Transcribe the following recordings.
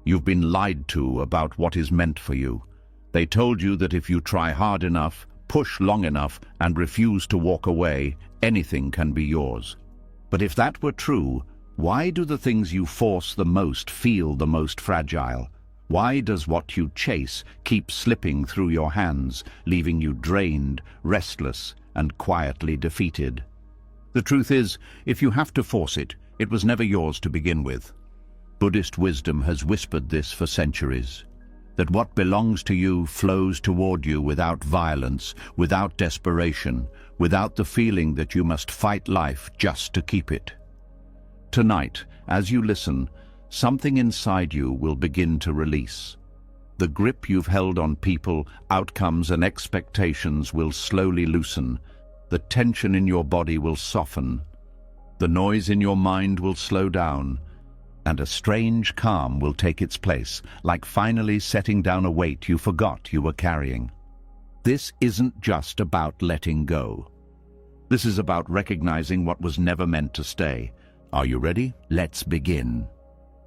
You've been lied to about what is meant for you. They told you that if you try hard enough, push long enough, and refuse to walk away, anything can be yours. But if that were true, why do the things you force the most feel the most fragile? Why does what you chase keep slipping through your hands, leaving you drained, restless, and quietly defeated? The truth is, if you have to force it, it was never yours to begin with. Buddhist wisdom has whispered this for centuries, that what belongs to you flows toward you without violence, without desperation, without the feeling that you must fight life just to keep it. Tonight, as you listen, something inside you will begin to release. The grip you've held on people, outcomes, and expectations will slowly loosen. The tension in your body will soften. The noise in your mind will slow down, and a strange calm will take its place, like finally setting down a weight you forgot you were carrying. This isn't just about letting go. This is about recognizing what was never meant to stay. Are you ready? Let's begin.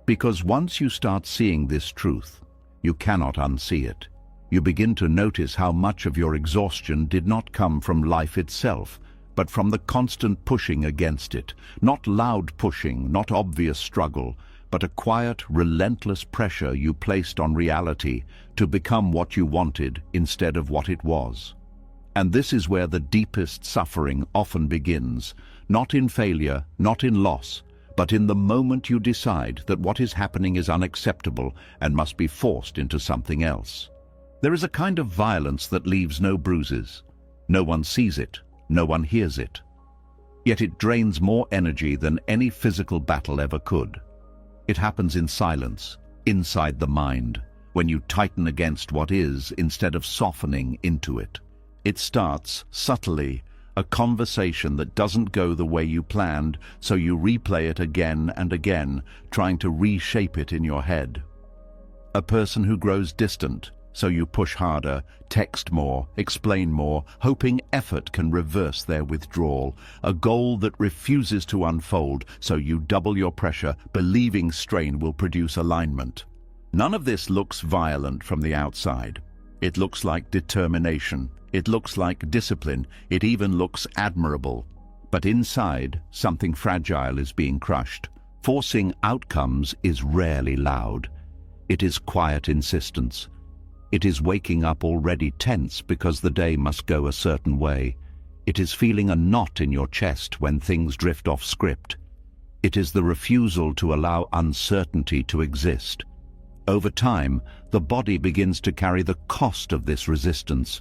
Because once you start seeing this truth, you cannot unsee it. You begin to notice how much of your exhaustion did not come from life itself, but from the constant pushing against it. Not loud pushing, not obvious struggle, but a quiet, relentless pressure you placed on reality to become what you wanted instead of what it was. And this is where the deepest suffering often begins, not in failure, not in loss, but in the moment you decide that what is happening is unacceptable and must be forced into something else. There is a kind of violence that leaves no bruises. No one sees it, no one hears it. Yet it drains more energy than any physical battle ever could. It happens in silence, inside the mind, when you tighten against what is instead of softening into it. It starts subtly, a conversation that doesn't go the way you planned, so you replay it again and again, trying to reshape it in your head. A person who grows distant, so you push harder, text more, explain more, hoping effort can reverse their withdrawal. A goal that refuses to unfold, so you double your pressure, believing strain will produce alignment. None of this looks violent from the outside. It looks like determination. It looks like discipline. It even looks admirable. But inside, something fragile is being crushed. Forcing outcomes is rarely loud. It is quiet insistence. It is waking up already tense because the day must go a certain way. It is feeling a knot in your chest when things drift off script. It is the refusal to allow uncertainty to exist. Over time, the body begins to carry the cost of this resistance.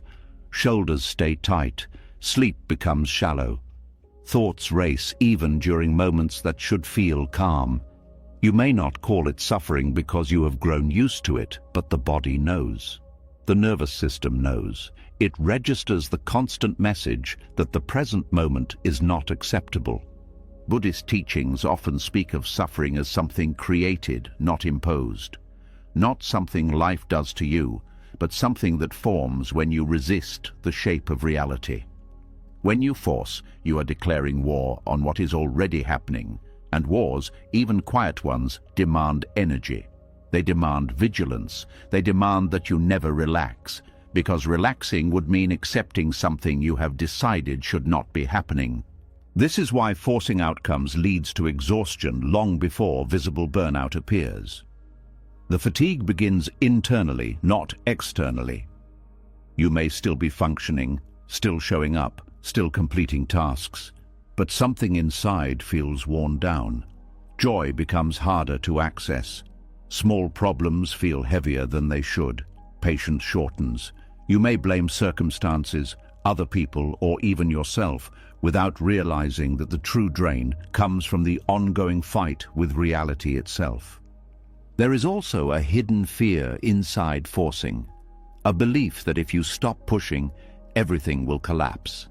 Shoulders stay tight, sleep becomes shallow. Thoughts race even during moments that should feel calm. You may not call it suffering because you have grown used to it, but the body knows. The nervous system knows. It registers the constant message that the present moment is not acceptable. Buddhist teachings often speak of suffering as something created, not imposed. Not something life does to you, but something that forms when you resist the shape of reality. When you force, you are declaring war on what is already happening, and wars, even quiet ones, demand energy. They demand vigilance. They demand that you never relax, because relaxing would mean accepting something you have decided should not be happening. This is why forcing outcomes leads to exhaustion long before visible burnout appears. The fatigue begins internally, not externally. You may still be functioning, still showing up, still completing tasks, but something inside feels worn down. Joy becomes harder to access. Small problems feel heavier than they should. Patience shortens. You may blame circumstances, other people, or even yourself, without realizing that the true drain comes from the ongoing fight with reality itself. There is also a hidden fear inside forcing, a belief that if you stop pushing, everything will collapse,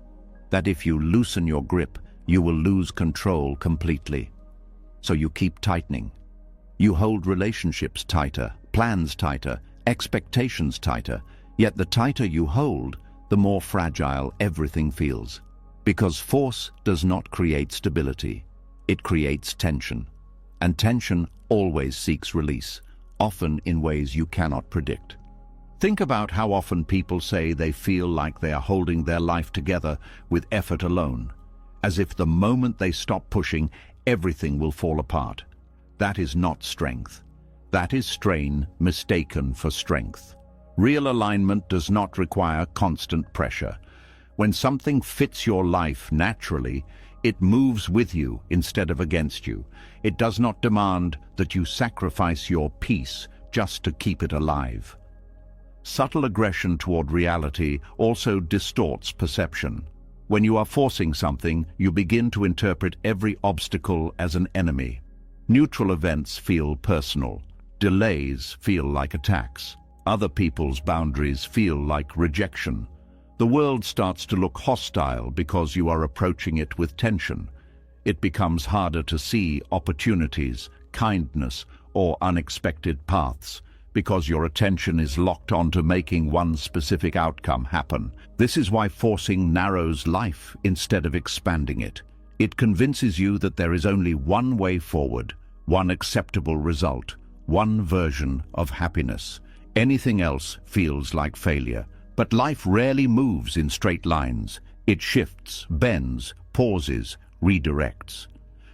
that if you loosen your grip, you will lose control completely. So you keep tightening. You hold relationships tighter, plans tighter, expectations tighter, yet the tighter you hold, the more fragile everything feels. Because force does not create stability, it creates tension. And tension always seeks release, often in ways you cannot predict. Think about how often people say they feel like they are holding their life together with effort alone, as if the moment they stop pushing, everything will fall apart. That is not strength. That is strain mistaken for strength. Real alignment does not require constant pressure. When something fits your life naturally, it moves with you instead of against you. It does not demand that you sacrifice your peace just to keep it alive. Subtle aggression toward reality also distorts perception. When you are forcing something, you begin to interpret every obstacle as an enemy. Neutral events feel personal. Delays feel like attacks. Other people's boundaries feel like rejection. The world starts to look hostile because you are approaching it with tension. It becomes harder to see opportunities, kindness, or unexpected paths, because your attention is locked onto making one specific outcome happen. This is why forcing narrows life instead of expanding it. It convinces you that there is only one way forward, one acceptable result, one version of happiness. Anything else feels like failure. But life rarely moves in straight lines. It shifts, bends, pauses, redirects.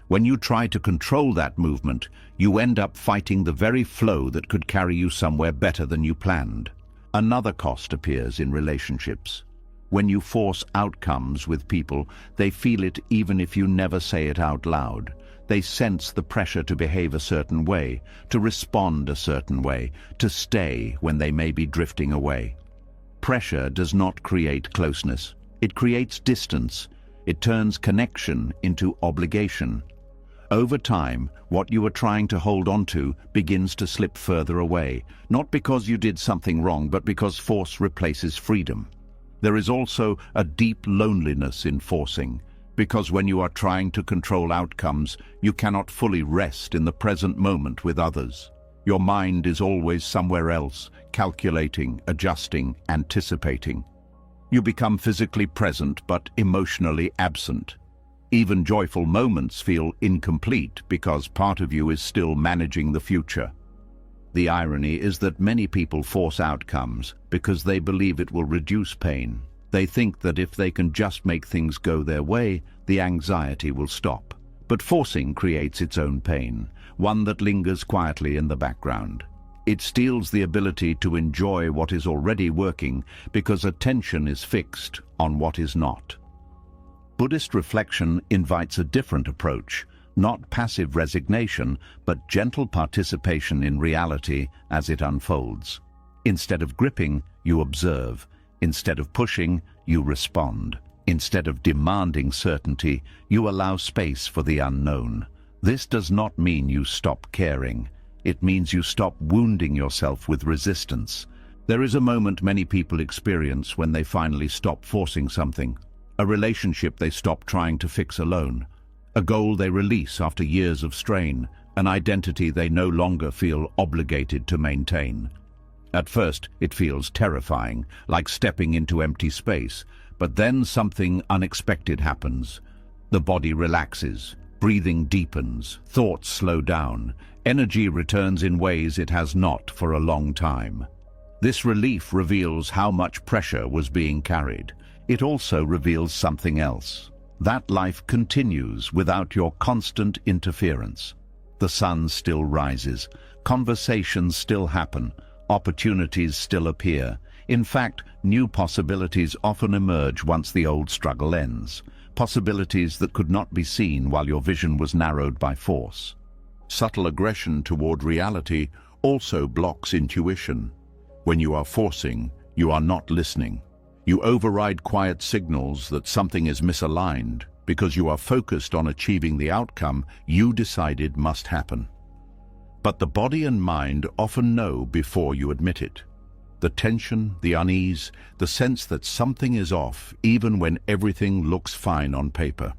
When you try to control that movement, you end up fighting the very flow that could carry you somewhere better than you planned. Another cost appears in relationships. When you force outcomes with people, they feel it even if you never say it out loud. They sense the pressure to behave a certain way, to respond a certain way, to stay when they may be drifting away. Pressure does not create closeness. It creates distance. It turns connection into obligation. Over time, what you are trying to hold on to begins to slip further away, not because you did something wrong, but because force replaces freedom. There is also a deep loneliness in forcing, because when you are trying to control outcomes, you cannot fully rest in the present moment with others. Your mind is always somewhere else, calculating, adjusting, anticipating. You become physically present but emotionally absent. Even joyful moments feel incomplete because part of you is still managing the future. The irony is that many people force outcomes because they believe it will reduce pain. They think that if they can just make things go their way, the anxiety will stop. But forcing creates its own pain, one that lingers quietly in the background. It steals the ability to enjoy what is already working because attention is fixed on what is not. Buddhist reflection invites a different approach, not passive resignation, but gentle participation in reality as it unfolds. Instead of gripping, you observe. Instead of pushing, you respond. Instead of demanding certainty, you allow space for the unknown. This does not mean you stop caring. It means you stop wounding yourself with resistance. There is a moment many people experience when they finally stop forcing something. A relationship they stop trying to fix alone. A goal they release after years of strain. An identity they no longer feel obligated to maintain. At first, it feels terrifying, like stepping into empty space. But then something unexpected happens. The body relaxes, breathing deepens, thoughts slow down, energy returns in ways it has not for a long time. This relief reveals how much pressure was being carried. It also reveals something else. That life continues without your constant interference. The sun still rises, conversations still happen, opportunities still appear. In fact, new possibilities often emerge once the old struggle ends. Possibilities that could not be seen while your vision was narrowed by force. Subtle aggression toward reality also blocks intuition. When you are forcing, you are not listening. You override quiet signals that something is misaligned because you are focused on achieving the outcome you decided must happen. But the body and mind often know before you admit it. The tension, the unease, the sense that something is off even when everything looks fine on paper.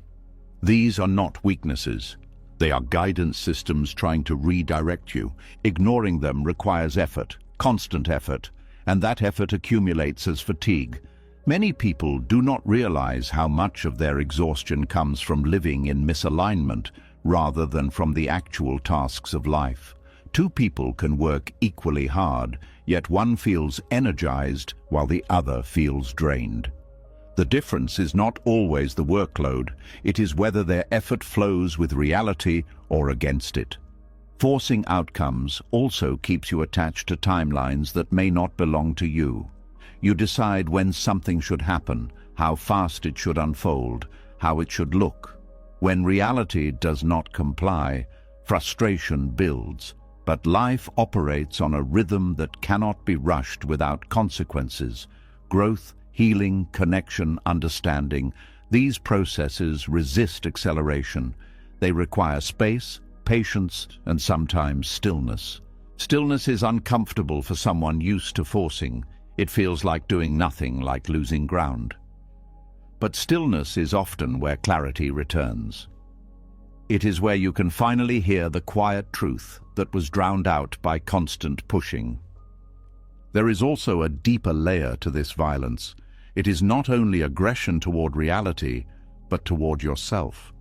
These are not weaknesses. They are guidance systems trying to redirect you. Ignoring them requires effort, constant effort, and that effort accumulates as fatigue. Many people do not realize how much of their exhaustion comes from living in misalignment rather than from the actual tasks of life. Two people can work equally hard, yet one feels energized while the other feels drained. The difference is not always the workload, it is whether their effort flows with reality or against it. Forcing outcomes also keeps you attached to timelines that may not belong to you. You decide when something should happen, how fast it should unfold, how it should look. When reality does not comply, frustration builds. But life operates on a rhythm that cannot be rushed without consequences. Growth, healing, connection, understanding, these processes resist acceleration. They require space, patience, and sometimes stillness. Stillness is uncomfortable for someone used to forcing. It feels like doing nothing, like losing ground. But stillness is often where clarity returns. It is where you can finally hear the quiet truth that was drowned out by constant pushing. There is also a deeper layer to this violence. It is not only aggression toward reality, but toward yourself.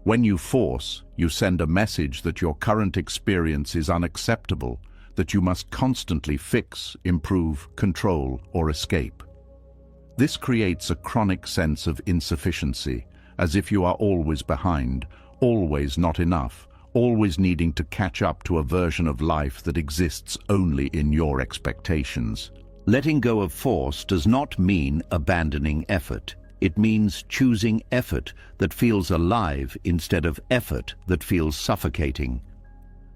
When you force, you send a message that your current experience is unacceptable, that you must constantly fix, improve, control, or escape. This creates a chronic sense of insufficiency, as if you are always behind, always not enough, always needing to catch up to a version of life that exists only in your expectations. Letting go of force does not mean abandoning effort. It means choosing effort that feels alive instead of effort that feels suffocating.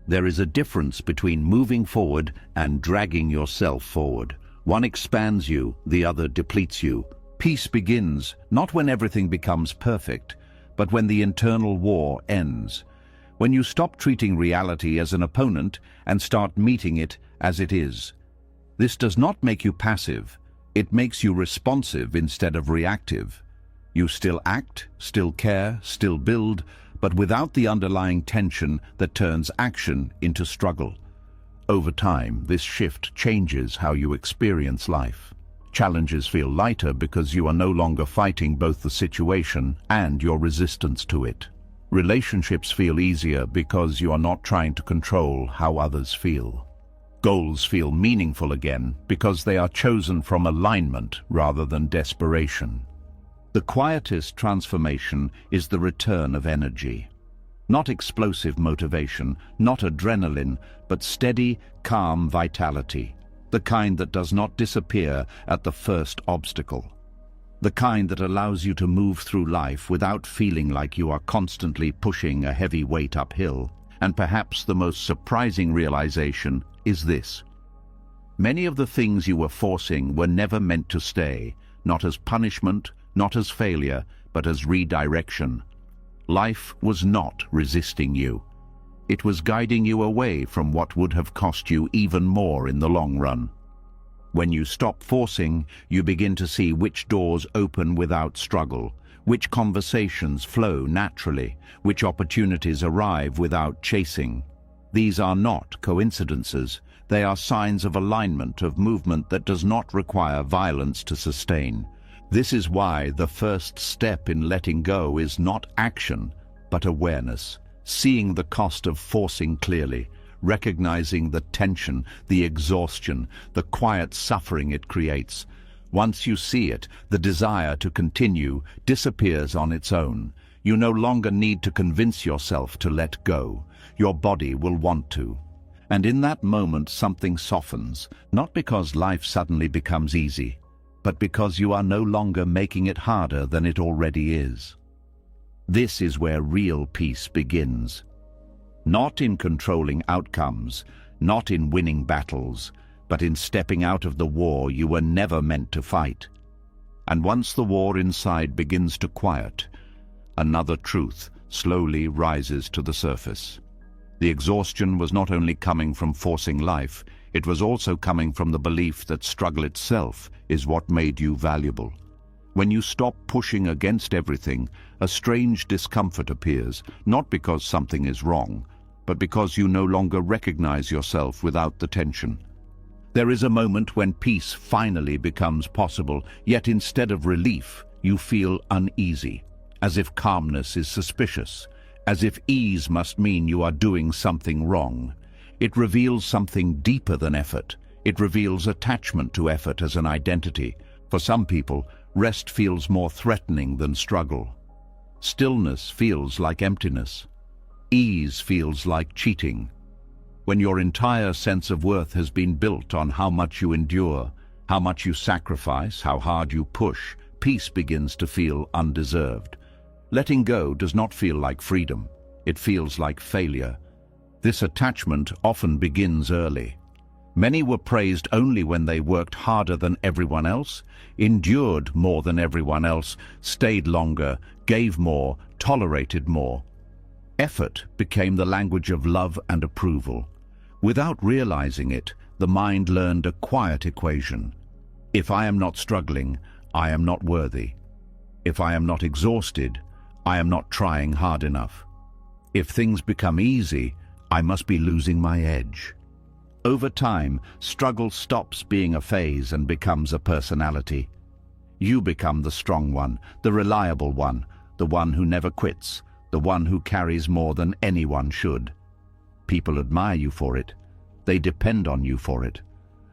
There is a difference between moving forward and dragging yourself forward. One expands you, the other depletes you. Peace begins not when everything becomes perfect, but when the internal war ends. When you stop treating reality as an opponent and start meeting it as it is. This does not make you passive. It makes you responsive instead of reactive. You still act, still care, still build, but without the underlying tension that turns action into struggle. Over time, this shift changes how you experience life. Challenges feel lighter because you are no longer fighting both the situation and your resistance to it. Relationships feel easier because you are not trying to control how others feel. Goals feel meaningful again because they are chosen from alignment rather than desperation. The quietest transformation is the return of energy. Not explosive motivation, not adrenaline, but steady, calm vitality. The kind that does not disappear at the first obstacle. The kind that allows you to move through life without feeling like you are constantly pushing a heavy weight uphill. And perhaps the most surprising realization is this. Many of the things you were forcing were never meant to stay, not as punishment, not as failure, but as redirection. Life was not resisting you. It was guiding you away from what would have cost you even more in the long run. When you stop forcing, you begin to see which doors open without struggle, which conversations flow naturally, which opportunities arrive without chasing. These are not coincidences. They are signs of alignment, of movement that does not require violence to sustain. This is why the first step in letting go is not action, but awareness. Seeing the cost of forcing clearly, recognizing the tension, the exhaustion, the quiet suffering it creates. Once you see it, the desire to continue disappears on its own. You no longer need to convince yourself to let go. Your body will want to. And in that moment something softens, not because life suddenly becomes easy, but because you are no longer making it harder than it already is. This is where real peace begins. Not in controlling outcomes, not in winning battles, but in stepping out of the war you were never meant to fight. And once the war inside begins to quiet, another truth slowly rises to the surface. The exhaustion was not only coming from forcing life, it was also coming from the belief that struggle itself is what made you valuable. When you stop pushing against everything, a strange discomfort appears, not because something is wrong, but because you no longer recognize yourself without the tension. There is a moment when peace finally becomes possible, yet instead of relief, you feel uneasy, as if calmness is suspicious, as if ease must mean you are doing something wrong. It reveals something deeper than effort. It reveals attachment to effort as an identity. For some people, rest feels more threatening than struggle. Stillness feels like emptiness. Ease feels like cheating. When your entire sense of worth has been built on how much you endure, how much you sacrifice, how hard you push, peace begins to feel undeserved. Letting go does not feel like freedom. It feels like failure. This attachment often begins early. Many were praised only when they worked harder than everyone else, endured more than everyone else, stayed longer, gave more, tolerated more. Effort became the language of love and approval. Without realizing it, the mind learned a quiet equation. If I am not struggling, I am not worthy. If I am not exhausted, I am not trying hard enough. If things become easy, I must be losing my edge. Over time, struggle stops being a phase and becomes a personality. You become the strong one, the reliable one, the one who never quits, the one who carries more than anyone should. People admire you for it. They depend on you for it.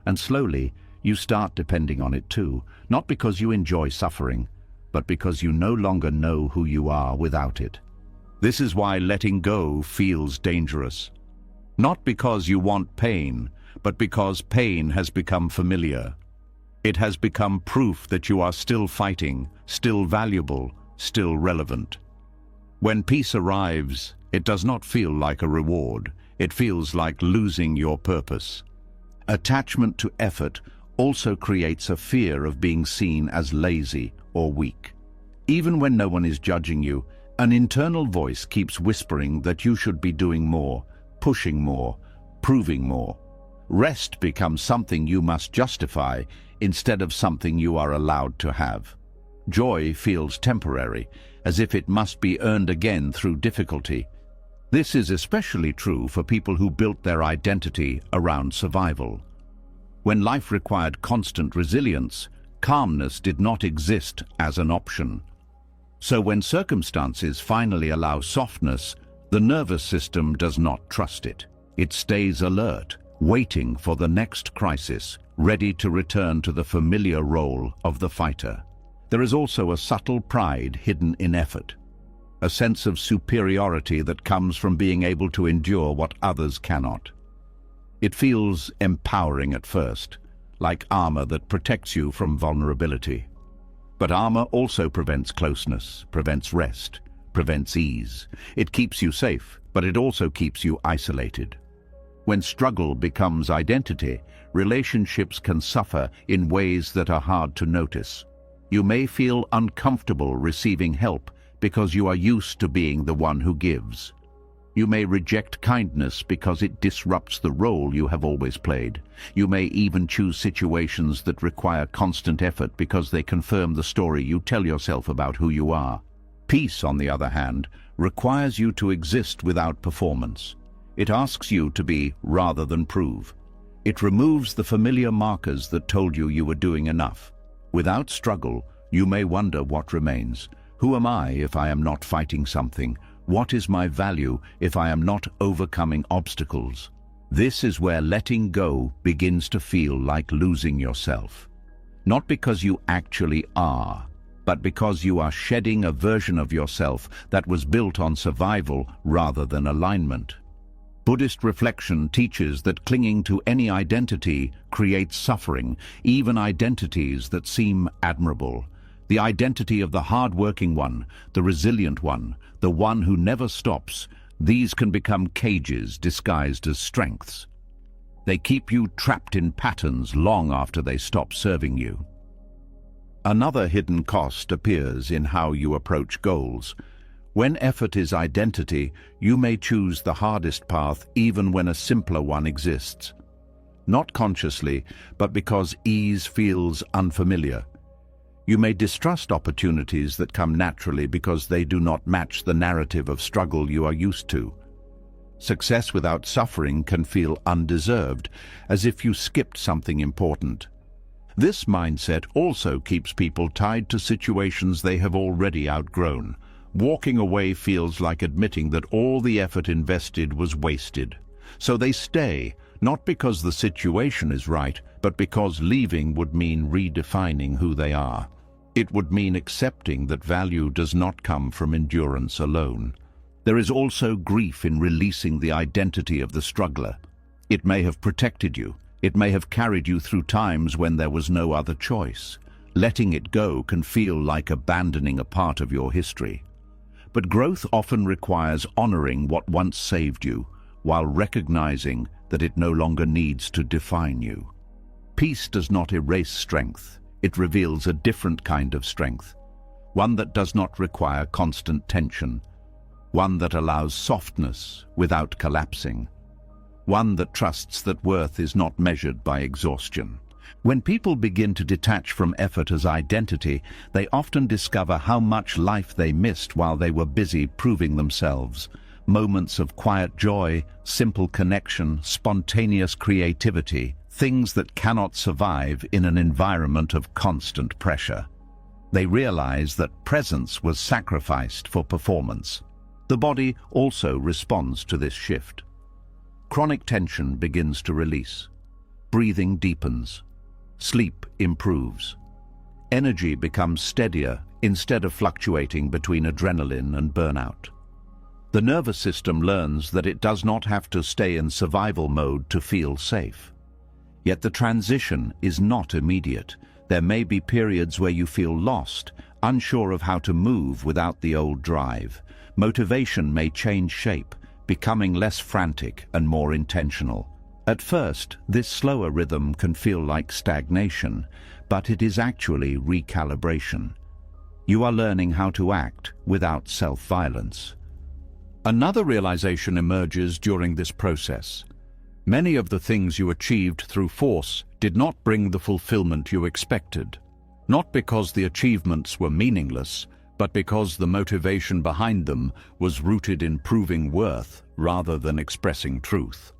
And slowly, you start depending on it too, not because you enjoy suffering, but because you no longer know who you are without it. This is why letting go feels dangerous. Not because you want pain, but because pain has become familiar. It has become proof that you are still fighting, still valuable, still relevant. When peace arrives, it does not feel like a reward. It feels like losing your purpose. Attachment to effort also creates a fear of being seen as lazy or weak. Even when no one is judging you, an internal voice keeps whispering that you should be doing more, pushing more, proving more. Rest becomes something you must justify instead of something you are allowed to have. Joy feels temporary, as if it must be earned again through difficulty. This is especially true for people who built their identity around survival. When life required constant resilience, calmness did not exist as an option. So when circumstances finally allow softness, the nervous system does not trust it. It stays alert, waiting for the next crisis, ready to return to the familiar role of the fighter. There is also a subtle pride hidden in effort, a sense of superiority that comes from being able to endure what others cannot. It feels empowering at first, like armor that protects you from vulnerability. But armor also prevents closeness, prevents rest, prevents ease. It keeps you safe, but it also keeps you isolated. When struggle becomes identity, relationships can suffer in ways that are hard to notice. You may feel uncomfortable receiving help because you are used to being the one who gives. You may reject kindness because it disrupts the role you have always played. You may even choose situations that require constant effort because they confirm the story you tell yourself about who you are. Peace, on the other hand, requires you to exist without performance. It asks you to be rather than prove. It removes the familiar markers that told you were doing enough. Without struggle, you may wonder what remains. Who am I if I am not fighting something? What is my value if I am not overcoming obstacles? This is where letting go begins to feel like losing yourself. Not because you actually are, but because you are shedding a version of yourself that was built on survival rather than alignment. Buddhist reflection teaches that clinging to any identity creates suffering, even identities that seem admirable. The identity of the hard-working one, the resilient one, the one who never stops, these can become cages disguised as strengths. They keep you trapped in patterns long after they stop serving you. Another hidden cost appears in how you approach goals. When effort is identity, you may choose the hardest path even when a simpler one exists. Not consciously, but because ease feels unfamiliar. You may distrust opportunities that come naturally because they do not match the narrative of struggle you are used to. Success without suffering can feel undeserved, as if you skipped something important. This mindset also keeps people tied to situations they have already outgrown. Walking away feels like admitting that all the effort invested was wasted. So they stay, not because the situation is right, but because leaving would mean redefining who they are. It would mean accepting that value does not come from endurance alone. There is also grief in releasing the identity of the struggler. It may have protected you. It may have carried you through times when there was no other choice. Letting it go can feel like abandoning a part of your history. But growth often requires honoring what once saved you, while recognizing that it no longer needs to define you. Peace does not erase strength. It reveals a different kind of strength, one that does not require constant tension, one that allows softness without collapsing, one that trusts that worth is not measured by exhaustion. When people begin to detach from effort as identity, they often discover how much life they missed while they were busy proving themselves. Moments of quiet joy, simple connection, spontaneous creativity, things that cannot survive in an environment of constant pressure. They realize that presence was sacrificed for performance. The body also responds to this shift. Chronic tension begins to release. Breathing deepens. Sleep improves. Energy becomes steadier instead of fluctuating between adrenaline and burnout. The nervous system learns that it does not have to stay in survival mode to feel safe. Yet the transition is not immediate. There may be periods where you feel lost, unsure of how to move without the old drive. Motivation may change shape, becoming less frantic and more intentional. At first, this slower rhythm can feel like stagnation, but it is actually recalibration. You are learning how to act without self-violence. Another realization emerges during this process. Many of the things you achieved through force did not bring the fulfillment you expected. Not because the achievements were meaningless, but because the motivation behind them was rooted in proving worth rather than expressing truth.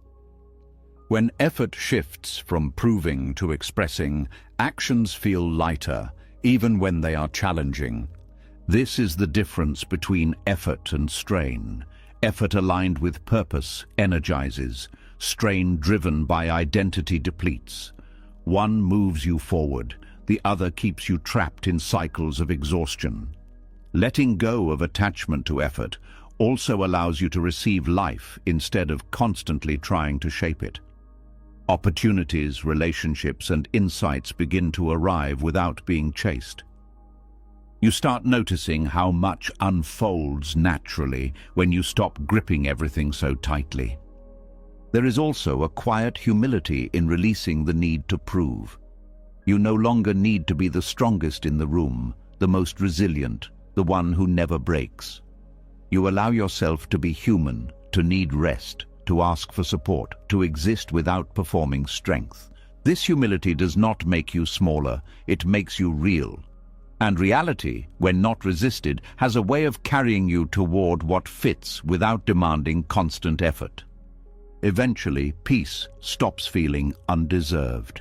When effort shifts from proving to expressing, actions feel lighter, even when they are challenging. This is the difference between effort and strain. Effort aligned with purpose energizes. Strain driven by identity depletes. One moves you forward, the other keeps you trapped in cycles of exhaustion. Letting go of attachment to effort also allows you to receive life instead of constantly trying to shape it. Opportunities, relationships, and insights begin to arrive without being chased. You start noticing how much unfolds naturally when you stop gripping everything so tightly. There is also a quiet humility in releasing the need to prove. You no longer need to be the strongest in the room, the most resilient, the one who never breaks. You allow yourself to be human, to need rest, to ask for support, to exist without performing strength. This humility does not make you smaller, it makes you real. And reality, when not resisted, has a way of carrying you toward what fits without demanding constant effort. Eventually, peace stops feeling undeserved.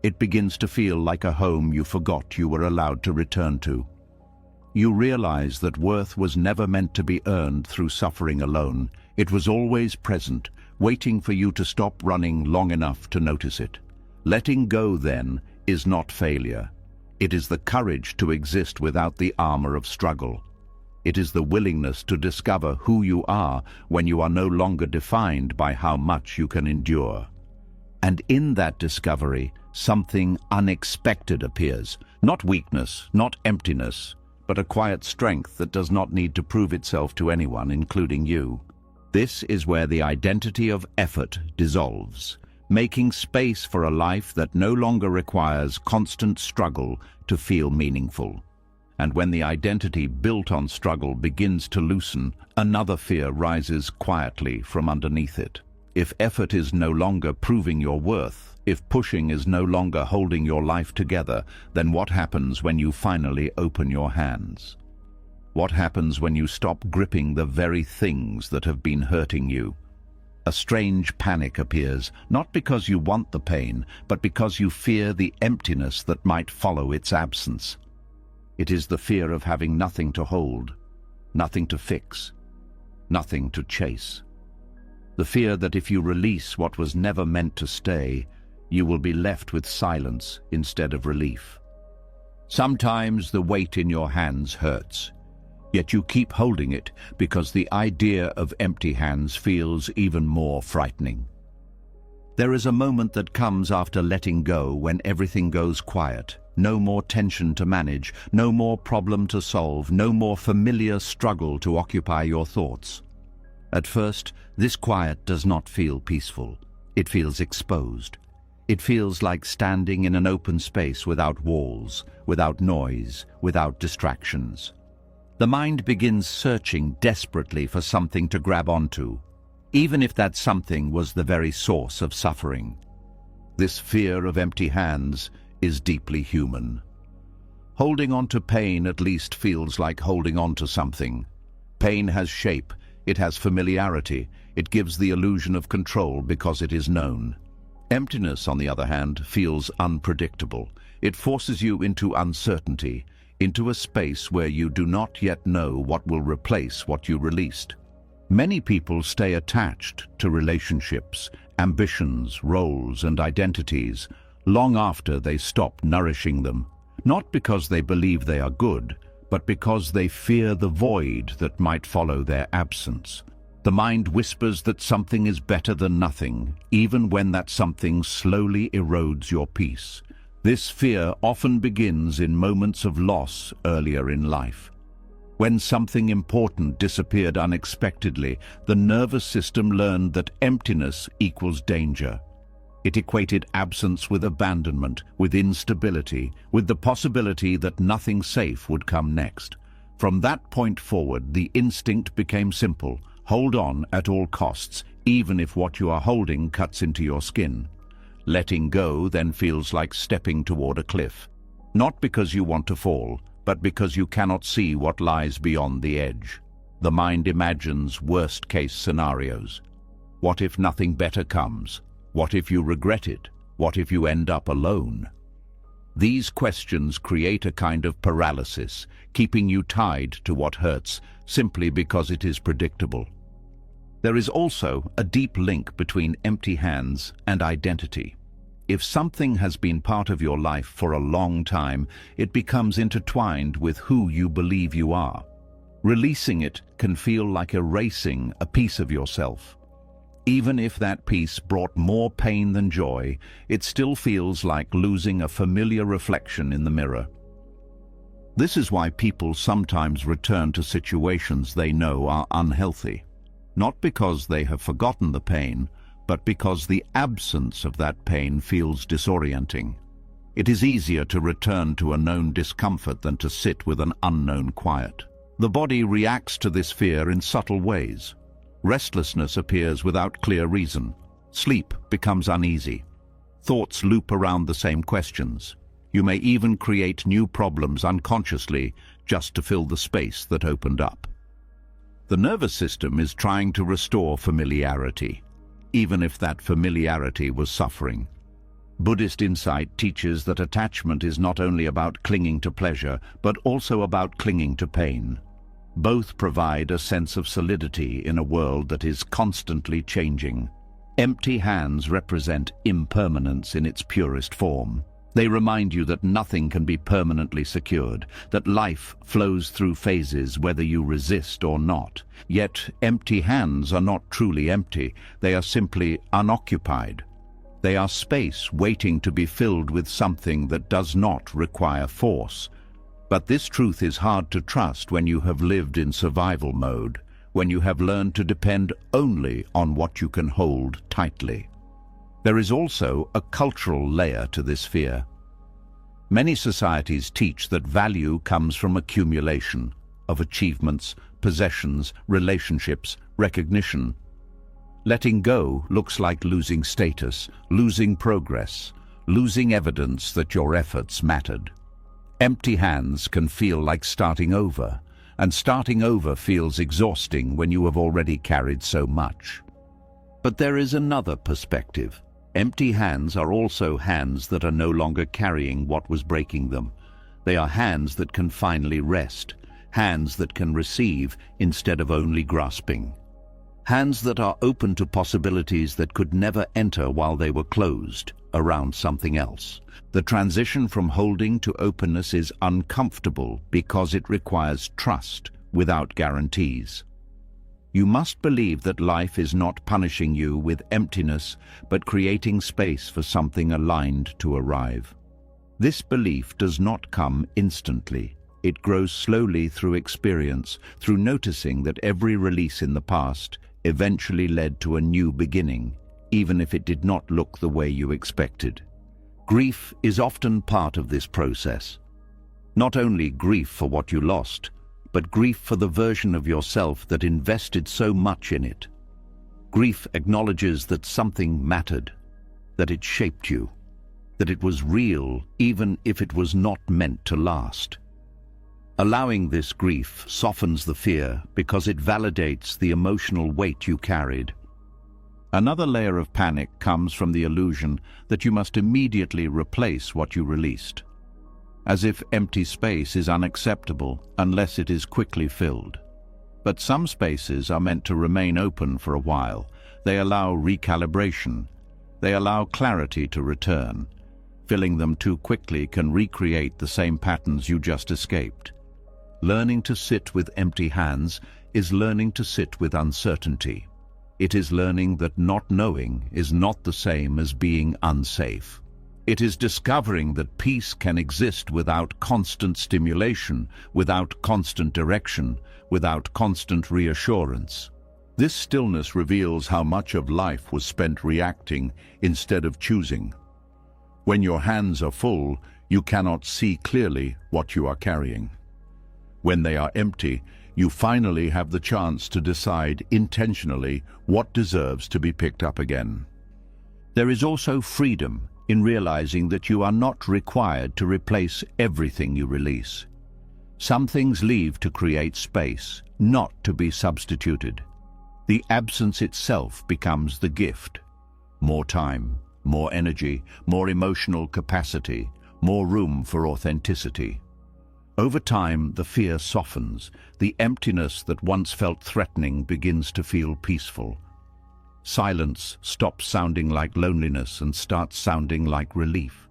It begins to feel like a home you forgot you were allowed to return to. You realize that worth was never meant to be earned through suffering alone. It was always present, waiting for you to stop running long enough to notice it. Letting go, then, is not failure. It is the courage to exist without the armor of struggle. It is the willingness to discover who you are when you are no longer defined by how much you can endure. And in that discovery, something unexpected appears. Not weakness, not emptiness, but a quiet strength that does not need to prove itself to anyone, including you. This is where the identity of effort dissolves, making space for a life that no longer requires constant struggle to feel meaningful. And when the identity built on struggle begins to loosen, another fear rises quietly from underneath it. If effort is no longer proving your worth, if pushing is no longer holding your life together, then what happens when you finally open your hands? What happens when you stop gripping the very things that have been hurting you? A strange panic appears, not because you want the pain, but because you fear the emptiness that might follow its absence. It is the fear of having nothing to hold, nothing to fix, nothing to chase. The fear that if you release what was never meant to stay, you will be left with silence instead of relief. Sometimes the weight in your hands hurts, yet you keep holding it because the idea of empty hands feels even more frightening. There is a moment that comes after letting go when everything goes quiet. No more tension to manage, no more problem to solve, no more familiar struggle to occupy your thoughts. At first, this quiet does not feel peaceful. It feels exposed. It feels like standing in an open space without walls, without noise, without distractions. The mind begins searching desperately for something to grab onto, even if that something was the very source of suffering. This fear of empty hands is deeply human. Holding on to pain at least feels like holding on to something. Pain has shape, it has familiarity, it gives the illusion of control because it is known. Emptiness, on the other hand, feels unpredictable. It forces you into uncertainty, into a space where you do not yet know what will replace what you released. Many people stay attached to relationships, ambitions, roles, and identities long after they stop nourishing them, not because they believe they are good, but because they fear the void that might follow their absence. The mind whispers that something is better than nothing, even when that something slowly erodes your peace. This fear often begins in moments of loss earlier in life. When something important disappeared unexpectedly, the nervous system learned that emptiness equals danger. It equated absence with abandonment, with instability, with the possibility that nothing safe would come next. From that point forward, the instinct became simple. Hold on at all costs, even if what you are holding cuts into your skin. Letting go then feels like stepping toward a cliff. Not because you want to fall, but because you cannot see what lies beyond the edge. The mind imagines worst-case scenarios. What if nothing better comes? What if you regret it? What if you end up alone? These questions create a kind of paralysis, keeping you tied to what hurts simply because it is predictable. There is also a deep link between empty hands and identity. If something has been part of your life for a long time, it becomes intertwined with who you believe you are. Releasing it can feel like erasing a piece of yourself. Even if that piece brought more pain than joy, it still feels like losing a familiar reflection in the mirror. This is why people sometimes return to situations they know are unhealthy, not because they have forgotten the pain, but because the absence of that pain feels disorienting. It is easier to return to a known discomfort than to sit with an unknown quiet. The body reacts to this fear in subtle ways. Restlessness appears without clear reason. Sleep becomes uneasy. Thoughts loop around the same questions. You may even create new problems unconsciously just to fill the space that opened up. The nervous system is trying to restore familiarity, even if that familiarity was suffering. Buddhist insight teaches that attachment is not only about clinging to pleasure, but also about clinging to pain. Both provide a sense of solidity in a world that is constantly changing. Empty hands represent impermanence in its purest form. They remind you that nothing can be permanently secured, that life flows through phases whether you resist or not. Yet empty hands are not truly empty, they are simply unoccupied. They are space waiting to be filled with something that does not require force. But this truth is hard to trust when you have lived in survival mode, when you have learned to depend only on what you can hold tightly. There is also a cultural layer to this fear. Many societies teach that value comes from accumulation of achievements, possessions, relationships, recognition. Letting go looks like losing status, losing progress, losing evidence that your efforts mattered. Empty hands can feel like starting over, and starting over feels exhausting when you have already carried so much. But there is another perspective. Empty hands are also hands that are no longer carrying what was breaking them. They are hands that can finally rest, hands that can receive instead of only grasping. Hands that are open to possibilities that could never enter while they were closed around something else. The transition from holding to openness is uncomfortable because it requires trust without guarantees. You must believe that life is not punishing you with emptiness, but creating space for something aligned to arrive. This belief does not come instantly. It grows slowly through experience, through noticing that every release in the past eventually led to a new beginning, even if it did not look the way you expected. Grief is often part of this process. Not only grief for what you lost, but grief for the version of yourself that invested so much in it. Grief acknowledges that something mattered, that it shaped you, that it was real even if it was not meant to last. Allowing this grief softens the fear because it validates the emotional weight you carried. Another layer of panic comes from the illusion that you must immediately replace what you released, as if empty space is unacceptable unless it is quickly filled. But some spaces are meant to remain open for a while. They allow recalibration. They allow clarity to return. Filling them too quickly can recreate the same patterns you just escaped. Learning to sit with empty hands is learning to sit with uncertainty. It is learning that not knowing is not the same as being unsafe. It is discovering that peace can exist without constant stimulation, without constant direction, without constant reassurance. This stillness reveals how much of life was spent reacting instead of choosing. When your hands are full, you cannot see clearly what you are carrying. When they are empty, you finally have the chance to decide intentionally what deserves to be picked up again. There is also freedom in realizing that you are not required to replace everything you release. Some things leave to create space, not to be substituted. The absence itself becomes the gift. More time, more energy, more emotional capacity, more room for authenticity. Over time, the fear softens. The emptiness that once felt threatening begins to feel peaceful. Silence stops sounding like loneliness and starts sounding like relief.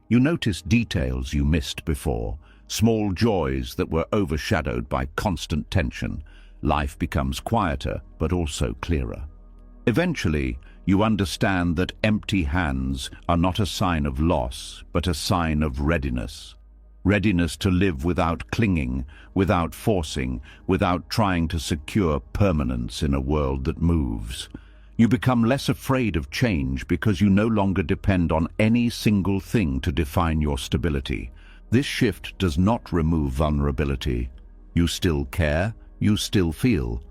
You notice details you missed before, small joys that were overshadowed by constant tension. Life becomes quieter, but also clearer. Eventually, you understand that empty hands are not a sign of loss, but a sign of readiness. Readiness to live without clinging, without forcing, without trying to secure permanence in a world that moves. You become less afraid of change because you no longer depend on any single thing to define your stability. This shift does not remove vulnerability. You still care, you still feel,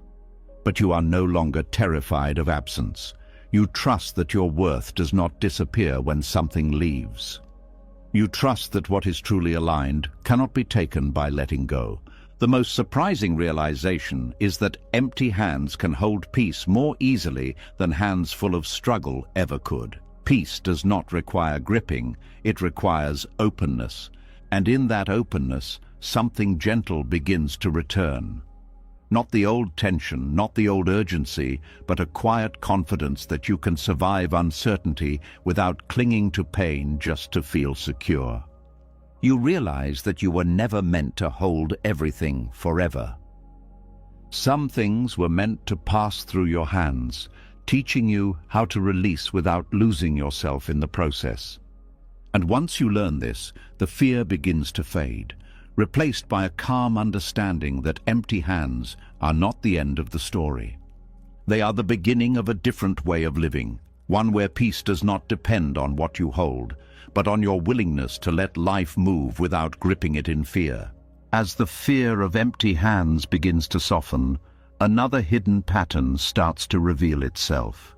but you are no longer terrified of absence. You trust that your worth does not disappear when something leaves. You trust that what is truly aligned cannot be taken by letting go. The most surprising realization is that empty hands can hold peace more easily than hands full of struggle ever could. Peace does not require gripping, it requires openness. And in that openness, something gentle begins to return. Not the old tension, not the old urgency, but a quiet confidence that you can survive uncertainty without clinging to pain just to feel secure. You realize that you were never meant to hold everything forever. Some things were meant to pass through your hands, teaching you how to release without losing yourself in the process. And once you learn this, the fear begins to fade, replaced by a calm understanding that empty hands are not the end of the story. They are the beginning of a different way of living, one where peace does not depend on what you hold, but on your willingness to let life move without gripping it in fear. As the fear of empty hands begins to soften, another hidden pattern starts to reveal itself.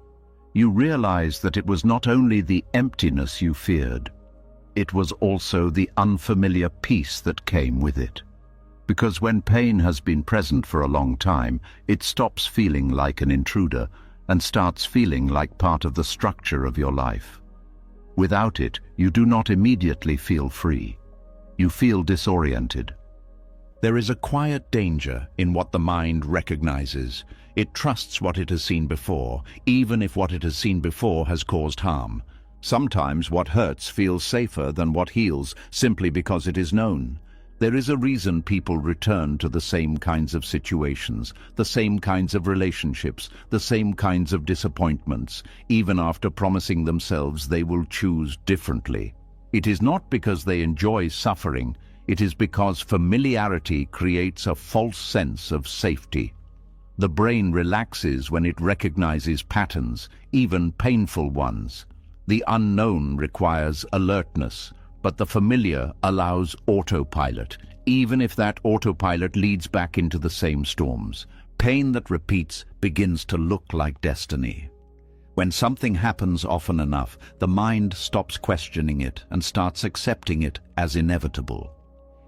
You realize that it was not only the emptiness you feared, it was also the unfamiliar peace that came with it. Because when pain has been present for a long time, it stops feeling like an intruder and starts feeling like part of the structure of your life. Without it, you do not immediately feel free. You feel disoriented. There is a quiet danger in what the mind recognizes. It trusts what it has seen before, even if what it has seen before has caused harm. Sometimes what hurts feels safer than what heals, simply because it is known. There is a reason people return to the same kinds of situations, the same kinds of relationships, the same kinds of disappointments, even after promising themselves they will choose differently. It is not because they enjoy suffering, it is because familiarity creates a false sense of safety. The brain relaxes when it recognizes patterns, even painful ones. The unknown requires alertness, but the familiar allows autopilot, even if that autopilot leads back into the same storms. Pain that repeats begins to look like destiny. When something happens often enough, the mind stops questioning it and starts accepting it as inevitable.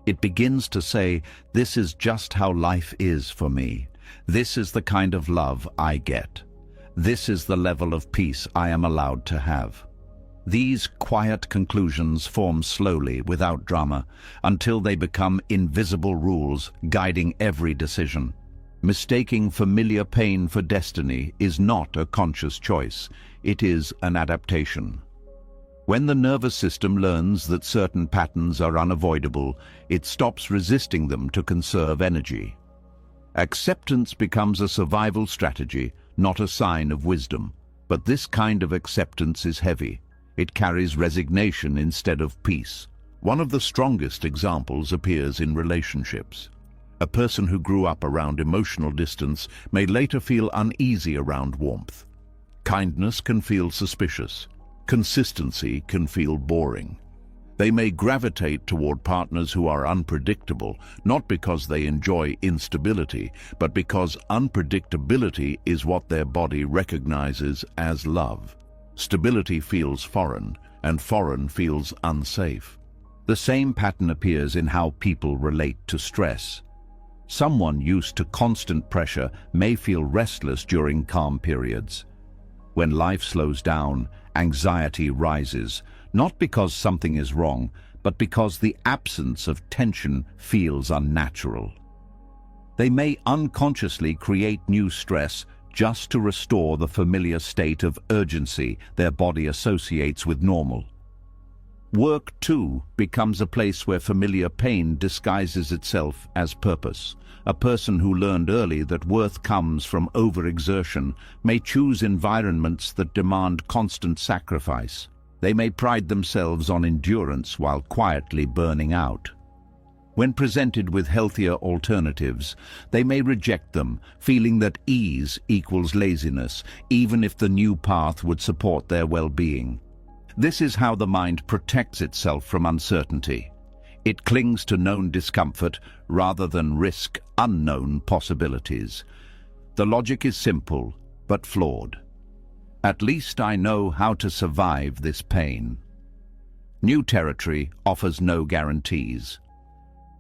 It begins to say, this is just how life is for me. This is the kind of love I get. This is the level of peace I am allowed to have. These quiet conclusions form slowly, without drama, until they become invisible rules guiding every decision. Mistaking familiar pain for destiny is not a conscious choice. It is an adaptation. When the nervous system learns that certain patterns are unavoidable, it stops resisting them to conserve energy. Acceptance becomes a survival strategy, not a sign of wisdom. But this kind of acceptance is heavy. It carries resignation instead of peace. One of the strongest examples appears in relationships. A person who grew up around emotional distance may later feel uneasy around warmth. Kindness can feel suspicious. Consistency can feel boring. They may gravitate toward partners who are unpredictable, not because they enjoy instability, but because unpredictability is what their body recognizes as love. Stability feels foreign, and foreign feels unsafe. The same pattern appears in how people relate to stress. Someone used to constant pressure may feel restless during calm periods. When life slows down, anxiety rises, not because something is wrong, but because the absence of tension feels unnatural. They may unconsciously create new stress just to restore the familiar state of urgency their body associates with normal. Work, too, becomes a place where familiar pain disguises itself as purpose. A person who learned early that worth comes from overexertion may choose environments that demand constant sacrifice. They may pride themselves on endurance while quietly burning out. When presented with healthier alternatives, they may reject them, feeling that ease equals laziness, even if the new path would support their well-being. This is how the mind protects itself from uncertainty. It clings to known discomfort rather than risk unknown possibilities. The logic is simple, but flawed. At least I know how to survive this pain. New territory offers no guarantees.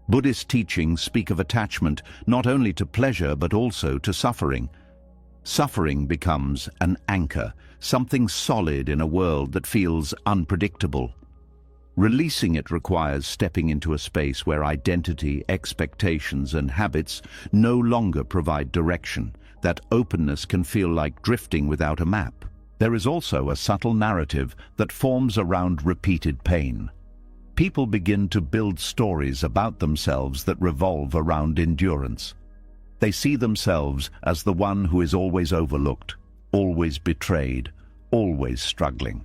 Buddhist teachings speak of attachment not only to pleasure but also to suffering. Suffering becomes an anchor, something solid in a world that feels unpredictable. Releasing it requires stepping into a space where identity, expectations, and habits no longer provide direction. That openness can feel like drifting without a map. There is also a subtle narrative that forms around repeated pain. People begin to build stories about themselves that revolve around endurance. They see themselves as the one who is always overlooked, always betrayed, always struggling.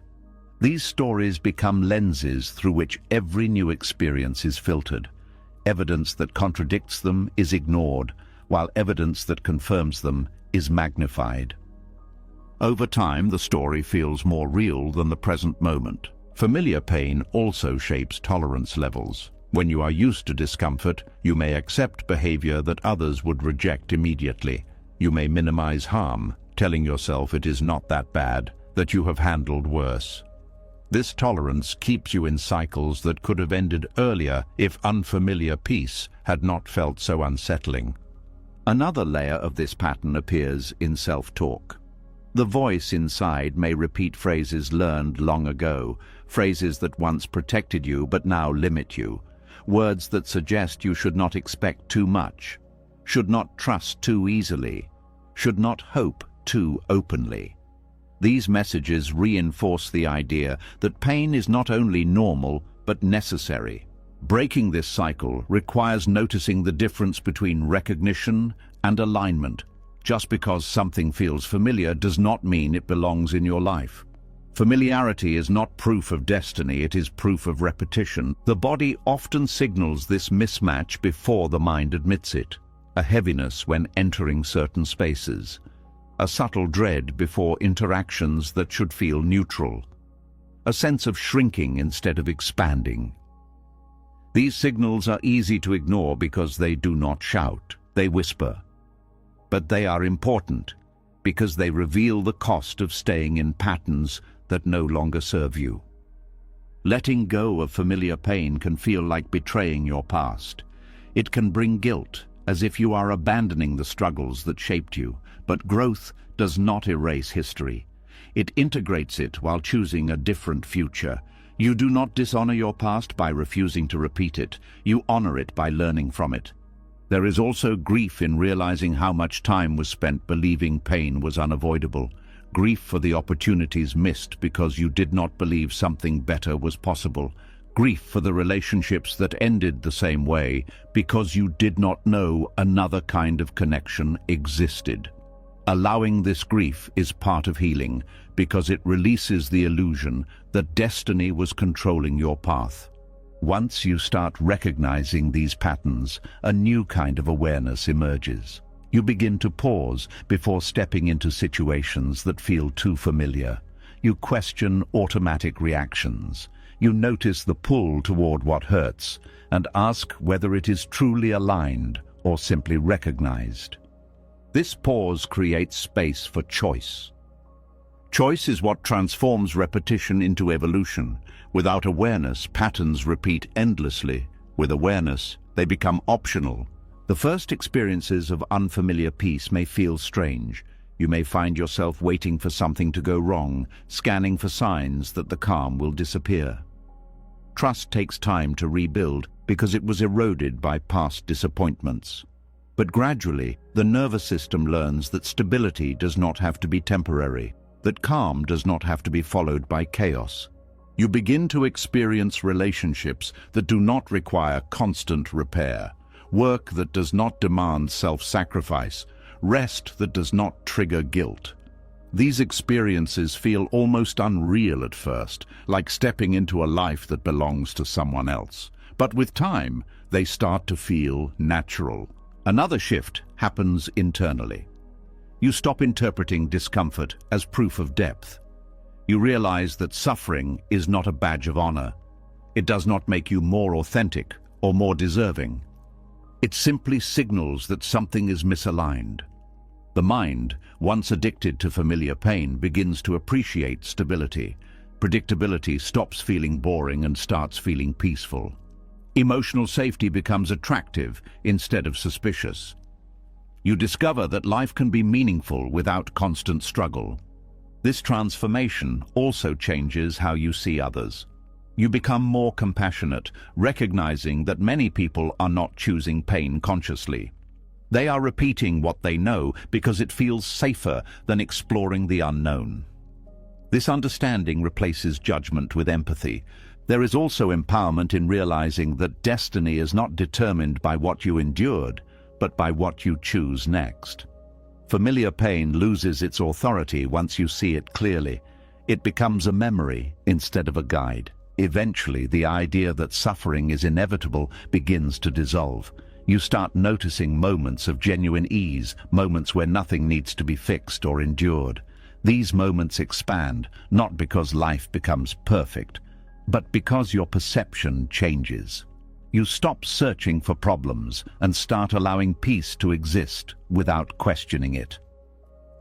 These stories become lenses through which every new experience is filtered. Evidence that contradicts them is ignored, while evidence that confirms them is magnified. Over time, the story feels more real than the present moment. Familiar pain also shapes tolerance levels. When you are used to discomfort, you may accept behavior that others would reject immediately. You may minimize harm, telling yourself it is not that bad, that you have handled worse. This tolerance keeps you in cycles that could have ended earlier if unfamiliar peace had not felt so unsettling. Another layer of this pattern appears in self-talk. The voice inside may repeat phrases learned long ago, phrases that once protected you but now limit you. words that suggest you should not expect too much, should not trust too easily, should not hope too openly. These messages reinforce the idea that pain is not only normal but necessary. Breaking this cycle requires noticing the difference between recognition and alignment. Just because something feels familiar does not mean it belongs in your life. Familiarity is not proof of destiny, it is proof of repetition. The body often signals this mismatch before the mind admits it. A heaviness when entering certain spaces. A subtle dread before interactions that should feel neutral. A sense of shrinking instead of expanding. These signals are easy to ignore because they do not shout, they whisper. But they are important because they reveal the cost of staying in patterns that no longer serve you. Letting go of familiar pain can feel like betraying your past. It can bring guilt, as if you are abandoning the struggles that shaped you. But growth does not erase history. It integrates it while choosing a different future. You do not dishonor your past by refusing to repeat it. You honor it by learning from it. There is also grief in realizing how much time was spent believing pain was unavoidable. Grief for the opportunities missed because you did not believe something better was possible. Grief for the relationships that ended the same way because you did not know another kind of connection existed. Allowing this grief is part of healing because it releases the illusion that destiny was controlling your path. Once you start recognizing these patterns, a new kind of awareness emerges. You begin to pause before stepping into situations that feel too familiar. You question automatic reactions. You notice the pull toward what hurts and ask whether it is truly aligned or simply recognized. This pause creates space for choice. Choice is what transforms repetition into evolution. Without awareness, patterns repeat endlessly. With awareness, they become optional. The first experiences of unfamiliar peace may feel strange. You may find yourself waiting for something to go wrong, scanning for signs that the calm will disappear. Trust takes time to rebuild because it was eroded by past disappointments. But gradually, the nervous system learns that stability does not have to be temporary, that calm does not have to be followed by chaos. You begin to experience relationships that do not require constant repair, work that does not demand self-sacrifice, rest that does not trigger guilt. These experiences feel almost unreal at first, like stepping into a life that belongs to someone else. But with time, they start to feel natural. Another shift happens internally. You stop interpreting discomfort as proof of depth. You realize that suffering is not a badge of honor. It does not make you more authentic or more deserving. It simply signals that something is misaligned. The mind, once addicted to familiar pain, begins to appreciate stability. Predictability stops feeling boring and starts feeling peaceful. Emotional safety becomes attractive instead of suspicious. You discover that life can be meaningful without constant struggle. This transformation also changes how you see others. You become more compassionate, recognizing that many people are not choosing pain consciously. They are repeating what they know because it feels safer than exploring the unknown. This understanding replaces judgment with empathy. There is also empowerment in realizing that destiny is not determined by what you endured, but by what you choose next. Familiar pain loses its authority once you see it clearly. It becomes a memory instead of a guide. Eventually, the idea that suffering is inevitable begins to dissolve. You start noticing moments of genuine ease, moments where nothing needs to be fixed or endured. These moments expand, not because life becomes perfect, but because your perception changes. You stop searching for problems and start allowing peace to exist without questioning it.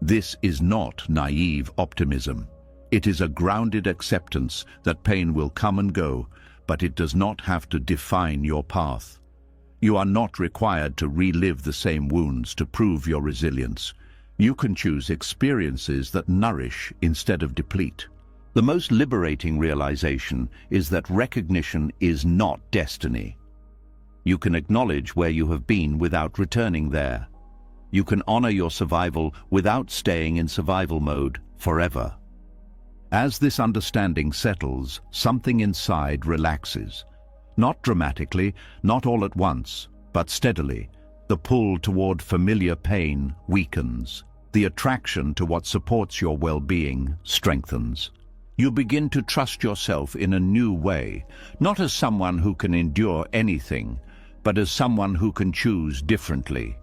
This is not naive optimism. It is a grounded acceptance that pain will come and go, but it does not have to define your path. You are not required to relive the same wounds to prove your resilience. You can choose experiences that nourish instead of deplete. The most liberating realization is that recognition is not destiny. You can acknowledge where you have been without returning there. You can honor your survival without staying in survival mode forever. As this understanding settles, something inside relaxes. Not dramatically, not all at once, but steadily. The pull toward familiar pain weakens. The attraction to what supports your well-being strengthens. You begin to trust yourself in a new way, not as someone who can endure anything, but as someone who can choose differently.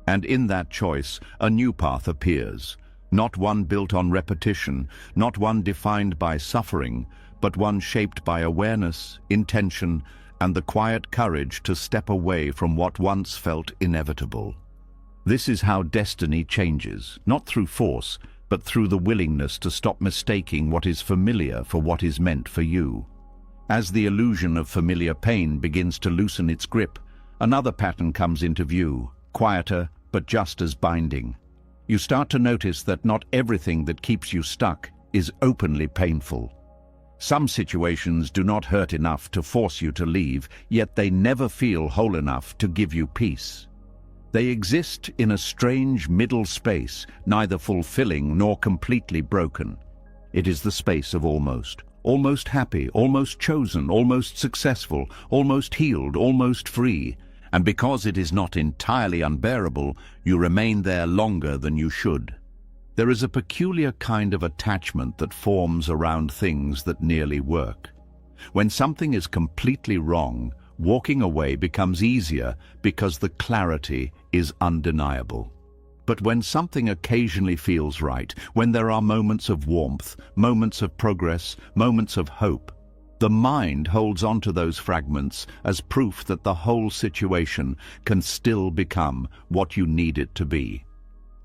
And in that choice, a new path appears, not one built on repetition, not one defined by suffering, but one shaped by awareness, intention, and the quiet courage to step away from what once felt inevitable. This is how destiny changes, not through force, but through the willingness to stop mistaking what is familiar for what is meant for you. As the illusion of familiar pain begins to loosen its grip, another pattern comes into view, quieter but just as binding. You start to notice that not everything that keeps you stuck is openly painful. Some situations do not hurt enough to force you to leave, yet they never feel whole enough to give you peace. They exist in a strange middle space, neither fulfilling nor completely broken. It is the space of almost. Almost happy, almost chosen, almost successful, almost healed, almost free. And because it is not entirely unbearable, you remain there longer than you should. There is a peculiar kind of attachment that forms around things that nearly work. When something is completely wrong, walking away becomes easier because the clarity is undeniable. But when something occasionally feels right, when there are moments of warmth, moments of progress, moments of hope, the mind holds on to those fragments as proof that the whole situation can still become what you need it to be.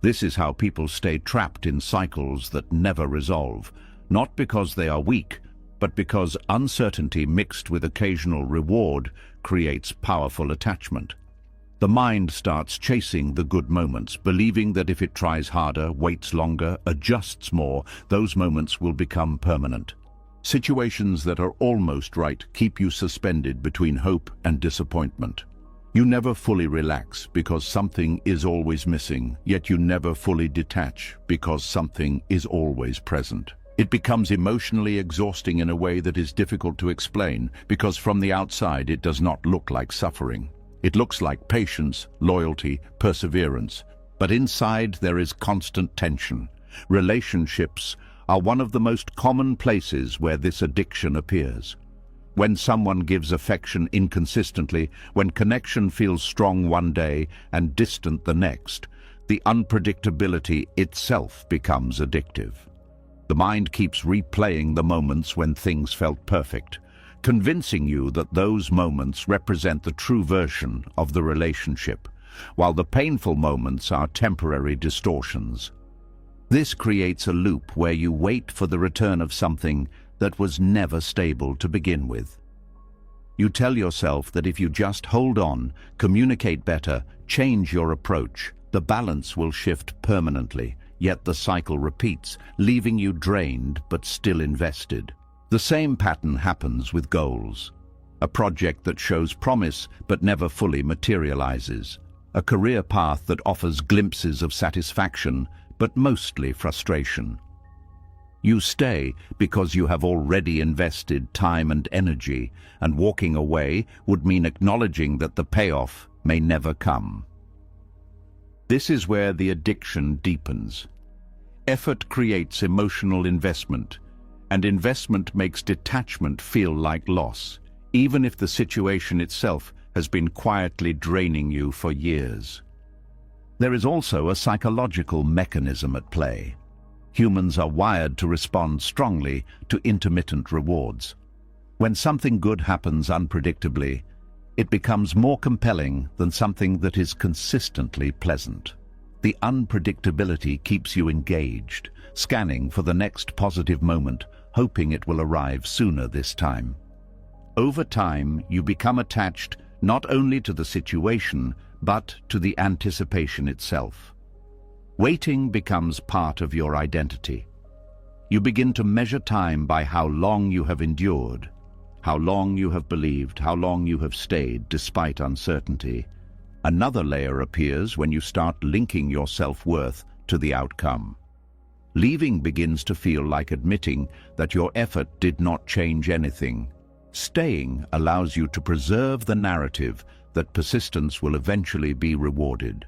This is how people stay trapped in cycles that never resolve, not because they are weak, but because uncertainty mixed with occasional reward creates powerful attachment. The mind starts chasing the good moments, believing that if it tries harder, waits longer, adjusts more, those moments will become permanent. Situations that are almost right keep you suspended between hope and disappointment. You never fully relax because something is always missing, yet you never fully detach because something is always present. It becomes emotionally exhausting in a way that is difficult to explain because from the outside it does not look like suffering. It looks like patience, loyalty, perseverance, but inside there is constant tension. Relationships are one of the most common places where this addiction appears. When someone gives affection inconsistently, when connection feels strong one day and distant the next, the unpredictability itself becomes addictive. The mind keeps replaying the moments when things felt perfect, convincing you that those moments represent the true version of the relationship, while the painful moments are temporary distortions. This creates a loop where you wait for the return of something that was never stable to begin with. You tell yourself that if you just hold on, communicate better, change your approach, the balance will shift permanently, yet the cycle repeats, leaving you drained but still invested. The same pattern happens with goals. A project that shows promise but never fully materializes. A career path that offers glimpses of satisfaction but mostly frustration. You stay because you have already invested time and energy, and walking away would mean acknowledging that the payoff may never come. This is where the addiction deepens. Effort creates emotional investment, and investment makes detachment feel like loss, even if the situation itself has been quietly draining you for years. There is also a psychological mechanism at play. Humans are wired to respond strongly to intermittent rewards. When something good happens unpredictably, it becomes more compelling than something that is consistently pleasant. The unpredictability keeps you engaged, scanning for the next positive moment, hoping it will arrive sooner this time. Over time, you become attached not only to the situation, but to the anticipation itself. Waiting becomes part of your identity. You begin to measure time by how long you have endured, how long you have believed, how long you have stayed despite uncertainty. Another layer appears when you start linking your self-worth to the outcome. Leaving begins to feel like admitting that your effort did not change anything. Staying allows you to preserve the narrative that persistence will eventually be rewarded.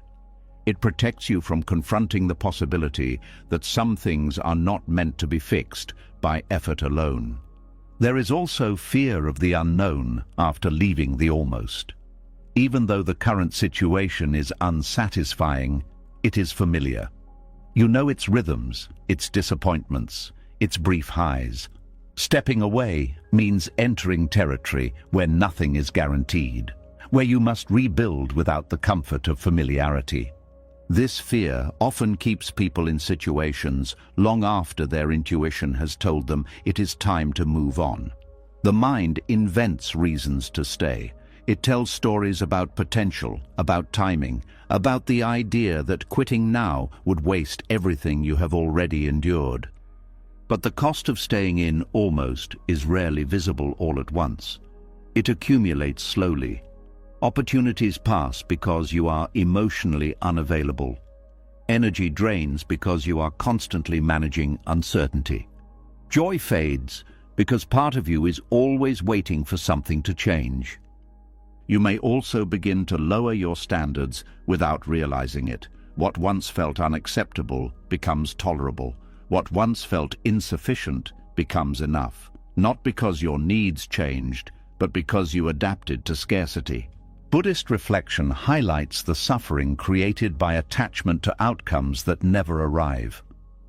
It protects you from confronting the possibility that some things are not meant to be fixed by effort alone. There is also fear of the unknown after leaving the almost. Even though the current situation is unsatisfying, it is familiar. You know its rhythms, its disappointments, its brief highs. Stepping away means entering territory where nothing is guaranteed, where you must rebuild without the comfort of familiarity. This fear often keeps people in situations long after their intuition has told them it is time to move on. The mind invents reasons to stay. It tells stories about potential, about timing, about the idea that quitting now would waste everything you have already endured. But the cost of staying in almost is rarely visible all at once. It accumulates slowly. Opportunities pass because you are emotionally unavailable. Energy drains because you are constantly managing uncertainty. Joy fades because part of you is always waiting for something to change. You may also begin to lower your standards without realizing it. What once felt unacceptable becomes tolerable. What once felt insufficient becomes enough, not because your needs changed, but because you adapted to scarcity. Buddhist reflection highlights the suffering created by attachment to outcomes that never arrive.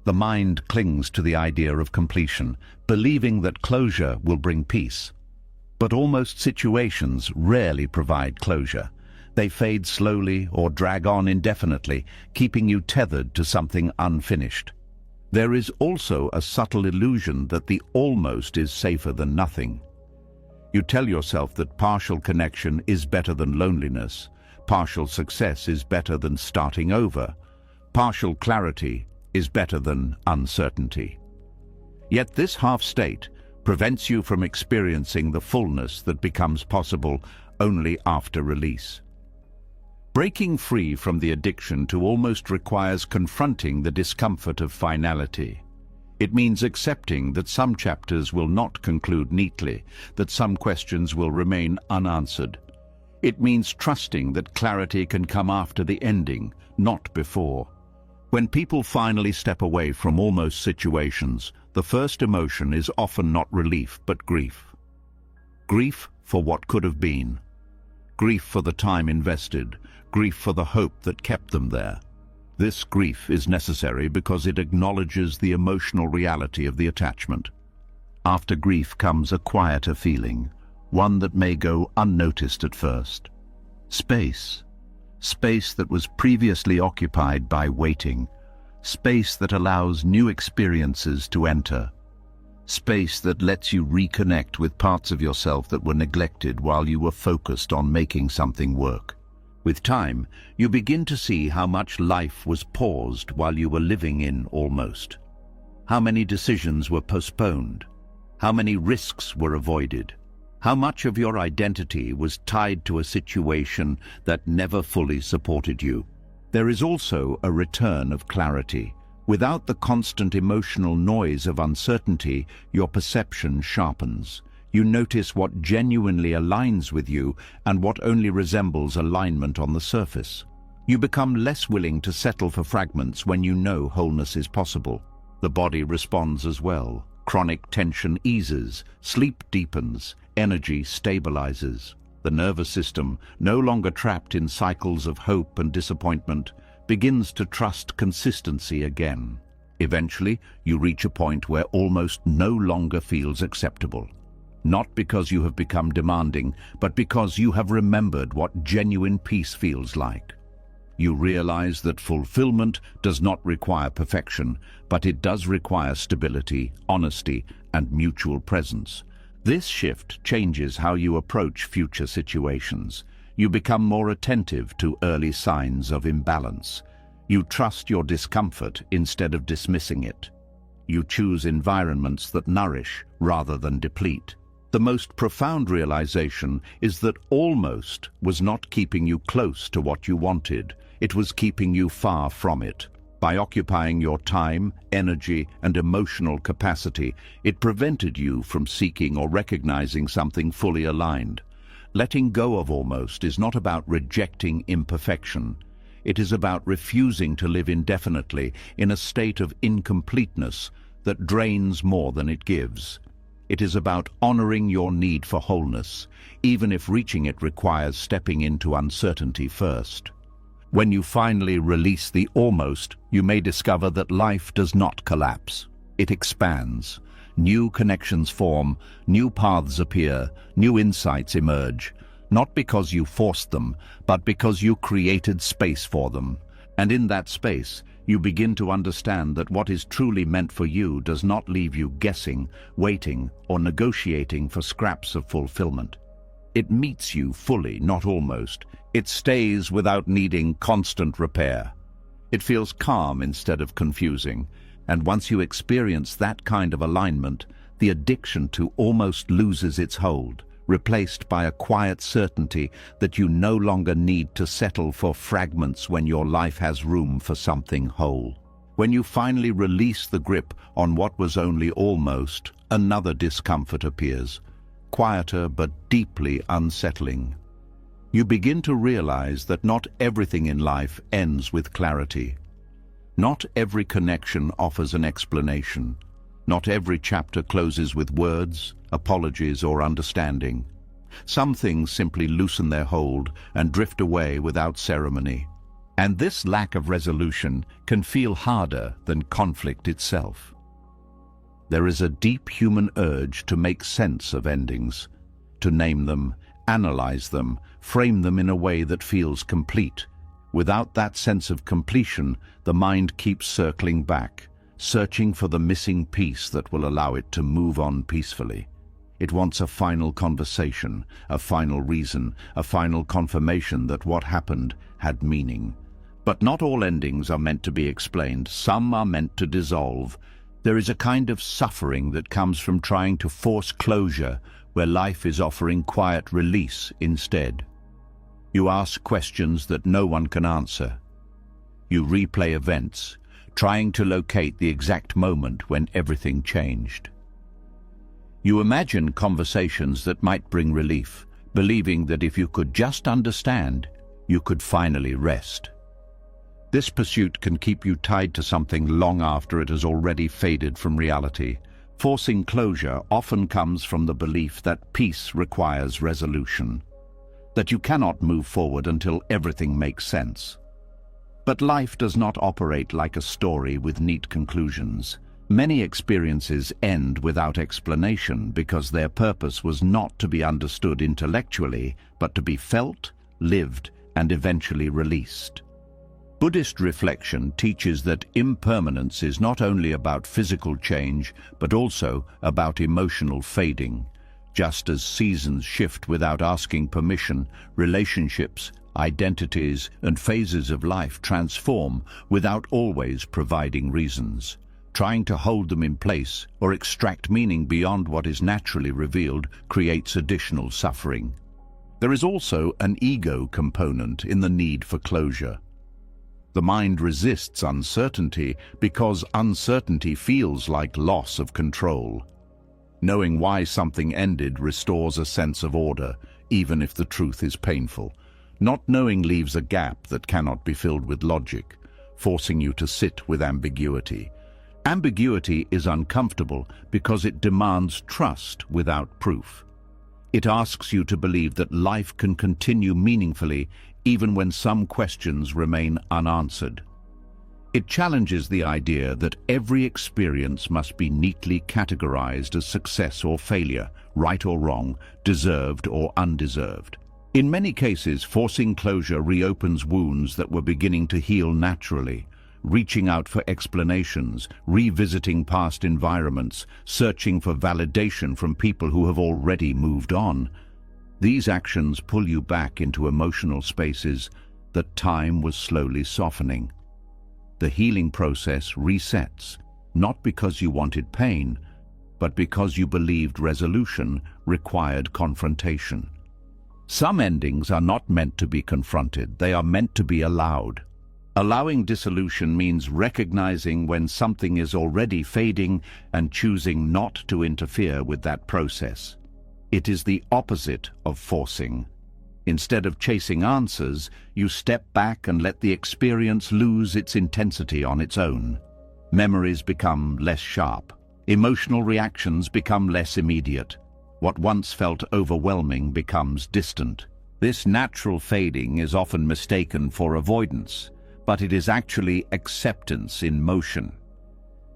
The mind clings to the idea of completion, believing that closure will bring peace. But almost situations rarely provide closure. They fade slowly or drag on indefinitely, keeping you tethered to something unfinished. There is also a subtle illusion that the almost is safer than nothing. You tell yourself that partial connection is better than loneliness, partial success is better than starting over, partial clarity is better than uncertainty. Yet this half-state prevents you from experiencing the fullness that becomes possible only after release. Breaking free from the addiction to almost requires confronting the discomfort of finality. It means accepting that some chapters will not conclude neatly, that some questions will remain unanswered. It means trusting that clarity can come after the ending, not before. When people finally step away from almost situations, the first emotion is often not relief but grief. Grief for what could have been. Grief for the time invested. Grief for the hope that kept them there. This grief is necessary because it acknowledges the emotional reality of the attachment. After grief comes a quieter feeling, one that may go unnoticed at first. Space. Space that was previously occupied by waiting. Space that allows new experiences to enter. Space that lets you reconnect with parts of yourself that were neglected while you were focused on making something work. With time, you begin to see how much life was paused while you were living in almost. How many decisions were postponed. How many risks were avoided. How much of your identity was tied to a situation that never fully supported you. There is also a return of clarity. Without the constant emotional noise of uncertainty, your perception sharpens. You notice what genuinely aligns with you and what only resembles alignment on the surface. You become less willing to settle for fragments when you know wholeness is possible. The body responds as well. Chronic tension eases, sleep deepens, energy stabilizes. The nervous system, no longer trapped in cycles of hope and disappointment, begins to trust consistency again. Eventually, you reach a point where almost no longer feels acceptable. Not because you have become demanding, but because you have remembered what genuine peace feels like. You realize that fulfillment does not require perfection, but it does require stability, honesty, and mutual presence. This shift changes how you approach future situations. You become more attentive to early signs of imbalance. You trust your discomfort instead of dismissing it. You choose environments that nourish rather than deplete. The most profound realization is that almost was not keeping you close to what you wanted. It was keeping you far from it. By occupying your time, energy, and emotional capacity, it prevented you from seeking or recognizing something fully aligned. Letting go of almost is not about rejecting imperfection. It is about refusing to live indefinitely in a state of incompleteness that drains more than it gives. It is about honoring your need for wholeness, even if reaching it requires stepping into uncertainty first. When you finally release the almost, you may discover that life does not collapse. It expands. New connections form, new paths appear, new insights emerge, not because you forced them, but because you created space for them. And in that space, you begin to understand that what is truly meant for you does not leave you guessing, waiting, or negotiating for scraps of fulfillment. It meets you fully, not almost. It stays without needing constant repair. It feels calm instead of confusing. And once you experience that kind of alignment, the addiction to almost loses its hold, replaced by a quiet certainty that you no longer need to settle for fragments when your life has room for something whole. When you finally release the grip on what was only almost, another discomfort appears, quieter but deeply unsettling. You begin to realize that not everything in life ends with clarity. Not every connection offers an explanation. Not every chapter closes with words, apologies, or understanding. Some things simply loosen their hold and drift away without ceremony. And this lack of resolution can feel harder than conflict itself. There is a deep human urge to make sense of endings, to name them, analyze them, frame them in a way that feels complete. Without that sense of completion, the mind keeps circling back, searching for the missing piece that will allow it to move on peacefully. It wants a final conversation, a final reason, a final confirmation that what happened had meaning. But not all endings are meant to be explained. Some are meant to dissolve. There is a kind of suffering that comes from trying to force closure where life is offering quiet release instead. You ask questions that no one can answer. You replay events, trying to locate the exact moment when everything changed. You imagine conversations that might bring relief, believing that if you could just understand, you could finally rest. This pursuit can keep you tied to something long after it has already faded from reality. Forcing closure often comes from the belief that peace requires resolution, that you cannot move forward until everything makes sense. But life does not operate like a story with neat conclusions. Many experiences end without explanation because their purpose was not to be understood intellectually, but to be felt, lived, and eventually released. Buddhist reflection teaches that impermanence is not only about physical change, but also about emotional fading. Just as seasons shift without asking permission, relationships, identities, and phases of life transform without always providing reasons. Trying to hold them in place or extract meaning beyond what is naturally revealed creates additional suffering. There is also an ego component in the need for closure. The mind resists uncertainty because uncertainty feels like loss of control. Knowing why something ended restores a sense of order, even if the truth is painful. Not knowing leaves a gap that cannot be filled with logic, forcing you to sit with ambiguity. Ambiguity is uncomfortable because it demands trust without proof. It asks you to believe that life can continue meaningfully even when some questions remain unanswered. It challenges the idea that every experience must be neatly categorized as success or failure, right or wrong, deserved or undeserved. In many cases, forcing closure reopens wounds that were beginning to heal naturally. Reaching out for explanations, revisiting past environments, searching for validation from people who have already moved on. These actions pull you back into emotional spaces that time was slowly softening. The healing process resets, not because you wanted pain, but because you believed resolution required confrontation. Some endings are not meant to be confronted, they are meant to be allowed. Allowing dissolution means recognizing when something is already fading and choosing not to interfere with that process. It is the opposite of forcing. Instead of chasing answers, you step back and let the experience lose its intensity on its own. Memories become less sharp. Emotional reactions become less immediate. What once felt overwhelming becomes distant. This natural fading is often mistaken for avoidance, but it is actually acceptance in motion.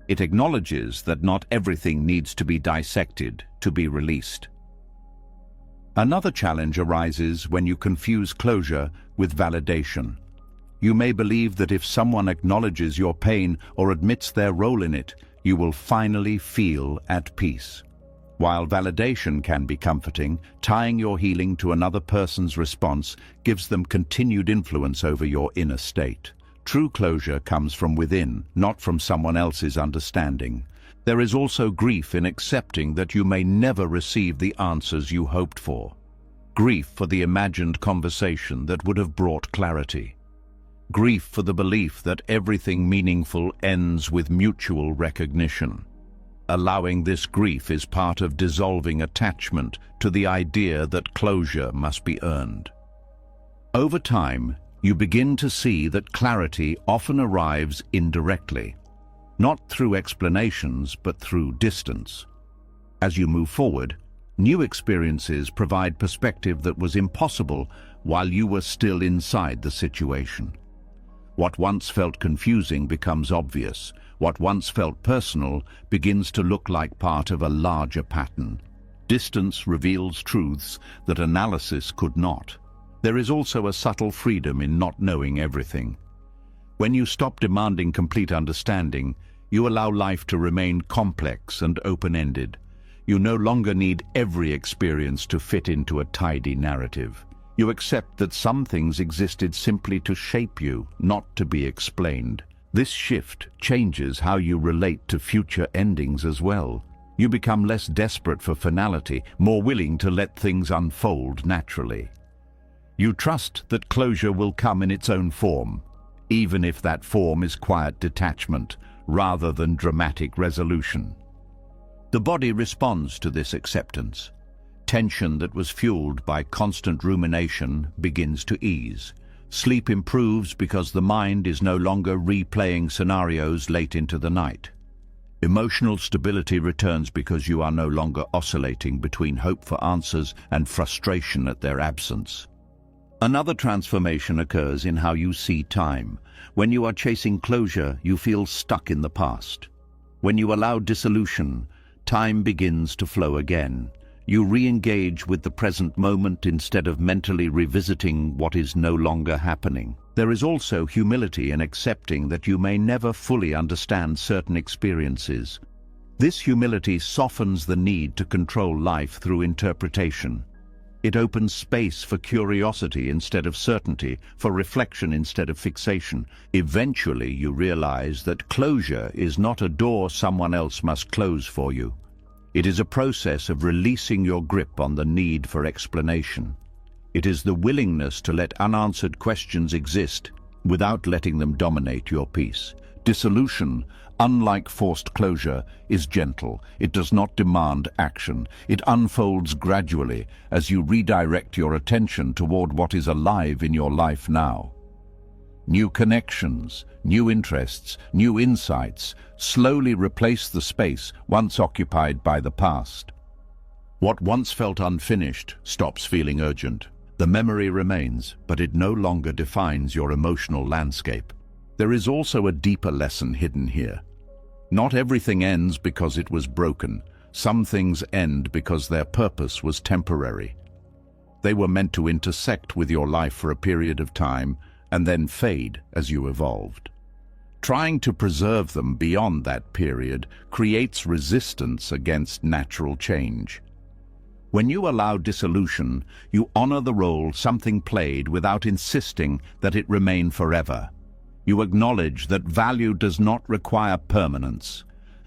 It acknowledges that not everything needs to be dissected to be released. Another challenge arises when you confuse closure with validation. You may believe that if someone acknowledges your pain or admits their role in it, you will finally feel at peace. While validation can be comforting, tying your healing to another person's response gives them continued influence over your inner state. True closure comes from within, not from someone else's understanding. There is also grief in accepting that you may never receive the answers you hoped for. Grief for the imagined conversation that would have brought clarity. Grief for the belief that everything meaningful ends with mutual recognition. Allowing this grief is part of dissolving attachment to the idea that closure must be earned. Over time, you begin to see that clarity often arrives indirectly, not through explanations but through distance. As you move forward, new experiences provide perspective that was impossible while you were still inside the situation. What once felt confusing becomes obvious. What once felt personal begins to look like part of a larger pattern. Distance reveals truths that analysis could not. There is also a subtle freedom in not knowing everything. When you stop demanding complete understanding, you allow life to remain complex and open-ended. You no longer need every experience to fit into a tidy narrative. You accept that some things existed simply to shape you, not to be explained. This shift changes how you relate to future endings as well. You become less desperate for finality, more willing to let things unfold naturally. You trust that closure will come in its own form, even if that form is quiet detachment rather than dramatic resolution. The body responds to this acceptance. Tension that was fueled by constant rumination begins to ease. Sleep improves because the mind is no longer replaying scenarios late into the night. Emotional stability returns because you are no longer oscillating between hope for answers and frustration at their absence. Another transformation occurs in how you see time. When you are chasing closure, you feel stuck in the past. When you allow dissolution, time begins to flow again. You re-engage with the present moment instead of mentally revisiting what is no longer happening. There is also humility in accepting that you may never fully understand certain experiences. This humility softens the need to control life through interpretation. It opens space for curiosity instead of certainty, for reflection instead of fixation. Eventually, you realize that closure is not a door someone else must close for you. It is a process of releasing your grip on the need for explanation. It is the willingness to let unanswered questions exist without letting them dominate your peace. Dissolution, unlike forced closure, is gentle. It does not demand action. It unfolds gradually as you redirect your attention toward what is alive in your life now. New connections, new interests, new insights slowly replace the space once occupied by the past. What once felt unfinished stops feeling urgent. The memory remains, but it no longer defines your emotional landscape. There is also a deeper lesson hidden here. Not everything ends because it was broken. Some things end because their purpose was temporary. They were meant to intersect with your life for a period of time and then fade as you evolved. Trying to preserve them beyond that period creates resistance against natural change. When you allow dissolution, you honor the role something played without insisting that it remain forever. You acknowledge that value does not require permanence.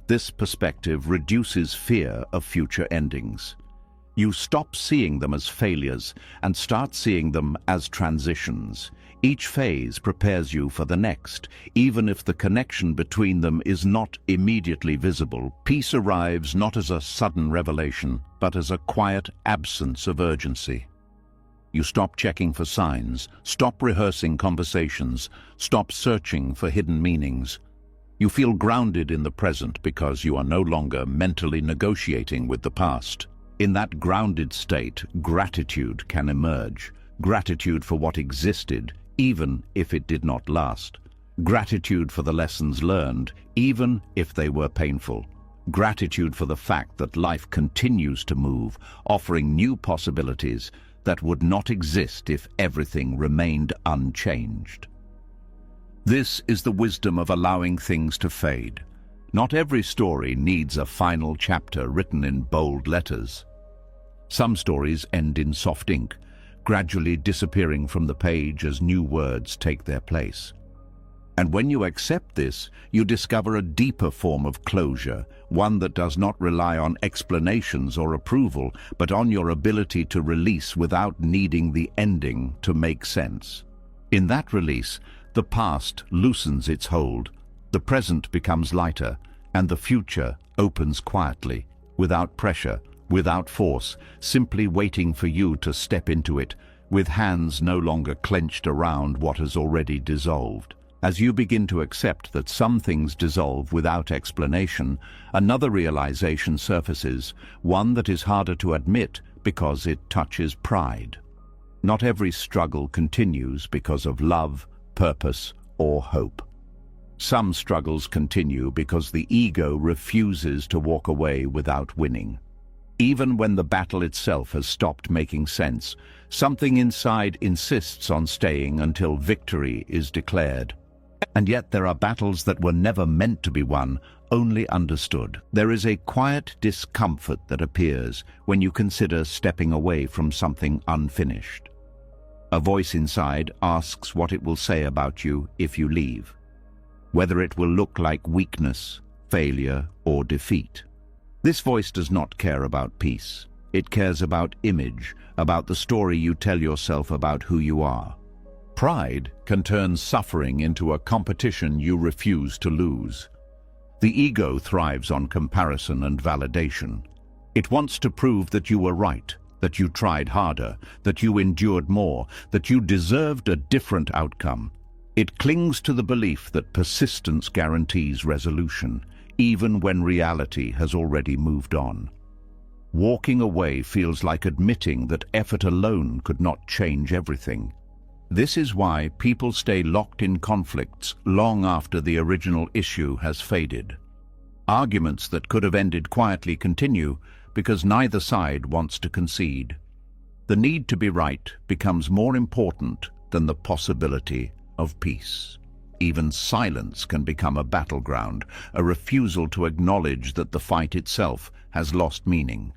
This perspective reduces fear of future endings. You stop seeing them as failures and start seeing them as transitions. Each phase prepares you for the next, even if the connection between them is not immediately visible. Peace arrives not as a sudden revelation, but as a quiet absence of urgency. You stop checking for signs, stop rehearsing conversations, stop searching for hidden meanings. You feel grounded in the present because you are no longer mentally negotiating with the past. In that grounded state, gratitude can emerge. Gratitude for what existed, even if it did not last. Gratitude for the lessons learned, even if they were painful. Gratitude for the fact that life continues to move, offering new possibilities that would not exist if everything remained unchanged. This is the wisdom of allowing things to fade. Not every story needs a final chapter written in bold letters. Some stories end in soft ink, gradually disappearing from the page as new words take their place. And when you accept this, you discover a deeper form of closure, one that does not rely on explanations or approval, but on your ability to release without needing the ending to make sense. In that release, the past loosens its hold, the present becomes lighter, and the future opens quietly, without pressure, without force, simply waiting for you to step into it, with hands no longer clenched around what has already dissolved. As you begin to accept that some things dissolve without explanation, another realization surfaces, one that is harder to admit because it touches pride. Not every struggle continues because of love, purpose, or hope. Some struggles continue because the ego refuses to walk away without winning. Even when the battle itself has stopped making sense, something inside insists on staying until victory is declared. And yet there are battles that were never meant to be won, only understood. There is a quiet discomfort that appears when you consider stepping away from something unfinished. A voice inside asks what it will say about you if you leave, whether it will look like weakness, failure, or defeat. This voice does not care about peace. It cares about image, about the story you tell yourself about who you are. Pride can turn suffering into a competition you refuse to lose. The ego thrives on comparison and validation. It wants to prove that you were right, that you tried harder, that you endured more, that you deserved a different outcome. It clings to the belief that persistence guarantees resolution, even when reality has already moved on. Walking away feels like admitting that effort alone could not change everything. This is why people stay locked in conflicts long after the original issue has faded. Arguments that could have ended quietly continue because neither side wants to concede. The need to be right becomes more important than the possibility of peace. Even silence can become a battleground, a refusal to acknowledge that the fight itself has lost meaning.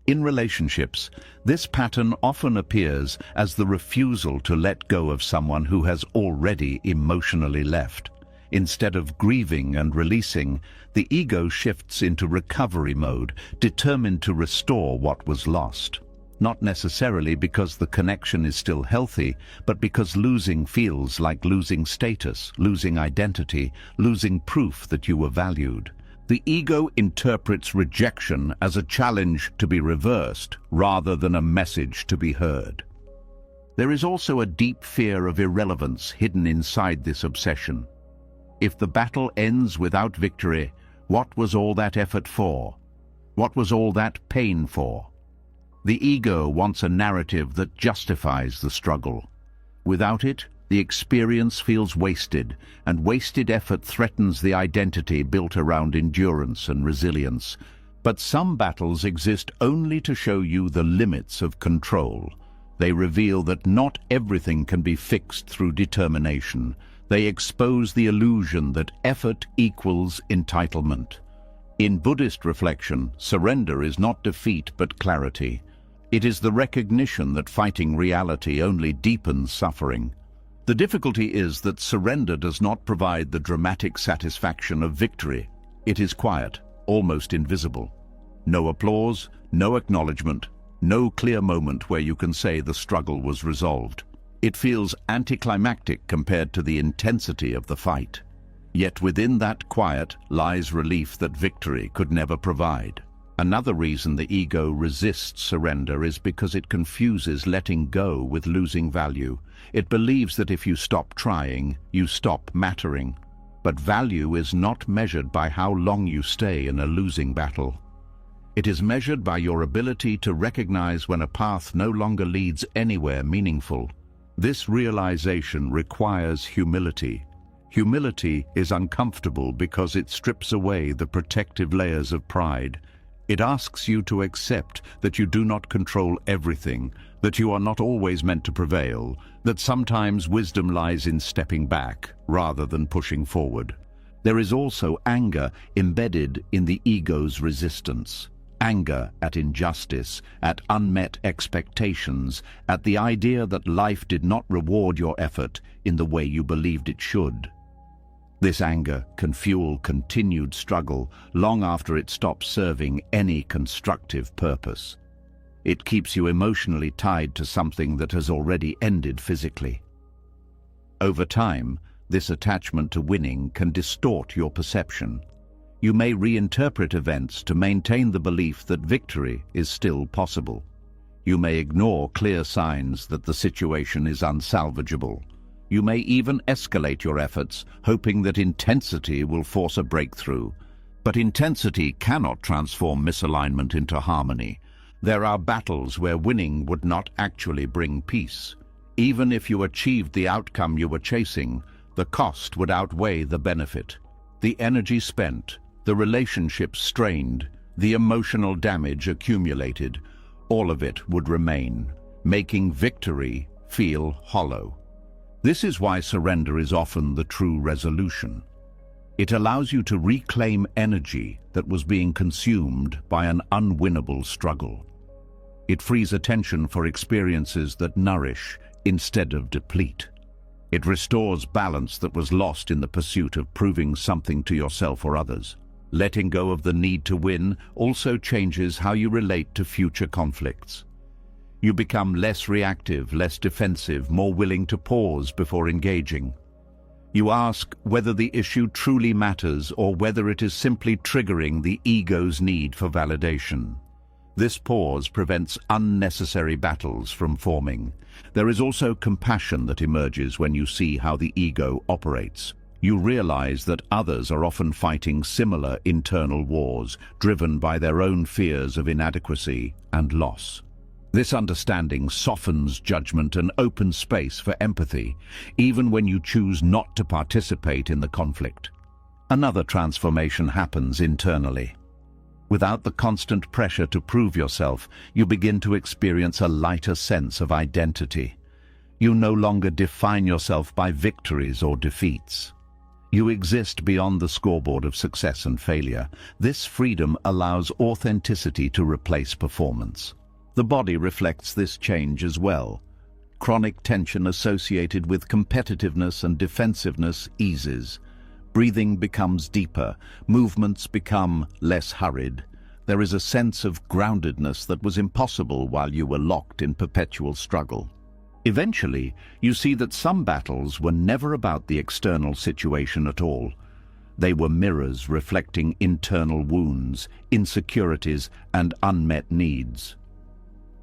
In relationships, this pattern often appears as the refusal to let go of someone who has already emotionally left. Instead of grieving and releasing, the ego shifts into recovery mode, determined to restore what was lost. Not necessarily because the connection is still healthy, but because losing feels like losing status, losing identity, losing proof that you were valued. The ego interprets rejection as a challenge to be reversed rather than a message to be heard. There is also a deep fear of irrelevance hidden inside this obsession. If the battle ends without victory, what was all that effort for? What was all that pain for? The ego wants a narrative that justifies the struggle. Without it, the experience feels wasted, and wasted effort threatens the identity built around endurance and resilience. But some battles exist only to show you the limits of control. They reveal that not everything can be fixed through determination. They expose the illusion that effort equals entitlement. In Buddhist reflection, surrender is not defeat but clarity. It is the recognition that fighting reality only deepens suffering. The difficulty is that surrender does not provide the dramatic satisfaction of victory. It is quiet, almost invisible. No applause, no acknowledgement, no clear moment where you can say the struggle was resolved. It feels anticlimactic compared to the intensity of the fight. Yet within that quiet lies relief that victory could never provide. Another reason the ego resists surrender is because it confuses letting go with losing value. It believes that if you stop trying, you stop mattering. But value is not measured by how long you stay in a losing battle. It is measured by your ability to recognize when a path no longer leads anywhere meaningful. This realization requires humility. Humility is uncomfortable because it strips away the protective layers of pride. It asks you to accept that you do not control everything, that you are not always meant to prevail, that sometimes wisdom lies in stepping back rather than pushing forward. There is also anger embedded in the ego's resistance. Anger at injustice, at unmet expectations, at the idea that life did not reward your effort in the way you believed it should. This anger can fuel continued struggle long after it stops serving any constructive purpose. It keeps you emotionally tied to something that has already ended physically. Over time, this attachment to winning can distort your perception. You may reinterpret events to maintain the belief that victory is still possible. You may ignore clear signs that the situation is unsalvageable. You may even escalate your efforts, hoping that intensity will force a breakthrough. But intensity cannot transform misalignment into harmony. There are battles where winning would not actually bring peace. Even if you achieved the outcome you were chasing, the cost would outweigh the benefit. The energy spent, the relationships strained, the emotional damage accumulated, all of it would remain, making victory feel hollow. This is why surrender is often the true resolution. It allows you to reclaim energy that was being consumed by an unwinnable struggle. It frees attention for experiences that nourish instead of deplete. It restores balance that was lost in the pursuit of proving something to yourself or others. Letting go of the need to win also changes how you relate to future conflicts. You become less reactive, less defensive, more willing to pause before engaging. You ask whether the issue truly matters or whether it is simply triggering the ego's need for validation. This pause prevents unnecessary battles from forming. There is also compassion that emerges when you see how the ego operates. You realize that others are often fighting similar internal wars, driven by their own fears of inadequacy and loss. This understanding softens judgment and opens space for empathy, even when you choose not to participate in the conflict. Another transformation happens internally. Without the constant pressure to prove yourself, you begin to experience a lighter sense of identity. You no longer define yourself by victories or defeats. You exist beyond the scoreboard of success and failure. This freedom allows authenticity to replace performance. The body reflects this change as well. Chronic tension associated with competitiveness and defensiveness eases. Breathing becomes deeper, movements become less hurried. There is a sense of groundedness that was impossible while you were locked in perpetual struggle. Eventually, you see that some battles were never about the external situation at all. They were mirrors reflecting internal wounds, insecurities, and unmet needs.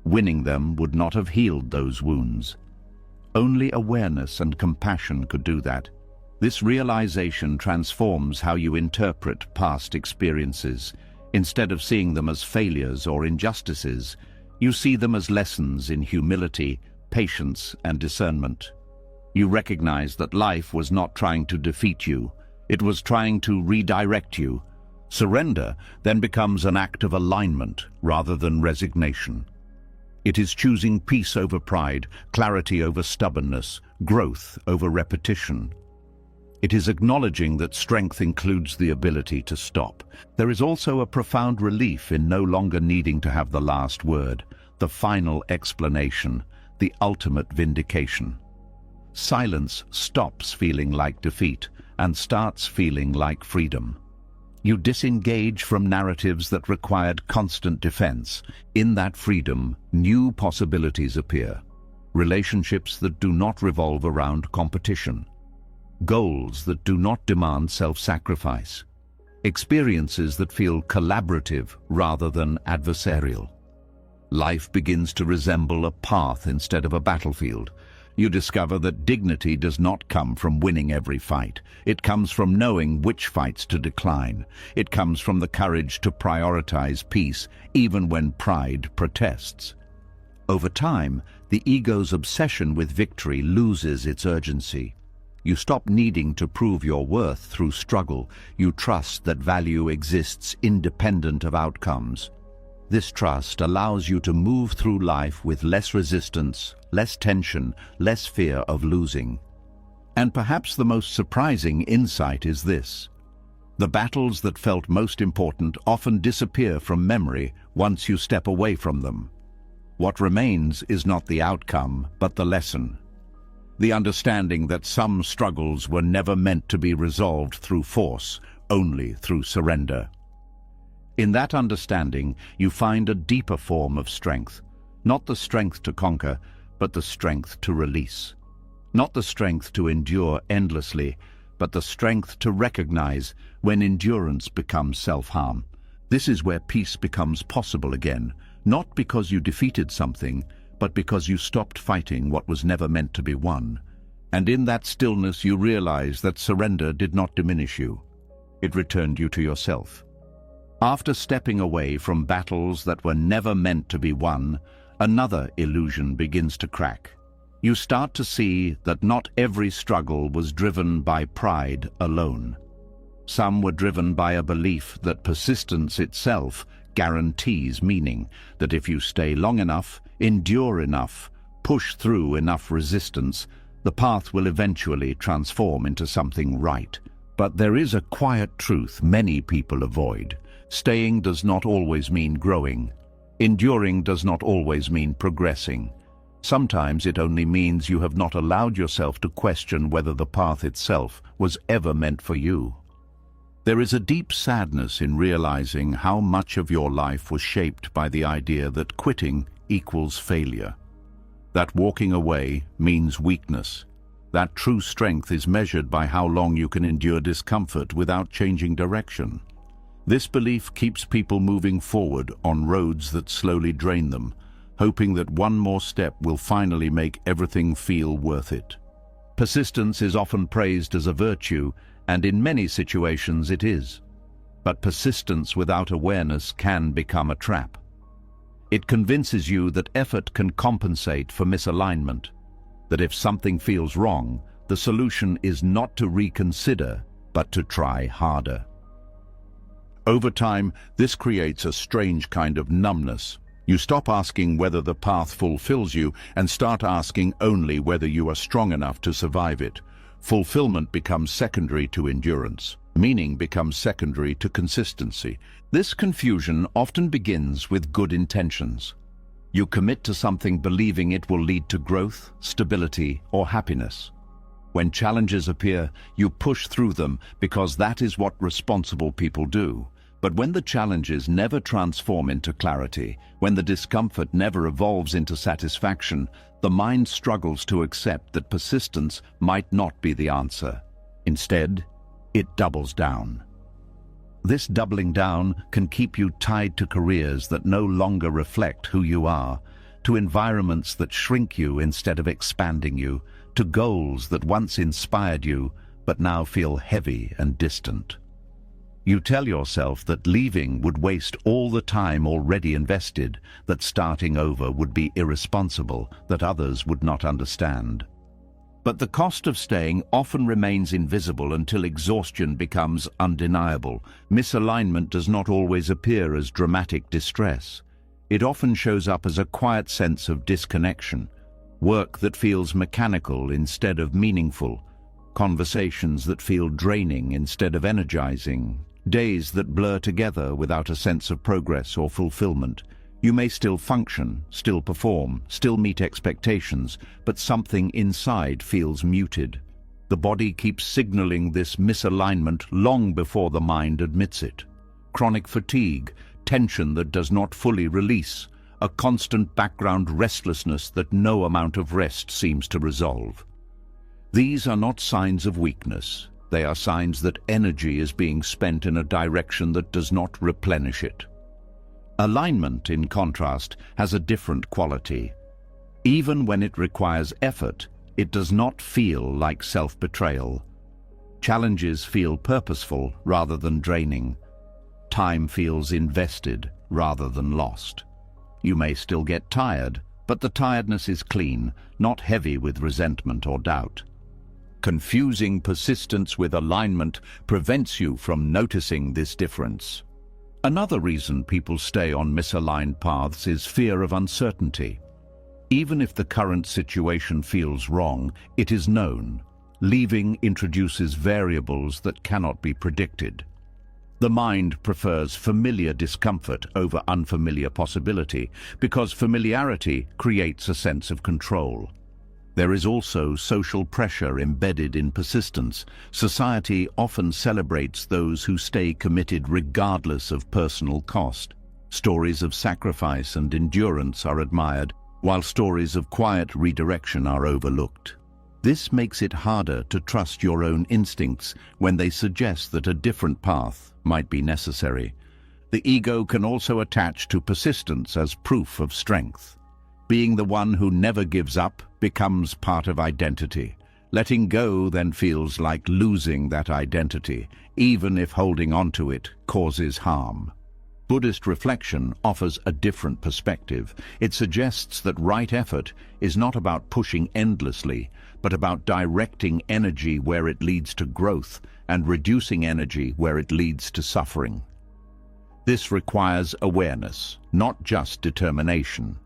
Winning them would not have healed those wounds. Only awareness and compassion could do that. This realization transforms how you interpret past experiences. Instead of seeing them as failures or injustices, you see them as lessons in humility, patience, and discernment. You recognize that life was not trying to defeat you. It was trying to redirect you. Surrender then becomes an act of alignment rather than resignation. It is choosing peace over pride, clarity over stubbornness, growth over repetition. It is acknowledging that strength includes the ability to stop. There is also a profound relief in no longer needing to have the last word, the final explanation, the ultimate vindication. Silence stops feeling like defeat and starts feeling like freedom. You disengage from narratives that required constant defense. In that freedom, new possibilities appear. Relationships that do not revolve around competition. Goals that do not demand self-sacrifice. Experiences that feel collaborative rather than adversarial. Life begins to resemble a path instead of a battlefield. You discover that dignity does not come from winning every fight. It comes from knowing which fights to decline. It comes from the courage to prioritize peace, even when pride protests. Over time, the ego's obsession with victory loses its urgency. You stop needing to prove your worth through struggle. You trust that value exists independent of outcomes. This trust allows you to move through life with less resistance, less tension, less fear of losing. And perhaps the most surprising insight is this: the battles that felt most important often disappear from memory once you step away from them. What remains is not the outcome, but the lesson. The understanding that some struggles were never meant to be resolved through force, only through surrender. In that understanding, you find a deeper form of strength, not the strength to conquer, but the strength to release. Not the strength to endure endlessly, but the strength to recognize when endurance becomes self-harm. This is where peace becomes possible again, not because you defeated something, but because you stopped fighting what was never meant to be won. And in that stillness you realize that surrender did not diminish you. It returned you to yourself. After stepping away from battles that were never meant to be won, another illusion begins to crack. You start to see that not every struggle was driven by pride alone. Some were driven by a belief that persistence itself guarantees meaning, that if you stay long enough, endure enough, push through enough resistance, the path will eventually transform into something right. But there is a quiet truth many people avoid. Staying does not always mean growing. Enduring does not always mean progressing. Sometimes it only means you have not allowed yourself to question whether the path itself was ever meant for you. There is a deep sadness in realizing how much of your life was shaped by the idea that quitting equals failure. That walking away means weakness. That true strength is measured by how long you can endure discomfort without changing direction. This belief keeps people moving forward on roads that slowly drain them, hoping that one more step will finally make everything feel worth it. Persistence is often praised as a virtue, and in many situations it is. But persistence without awareness can become a trap. It convinces you that effort can compensate for misalignment, that if something feels wrong, the solution is not to reconsider, but to try harder. Over time, this creates a strange kind of numbness. You stop asking whether the path fulfills you and start asking only whether you are strong enough to survive it. Fulfillment becomes secondary to endurance. Meaning becomes secondary to consistency. This confusion often begins with good intentions. You commit to something believing it will lead to growth, stability, or happiness. When challenges appear, you push through them because that is what responsible people do. But when the challenges never transform into clarity, when the discomfort never evolves into satisfaction, the mind struggles to accept that persistence might not be the answer. Instead, it doubles down. This doubling down can keep you tied to careers that no longer reflect who you are, to environments that shrink you instead of expanding you, to goals that once inspired you but now feel heavy and distant. You tell yourself that leaving would waste all the time already invested, that starting over would be irresponsible, that others would not understand. But the cost of staying often remains invisible until exhaustion becomes undeniable. Misalignment does not always appear as dramatic distress. It often shows up as a quiet sense of disconnection, work that feels mechanical instead of meaningful, conversations that feel draining instead of energizing, days that blur together without a sense of progress or fulfillment. You may still function, still perform, still meet expectations, but something inside feels muted. The body keeps signaling this misalignment long before the mind admits it. Chronic fatigue, tension that does not fully release, a constant background restlessness that no amount of rest seems to resolve. These are not signs of weakness. They are signs that energy is being spent in a direction that does not replenish it. Alignment, in contrast, has a different quality. Even when it requires effort, it does not feel like self-betrayal. Challenges feel purposeful rather than draining. Time feels invested rather than lost. You may still get tired, but the tiredness is clean, not heavy with resentment or doubt. Confusing persistence with alignment prevents you from noticing this difference. Another reason people stay on misaligned paths is fear of uncertainty. Even if the current situation feels wrong, it is known. Leaving introduces variables that cannot be predicted. The mind prefers familiar discomfort over unfamiliar possibility because familiarity creates a sense of control. There is also social pressure embedded in persistence. Society often celebrates those who stay committed regardless of personal cost. Stories of sacrifice and endurance are admired, while stories of quiet redirection are overlooked. This makes it harder to trust your own instincts when they suggest that a different path might be necessary. The ego can also attach to persistence as proof of strength. Being the one who never gives up becomes part of identity. Letting go then feels like losing that identity, even if holding on to it causes harm. Buddhist reflection offers a different perspective. It suggests that right effort is not about pushing endlessly, but about directing energy where it leads to growth and reducing energy where it leads to suffering. This requires awareness, not just determination.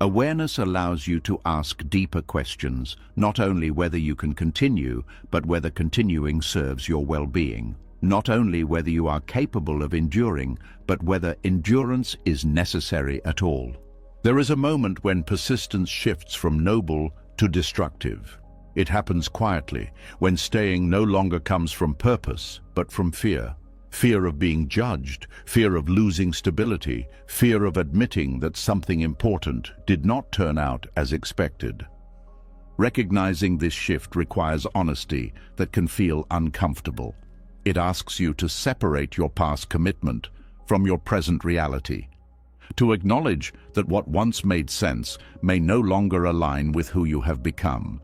Awareness allows you to ask deeper questions, not only whether you can continue, but whether continuing serves your well-being. Not only whether you are capable of enduring, but whether endurance is necessary at all. There is a moment when persistence shifts from noble to destructive. It happens quietly, when staying no longer comes from purpose, but from fear. Fear of being judged, fear of losing stability, fear of admitting that something important did not turn out as expected. Recognizing this shift requires honesty that can feel uncomfortable. It asks you to separate your past commitment from your present reality, to acknowledge that what once made sense may no longer align with who you have become.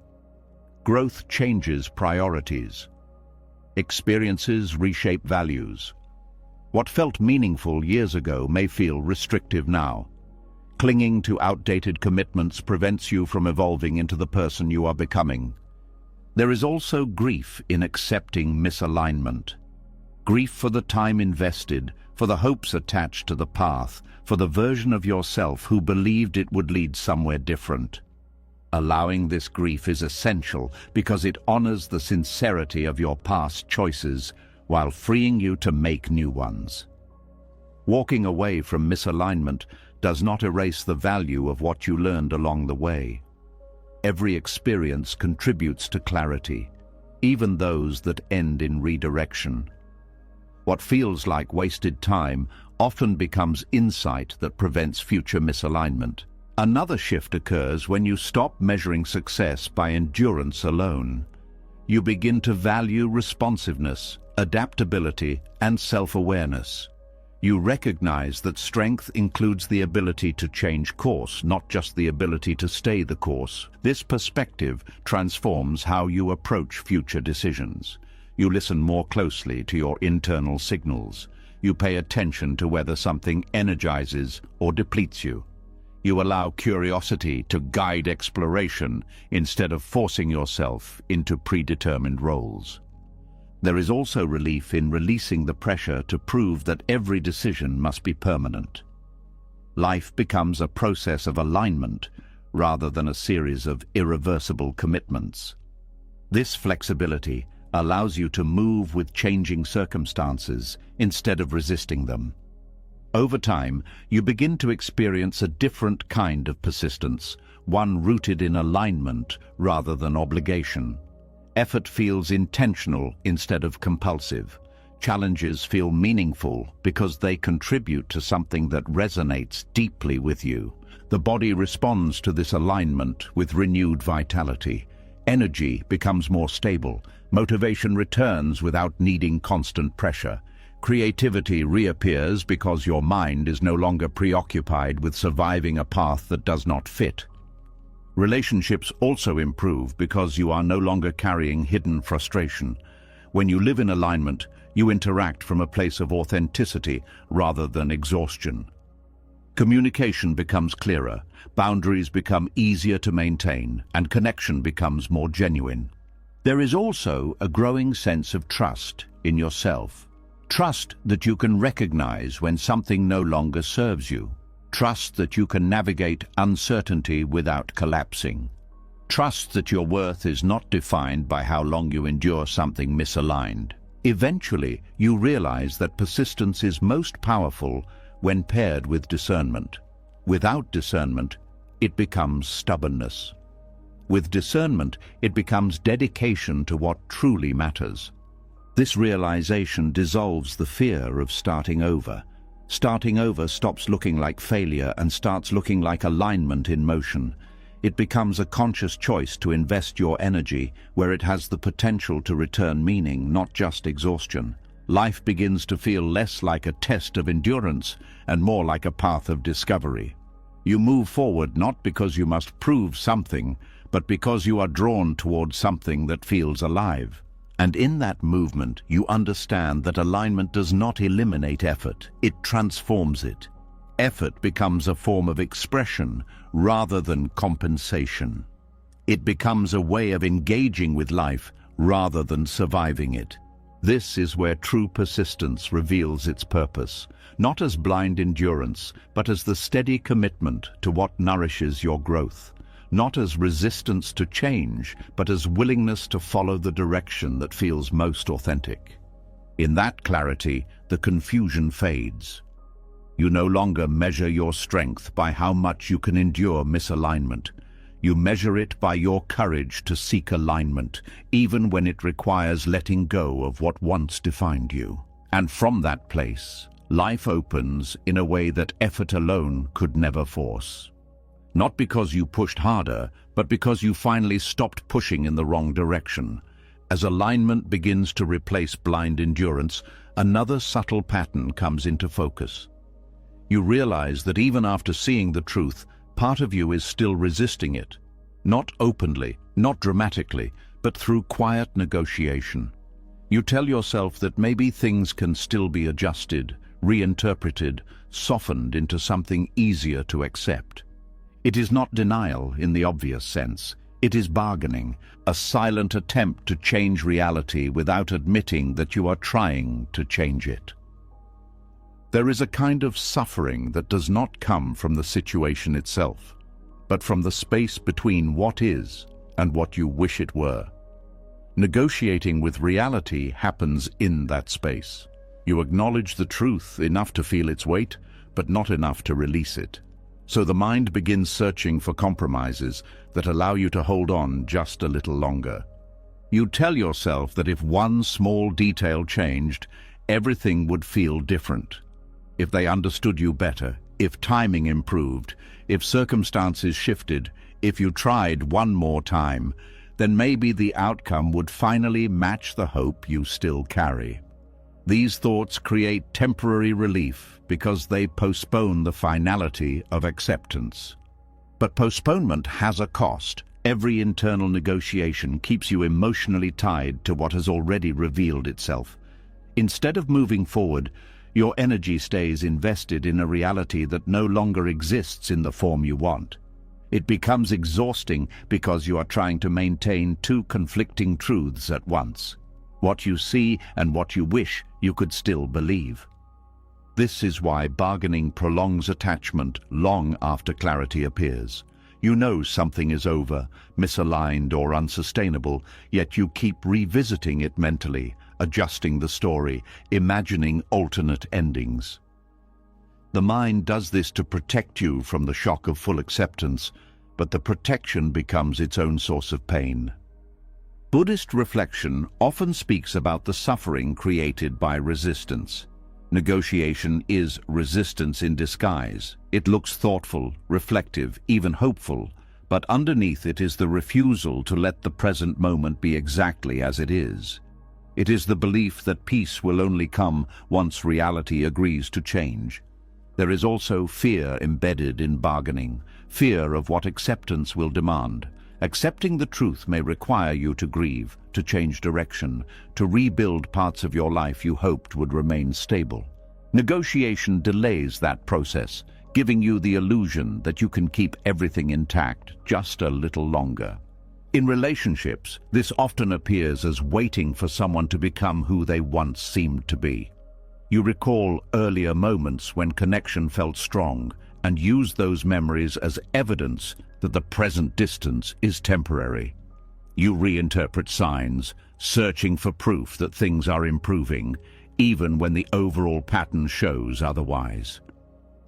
Growth changes priorities. Experiences reshape values. What felt meaningful years ago may feel restrictive now. Clinging to outdated commitments prevents you from evolving into the person you are becoming. There is also grief in accepting misalignment. Grief for the time invested, for the hopes attached to the path, for the version of yourself who believed it would lead somewhere different. Allowing this grief is essential because it honors the sincerity of your past choices while freeing you to make new ones. Walking away from misalignment does not erase the value of what you learned along the way. Every experience contributes to clarity, even those that end in redirection. What feels like wasted time often becomes insight that prevents future misalignment. Another shift occurs when you stop measuring success by endurance alone. You begin to value responsiveness, adaptability, and self-awareness. You recognize that strength includes the ability to change course, not just the ability to stay the course. This perspective transforms how you approach future decisions. You listen more closely to your internal signals. You pay attention to whether something energizes or depletes you. You allow curiosity to guide exploration instead of forcing yourself into predetermined roles. There is also relief in releasing the pressure to prove that every decision must be permanent. Life becomes a process of alignment rather than a series of irreversible commitments. This flexibility allows you to move with changing circumstances instead of resisting them. Over time, you begin to experience a different kind of persistence, one rooted in alignment rather than obligation. Effort feels intentional instead of compulsive. Challenges feel meaningful because they contribute to something that resonates deeply with you. The body responds to this alignment with renewed vitality. Energy becomes more stable. Motivation returns without needing constant pressure. Creativity reappears because your mind is no longer preoccupied with surviving a path that does not fit. Relationships also improve because you are no longer carrying hidden frustration. When you live in alignment, you interact from a place of authenticity rather than exhaustion. Communication becomes clearer, boundaries become easier to maintain, and connection becomes more genuine. There is also a growing sense of trust in yourself. Trust that you can recognize when something no longer serves you. Trust that you can navigate uncertainty without collapsing. Trust that your worth is not defined by how long you endure something misaligned. Eventually, you realize that persistence is most powerful when paired with discernment. Without discernment, it becomes stubbornness. With discernment, it becomes dedication to what truly matters. This realization dissolves the fear of starting over. Starting over stops looking like failure and starts looking like alignment in motion. It becomes a conscious choice to invest your energy where it has the potential to return meaning, not just exhaustion. Life begins to feel less like a test of endurance and more like a path of discovery. You move forward not because you must prove something, but because you are drawn towards something that feels alive. And in that movement, you understand that alignment does not eliminate effort, it transforms it. Effort becomes a form of expression rather than compensation. It becomes a way of engaging with life rather than surviving it. This is where true persistence reveals its purpose, not as blind endurance, but as the steady commitment to what nourishes your growth. Not as resistance to change, but as willingness to follow the direction that feels most authentic. In that clarity, the confusion fades. You no longer measure your strength by how much you can endure misalignment. You measure it by your courage to seek alignment, even when it requires letting go of what once defined you. And from that place, life opens in a way that effort alone could never force. Not because you pushed harder, but because you finally stopped pushing in the wrong direction. As alignment begins to replace blind endurance, another subtle pattern comes into focus. You realize that even after seeing the truth, part of you is still resisting it. Not openly, not dramatically, but through quiet negotiation. You tell yourself that maybe things can still be adjusted, reinterpreted, softened into something easier to accept. It is not denial in the obvious sense. It is bargaining, a silent attempt to change reality without admitting that you are trying to change it. There is a kind of suffering that does not come from the situation itself, but from the space between what is and what you wish it were. Negotiating with reality happens in that space. You acknowledge the truth enough to feel its weight, but not enough to release it. So the mind begins searching for compromises that allow you to hold on just a little longer. You tell yourself that if one small detail changed, everything would feel different. If they understood you better, if timing improved, if circumstances shifted, if you tried one more time, then maybe the outcome would finally match the hope you still carry. These thoughts create temporary relief because they postpone the finality of acceptance. But postponement has a cost. Every internal negotiation keeps you emotionally tied to what has already revealed itself. Instead of moving forward, your energy stays invested in a reality that no longer exists in the form you want. It becomes exhausting because you are trying to maintain two conflicting truths at once. What you see and what you wish you could still believe. This is why bargaining prolongs attachment long after clarity appears. You know something is over, misaligned or unsustainable, yet you keep revisiting it mentally, adjusting the story, imagining alternate endings. The mind does this to protect you from the shock of full acceptance, but the protection becomes its own source of pain. Buddhist reflection often speaks about the suffering created by resistance. Negotiation is resistance in disguise. It looks thoughtful, reflective, even hopeful, but underneath it is the refusal to let the present moment be exactly as it is. It is the belief that peace will only come once reality agrees to change. There is also fear embedded in bargaining, fear of what acceptance will demand. Accepting the truth may require you to grieve, to change direction, to rebuild parts of your life you hoped would remain stable. Negotiation delays that process, giving you the illusion that you can keep everything intact just a little longer. In relationships, this often appears as waiting for someone to become who they once seemed to be. You recall earlier moments when connection felt strong and use those memories as evidence that the present distance is temporary. You reinterpret signs, searching for proof that things are improving, even when the overall pattern shows otherwise.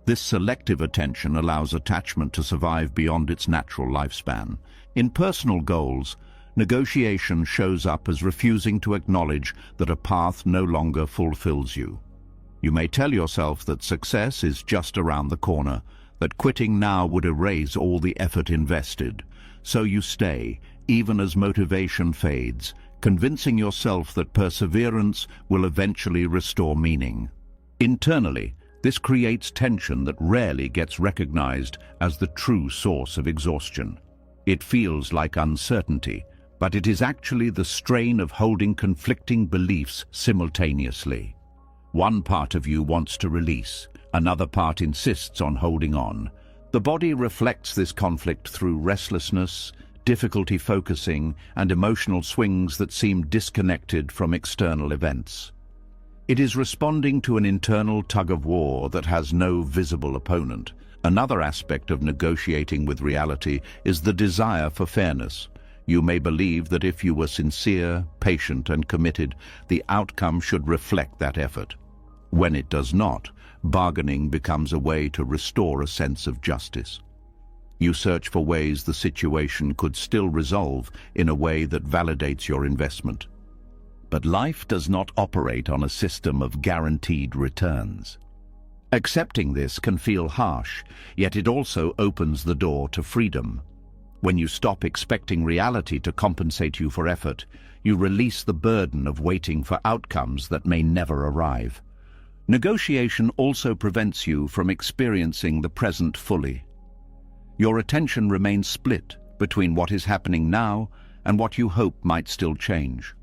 This selective attention allows attachment to survive beyond its natural lifespan. In personal goals, negotiation shows up as refusing to acknowledge that a path no longer fulfills you. You may tell yourself that success is just around the corner, that quitting now would erase all the effort invested. So you stay, even as motivation fades, convincing yourself that perseverance will eventually restore meaning. Internally, this creates tension that rarely gets recognized as the true source of exhaustion. It feels like uncertainty, but it is actually the strain of holding conflicting beliefs simultaneously. One part of you wants to release, another part insists on holding on. The body reflects this conflict through restlessness, difficulty focusing, and emotional swings that seem disconnected from external events. It is responding to an internal tug-of-war that has no visible opponent. Another aspect of negotiating with reality is the desire for fairness. You may believe that if you were sincere, patient, and committed, the outcome should reflect that effort. When it does not, bargaining becomes a way to restore a sense of justice. You search for ways the situation could still resolve in a way that validates your investment. But life does not operate on a system of guaranteed returns. Accepting this can feel harsh, yet it also opens the door to freedom. When you stop expecting reality to compensate you for effort, you release the burden of waiting for outcomes that may never arrive. Negotiation also prevents you from experiencing the present fully. Your attention remains split between what is happening now and what you hope might still change.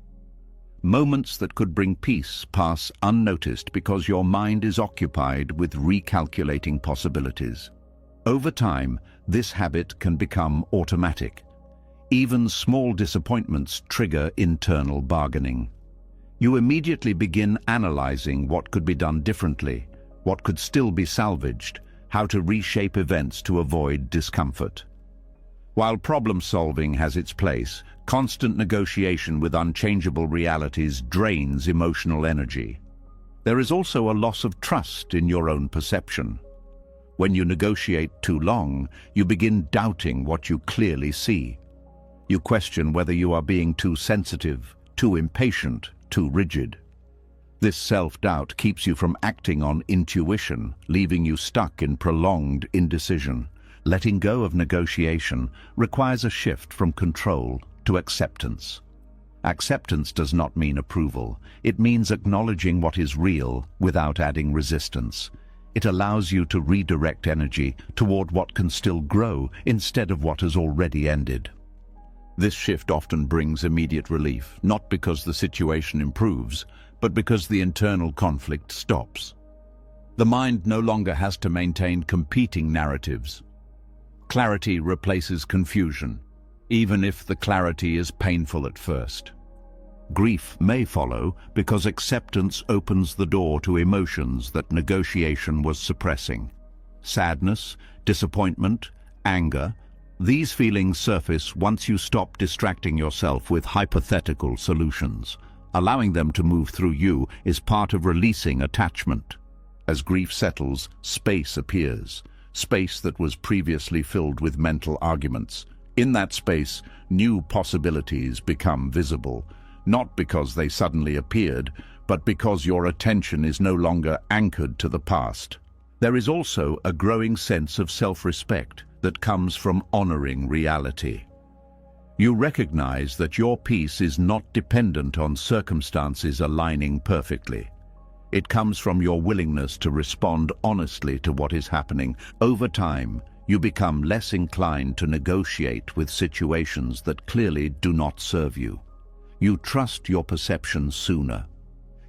Moments that could bring peace pass unnoticed because your mind is occupied with recalculating possibilities. Over time, this habit can become automatic. Even small disappointments trigger internal bargaining. You immediately begin analyzing what could be done differently, what could still be salvaged, how to reshape events to avoid discomfort. While problem-solving has its place, constant negotiation with unchangeable realities drains emotional energy. There is also a loss of trust in your own perception. When you negotiate too long, you begin doubting what you clearly see. You question whether you are being too sensitive, too impatient, too rigid. This self-doubt keeps you from acting on intuition, leaving you stuck in prolonged indecision. Letting go of negotiation requires a shift from control to acceptance. Acceptance does not mean approval. It means acknowledging what is real without adding resistance. It allows you to redirect energy toward what can still grow instead of what has already ended. This shift often brings immediate relief, not because the situation improves, but because the internal conflict stops. The mind no longer has to maintain competing narratives. Clarity replaces confusion, even if the clarity is painful at first. Grief may follow because acceptance opens the door to emotions that negotiation was suppressing. Sadness, disappointment, anger, these feelings surface once you stop distracting yourself with hypothetical solutions. Allowing them to move through you is part of releasing attachment. As grief settles, space appears, space that was previously filled with mental arguments. In that space, new possibilities become visible, not because they suddenly appeared, but because your attention is no longer anchored to the past. There is also a growing sense of self-respect that comes from honoring reality. You recognize that your peace is not dependent on circumstances aligning perfectly. It comes from your willingness to respond honestly to what is happening. Over time, you become less inclined to negotiate with situations that clearly do not serve you. You trust your perceptions sooner.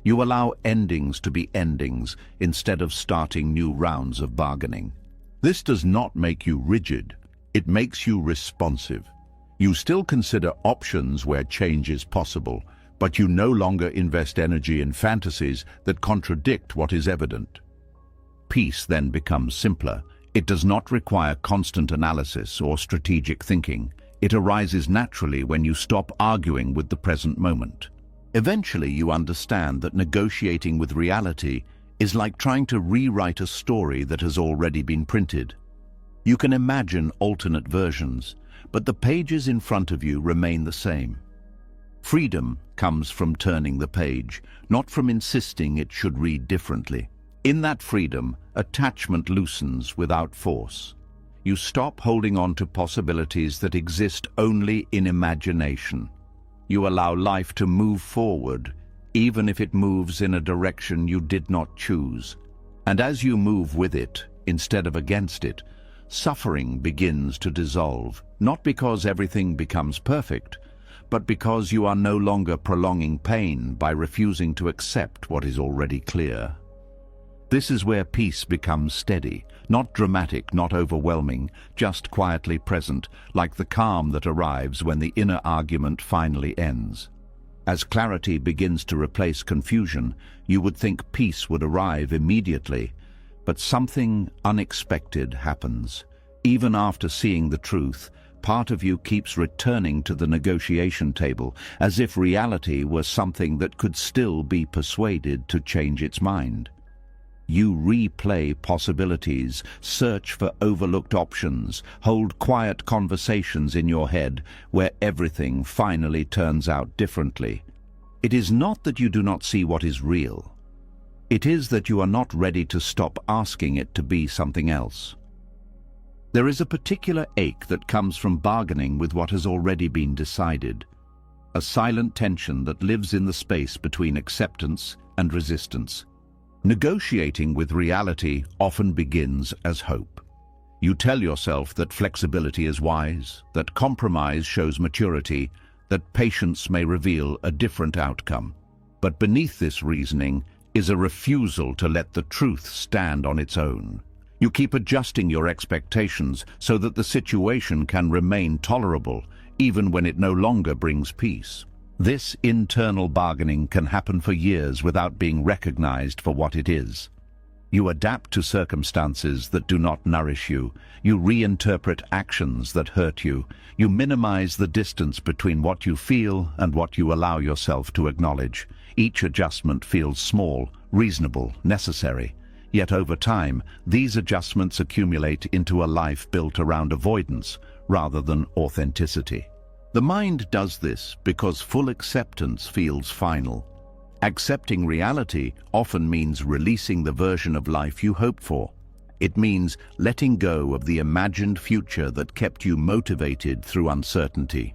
You allow endings to be endings instead of starting new rounds of bargaining. This does not make you rigid. It makes you responsive. You still consider options where change is possible, but you no longer invest energy in fantasies that contradict what is evident. Peace then becomes simpler. It does not require constant analysis or strategic thinking. It arises naturally when you stop arguing with the present moment. Eventually, you understand that negotiating with reality is like trying to rewrite a story that has already been printed. You can imagine alternate versions, but the pages in front of you remain the same. Freedom comes from turning the page, not from insisting it should read differently. In that freedom, attachment loosens without force. You stop holding on to possibilities that exist only in imagination. You allow life to move forward, even if it moves in a direction you did not choose. And as you move with it, instead of against it, suffering begins to dissolve, not because everything becomes perfect, but because you are no longer prolonging pain by refusing to accept what is already clear. This is where peace becomes steady, not dramatic, not overwhelming, just quietly present, like the calm that arrives when the inner argument finally ends. As clarity begins to replace confusion, you would think peace would arrive immediately, but something unexpected happens. Even after seeing the truth, part of you keeps returning to the negotiation table, as if reality were something that could still be persuaded to change its mind. You replay possibilities, search for overlooked options, hold quiet conversations in your head where everything finally turns out differently. It is not that you do not see what is real. It is that you are not ready to stop asking it to be something else. There is a particular ache that comes from bargaining with what has already been decided, a silent tension that lives in the space between acceptance and resistance. Negotiating with reality often begins as hope. You tell yourself that flexibility is wise, that compromise shows maturity, that patience may reveal a different outcome. But beneath this reasoning is a refusal to let the truth stand on its own. You keep adjusting your expectations so that the situation can remain tolerable, even when it no longer brings peace. This internal bargaining can happen for years without being recognized for what it is. You adapt to circumstances that do not nourish you. You reinterpret actions that hurt you. You minimize the distance between what you feel and what you allow yourself to acknowledge. Each adjustment feels small, reasonable, necessary. Yet over time, these adjustments accumulate into a life built around avoidance rather than authenticity. The mind does this because full acceptance feels final. Accepting reality often means releasing the version of life you hoped for. It means letting go of the imagined future that kept you motivated through uncertainty.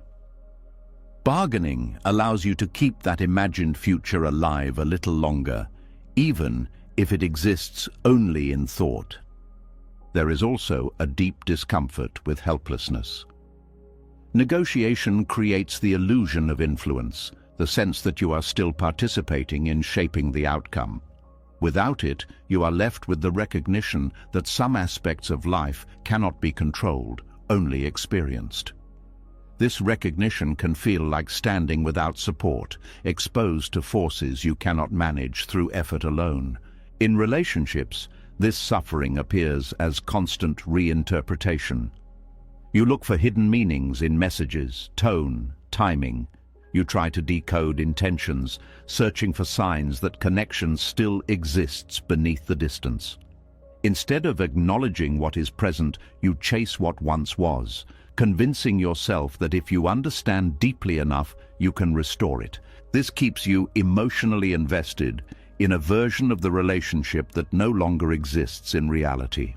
Bargaining allows you to keep that imagined future alive a little longer, even if it exists only in thought. There is also a deep discomfort with helplessness. Negotiation creates the illusion of influence, the sense that you are still participating in shaping the outcome. Without it, you are left with the recognition that some aspects of life cannot be controlled, only experienced. This recognition can feel like standing without support, exposed to forces you cannot manage through effort alone. In relationships, this suffering appears as constant reinterpretation. You look for hidden meanings in messages, tone, timing. You try to decode intentions, searching for signs that connection still exists beneath the distance. Instead of acknowledging what is present, you chase what once was, convincing yourself that if you understand deeply enough, you can restore it. This keeps you emotionally invested in a version of the relationship that no longer exists in reality.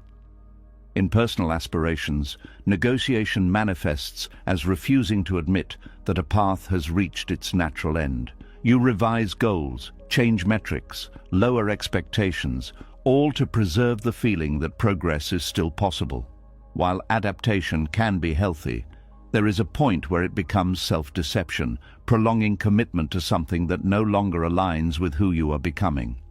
In personal aspirations, negotiation manifests as refusing to admit that a path has reached its natural end. You revise goals, change metrics, lower expectations, all to preserve the feeling that progress is still possible. While adaptation can be healthy, there is a point where it becomes self-deception, prolonging commitment to something that no longer aligns with who you are becoming.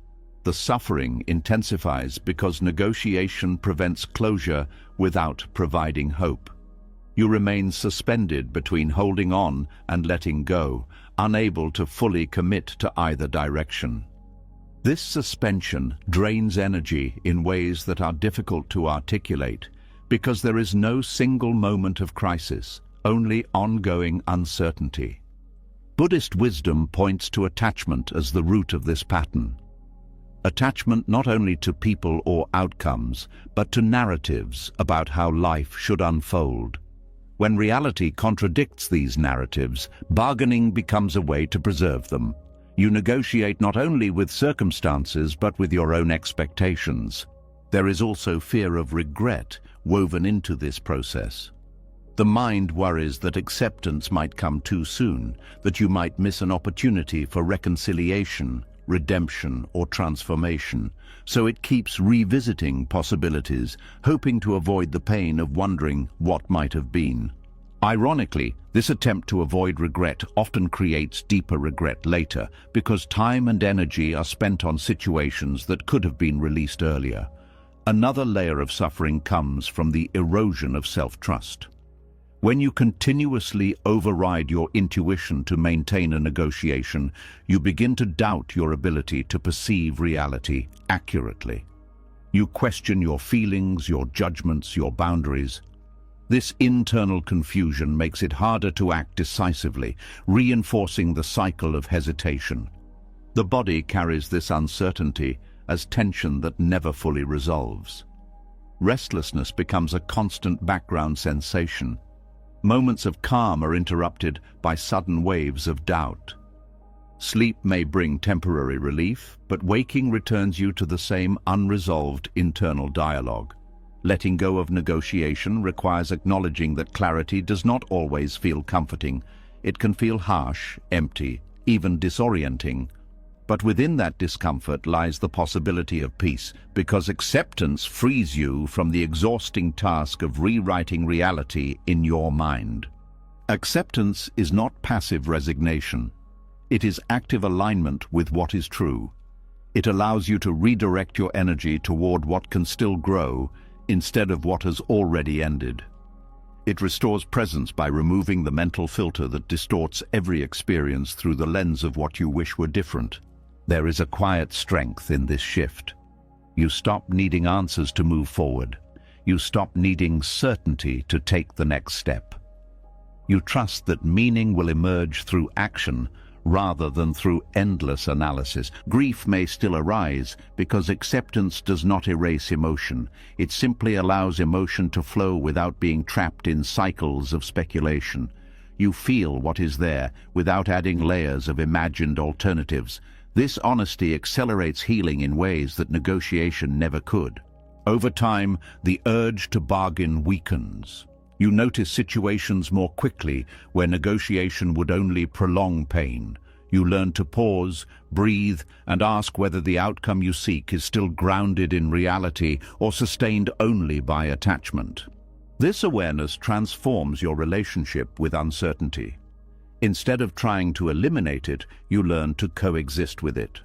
The suffering intensifies because negotiation prevents closure without providing hope. You remain suspended between holding on and letting go, unable to fully commit to either direction. This suspension drains energy in ways that are difficult to articulate because there is no single moment of crisis, only ongoing uncertainty. Buddhist wisdom points to attachment as the root of this pattern. Attachment not only to people or outcomes, but to narratives about how life should unfold. When reality contradicts these narratives, bargaining becomes a way to preserve them. You negotiate not only with circumstances, but with your own expectations. There is also fear of regret woven into this process. The mind worries that acceptance might come too soon, that you might miss an opportunity for reconciliation, redemption, or transformation, so it keeps revisiting possibilities, hoping to avoid the pain of wondering what might have been. Ironically, this attempt to avoid regret often creates deeper regret later, because time and energy are spent on situations that could have been released earlier. Another layer of suffering comes from the erosion of self-trust. When you continuously override your intuition to maintain a negotiation, you begin to doubt your ability to perceive reality accurately. You question your feelings, your judgments, your boundaries. This internal confusion makes it harder to act decisively, reinforcing the cycle of hesitation. The body carries this uncertainty as tension that never fully resolves. Restlessness becomes a constant background sensation. Moments of calm are interrupted by sudden waves of doubt. Sleep may bring temporary relief, but waking returns you to the same unresolved internal dialogue. Letting go of negotiation requires acknowledging that clarity does not always feel comforting. It can feel harsh, empty, even disorienting. But within that discomfort lies the possibility of peace, because acceptance frees you from the exhausting task of rewriting reality in your mind. Acceptance is not passive resignation. It is active alignment with what is true. It allows you to redirect your energy toward what can still grow, instead of what has already ended. It restores presence by removing the mental filter that distorts every experience through the lens of what you wish were different. There is a quiet strength in this shift. You stop needing answers to move forward. You stop needing certainty to take the next step. You trust that meaning will emerge through action rather than through endless analysis. Grief may still arise because acceptance does not erase emotion. It simply allows emotion to flow without being trapped in cycles of speculation. You feel what is there without adding layers of imagined alternatives. This honesty accelerates healing in ways that negotiation never could. Over time, the urge to bargain weakens. You notice situations more quickly where negotiation would only prolong pain. You learn to pause, breathe, and ask whether the outcome you seek is still grounded in reality or sustained only by attachment. This awareness transforms your relationship with uncertainty. Instead of trying to eliminate it, you learn to coexist with it.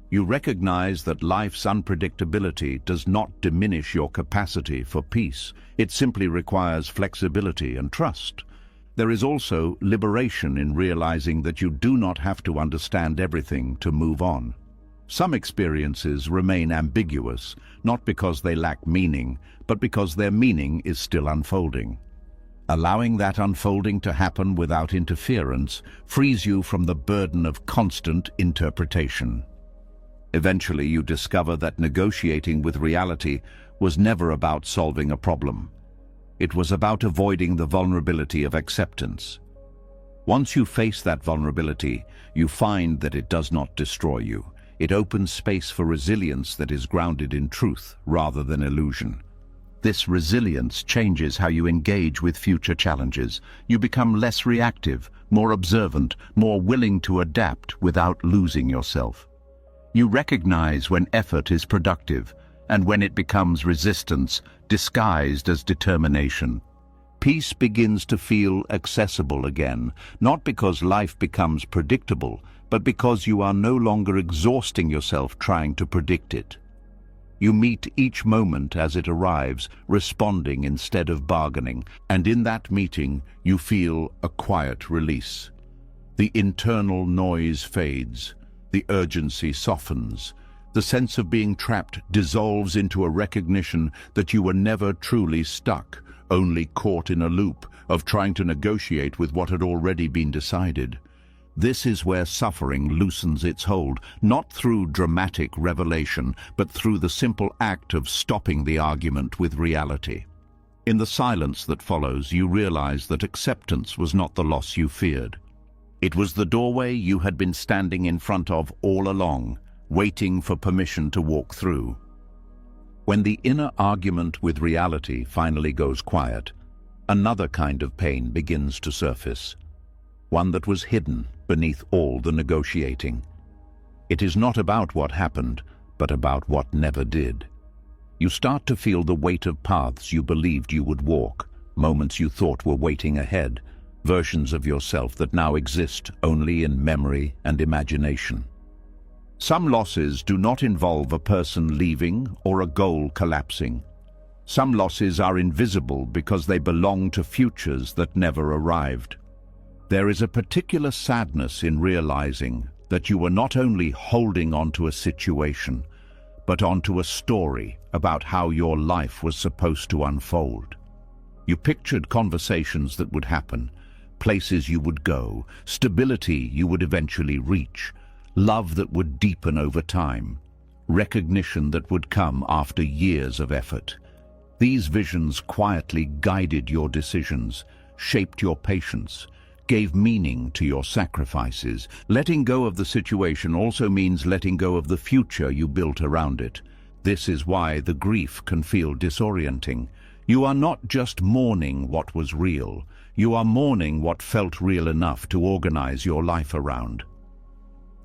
You recognize that life's unpredictability does not diminish your capacity for peace. It simply requires flexibility and trust. There is also liberation in realizing that you do not have to understand everything to move on. Some experiences remain ambiguous, not because they lack meaning, but because their meaning is still unfolding. Allowing that unfolding to happen without interference frees you from the burden of constant interpretation. Eventually, you discover that negotiating with reality was never about solving a problem. It was about avoiding the vulnerability of acceptance. Once you face that vulnerability, you find that it does not destroy you. It opens space for resilience that is grounded in truth rather than illusion. This resilience changes how you engage with future challenges. You become less reactive, more observant, more willing to adapt without losing yourself. You recognize when effort is productive and when it becomes resistance disguised as determination. Peace begins to feel accessible again, not because life becomes predictable, but because you are no longer exhausting yourself trying to predict it. You meet each moment as it arrives, responding instead of bargaining, and in that meeting you feel a quiet release. The internal noise fades, the urgency softens, the sense of being trapped dissolves into a recognition that you were never truly stuck, only caught in a loop of trying to negotiate with what had already been decided. This is where suffering loosens its hold, not through dramatic revelation, but through the simple act of stopping the argument with reality. In the silence that follows, you realize that acceptance was not the loss you feared. It was the doorway you had been standing in front of all along, waiting for permission to walk through. When the inner argument with reality finally goes quiet, another kind of pain begins to surface, one that was hidden beneath all the negotiating. It is not about what happened, but about what never did. You start to feel the weight of paths you believed you would walk, moments you thought were waiting ahead, versions of yourself that now exist only in memory and imagination. Some losses do not involve a person leaving or a goal collapsing. Some losses are invisible because they belong to futures that never arrived. There is a particular sadness in realizing that you were not only holding onto a situation, but onto a story about how your life was supposed to unfold. You pictured conversations that would happen, places you would go, stability you would eventually reach, love that would deepen over time, recognition that would come after years of effort. These visions quietly guided your decisions, shaped your patience, gave meaning to your sacrifices. Letting go of the situation also means letting go of the future you built around it. This is why the grief can feel disorienting. You are not just mourning what was real, you are mourning what felt real enough to organize your life around.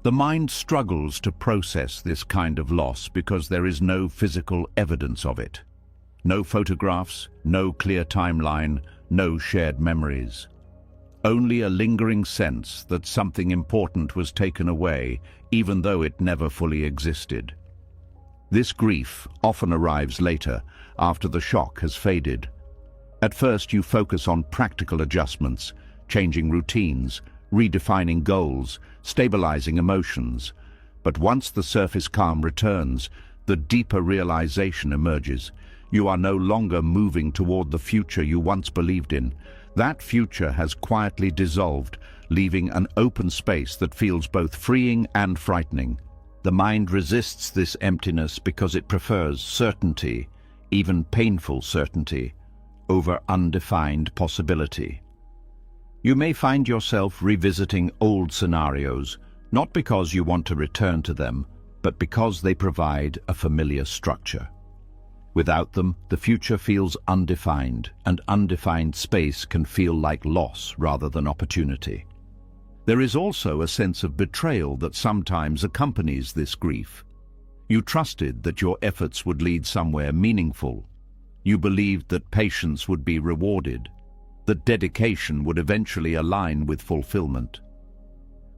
The mind struggles to process this kind of loss because there is no physical evidence of it. No photographs, no clear timeline, no shared memories. Only a lingering sense that something important was taken away, even though it never fully existed. This grief often arrives later, after the shock has faded. At first you focus on practical adjustments, changing routines, redefining goals, stabilizing emotions. But once the surface calm returns, the deeper realization emerges. You are no longer moving toward the future you once believed in. That future has quietly dissolved, leaving an open space that feels both freeing and frightening. The mind resists this emptiness because it prefers certainty, even painful certainty, over undefined possibility. You may find yourself revisiting old scenarios, not because you want to return to them, but because they provide a familiar structure. Without them, the future feels undefined, and undefined space can feel like loss rather than opportunity. There is also a sense of betrayal that sometimes accompanies this grief. You trusted that your efforts would lead somewhere meaningful. You believed that patience would be rewarded, that dedication would eventually align with fulfillment.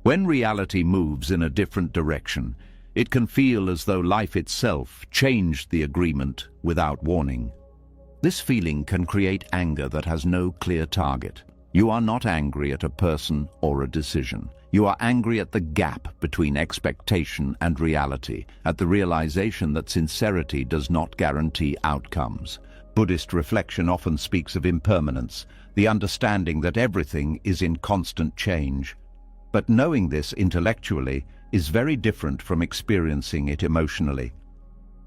When reality moves in a different direction, it can feel as though life itself changed the agreement without warning. This feeling can create anger that has no clear target. You are not angry at a person or a decision. You are angry at the gap between expectation and reality, at the realization that sincerity does not guarantee outcomes. Buddhist reflection often speaks of impermanence, the understanding that everything is in constant change. But knowing this intellectually is very different from experiencing it emotionally.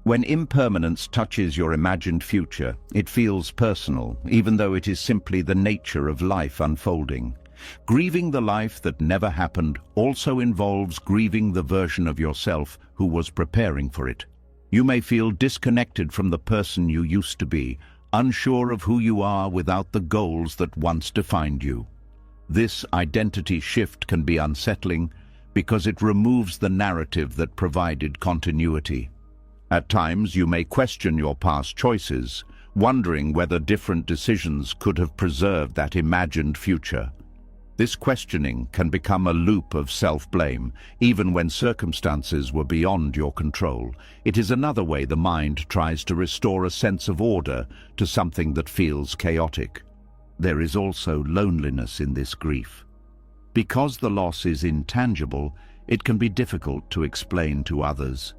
When impermanence touches your imagined future, it feels personal, even though it is simply the nature of life unfolding. Grieving the life that never happened also involves grieving the version of yourself who was preparing for it. You may feel disconnected from the person you used to be, unsure of who you are without the goals that once defined you. This identity shift can be unsettling because it removes the narrative that provided continuity. At times, you may question your past choices, wondering whether different decisions could have preserved that imagined future. This questioning can become a loop of self-blame, even when circumstances were beyond your control. It is another way the mind tries to restore a sense of order to something that feels chaotic. There is also loneliness in this grief. Because the loss is intangible, it can be difficult to explain to others.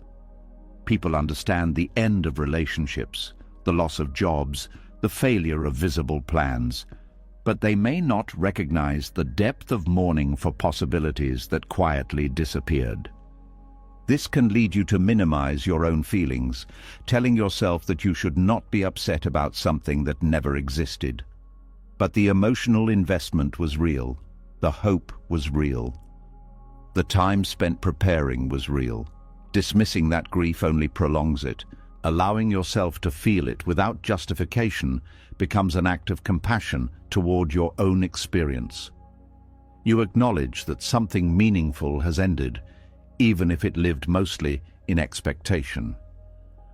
People understand the end of relationships, the loss of jobs, the failure of visible plans, but they may not recognize the depth of mourning for possibilities that quietly disappeared. This can lead you to minimize your own feelings, telling yourself that you should not be upset about something that never existed. But the emotional investment was real. The hope was real. The time spent preparing was real. Dismissing that grief only prolongs it. Allowing yourself to feel it without justification becomes an act of compassion toward your own experience. You acknowledge that something meaningful has ended, even if it lived mostly in expectation.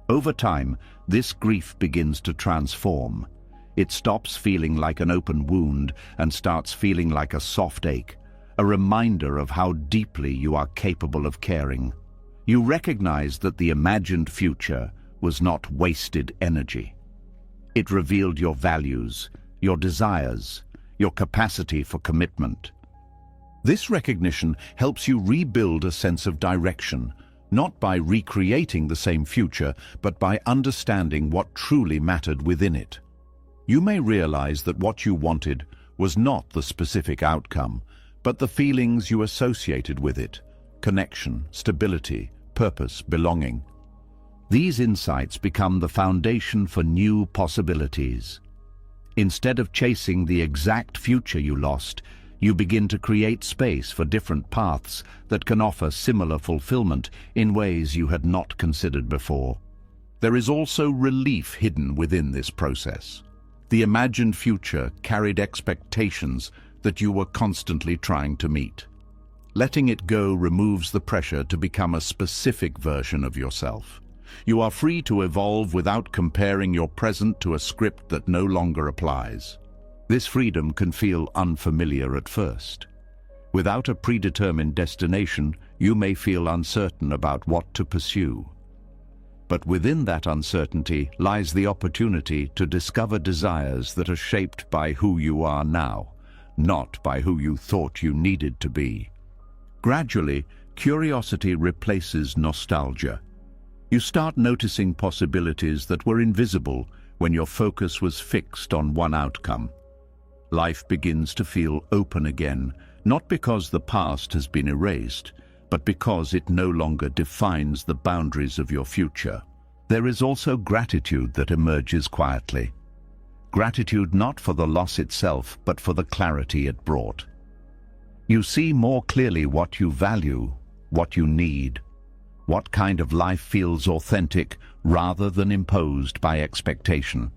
Over time, this grief begins to transform. It stops feeling like an open wound and starts feeling like a soft ache, a reminder of how deeply you are capable of caring. You recognize that the imagined future was not wasted energy. It revealed your values, your desires, your capacity for commitment. This recognition helps you rebuild a sense of direction, not by recreating the same future, but by understanding what truly mattered within it. You may realize that what you wanted was not the specific outcome, but the feelings you associated with it: connection, stability, purpose, belonging. These insights become the foundation for new possibilities. Instead of chasing the exact future you lost, you begin to create space for different paths that can offer similar fulfillment in ways you had not considered before. There is also relief hidden within this process. The imagined future carried expectations that you were constantly trying to meet. Letting it go removes the pressure to become a specific version of yourself. You are free to evolve without comparing your present to a script that no longer applies. This freedom can feel unfamiliar at first. Without a predetermined destination, you may feel uncertain about what to pursue. But within that uncertainty lies the opportunity to discover desires that are shaped by who you are now, not by who you thought you needed to be. Gradually, curiosity replaces nostalgia. You start noticing possibilities that were invisible when your focus was fixed on one outcome. Life begins to feel open again, not because the past has been erased, but because it no longer defines the boundaries of your future. There is also gratitude that emerges quietly. Gratitude not for the loss itself, but for the clarity it brought. You see more clearly what you value, what you need, what kind of life feels authentic rather than imposed by expectation.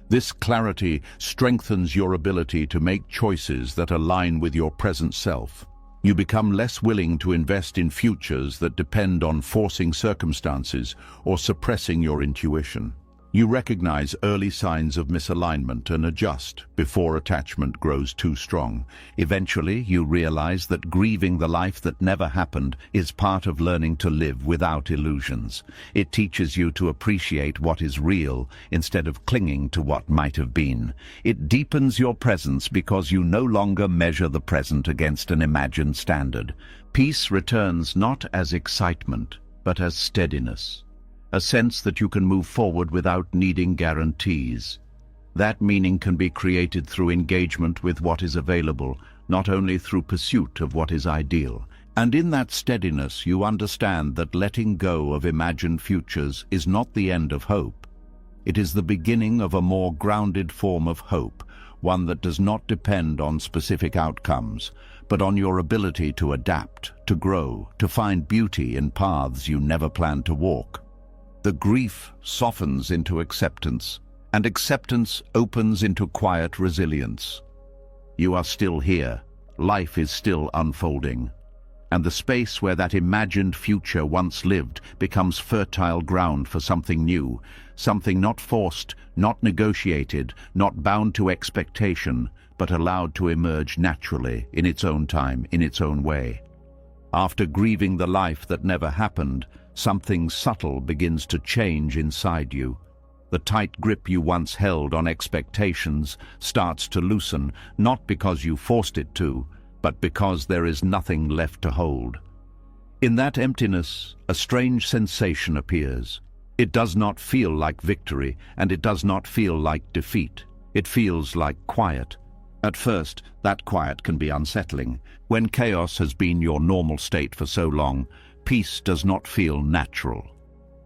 This clarity strengthens your ability to make choices that align with your present self. You become less willing to invest in futures that depend on forcing circumstances or suppressing your intuition. You recognize early signs of misalignment and adjust before attachment grows too strong. Eventually, you realize that grieving the life that never happened is part of learning to live without illusions. It teaches you to appreciate what is real instead of clinging to what might have been. It deepens your presence because you no longer measure the present against an imagined standard. Peace returns not as excitement, but as steadiness. A sense that you can move forward without needing guarantees. That meaning can be created through engagement with what is available, not only through pursuit of what is ideal. And in that steadiness you understand that letting go of imagined futures is not the end of hope. It is the beginning of a more grounded form of hope, one that does not depend on specific outcomes, but on your ability to adapt, to grow, to find beauty in paths you never planned to walk. The grief softens into acceptance, and acceptance opens into quiet resilience. You are still here, life is still unfolding, and the space where that imagined future once lived becomes fertile ground for something new, something not forced, not negotiated, not bound to expectation, but allowed to emerge naturally, in its own time, in its own way. After grieving the life that never happened, something subtle begins to change inside you. The tight grip you once held on expectations starts to loosen, not because you forced it to, but because there is nothing left to hold. In that emptiness, a strange sensation appears. It does not feel like victory, and it does not feel like defeat. It feels like quiet. At first, that quiet can be unsettling. When chaos has been your normal state for so long, peace does not feel natural.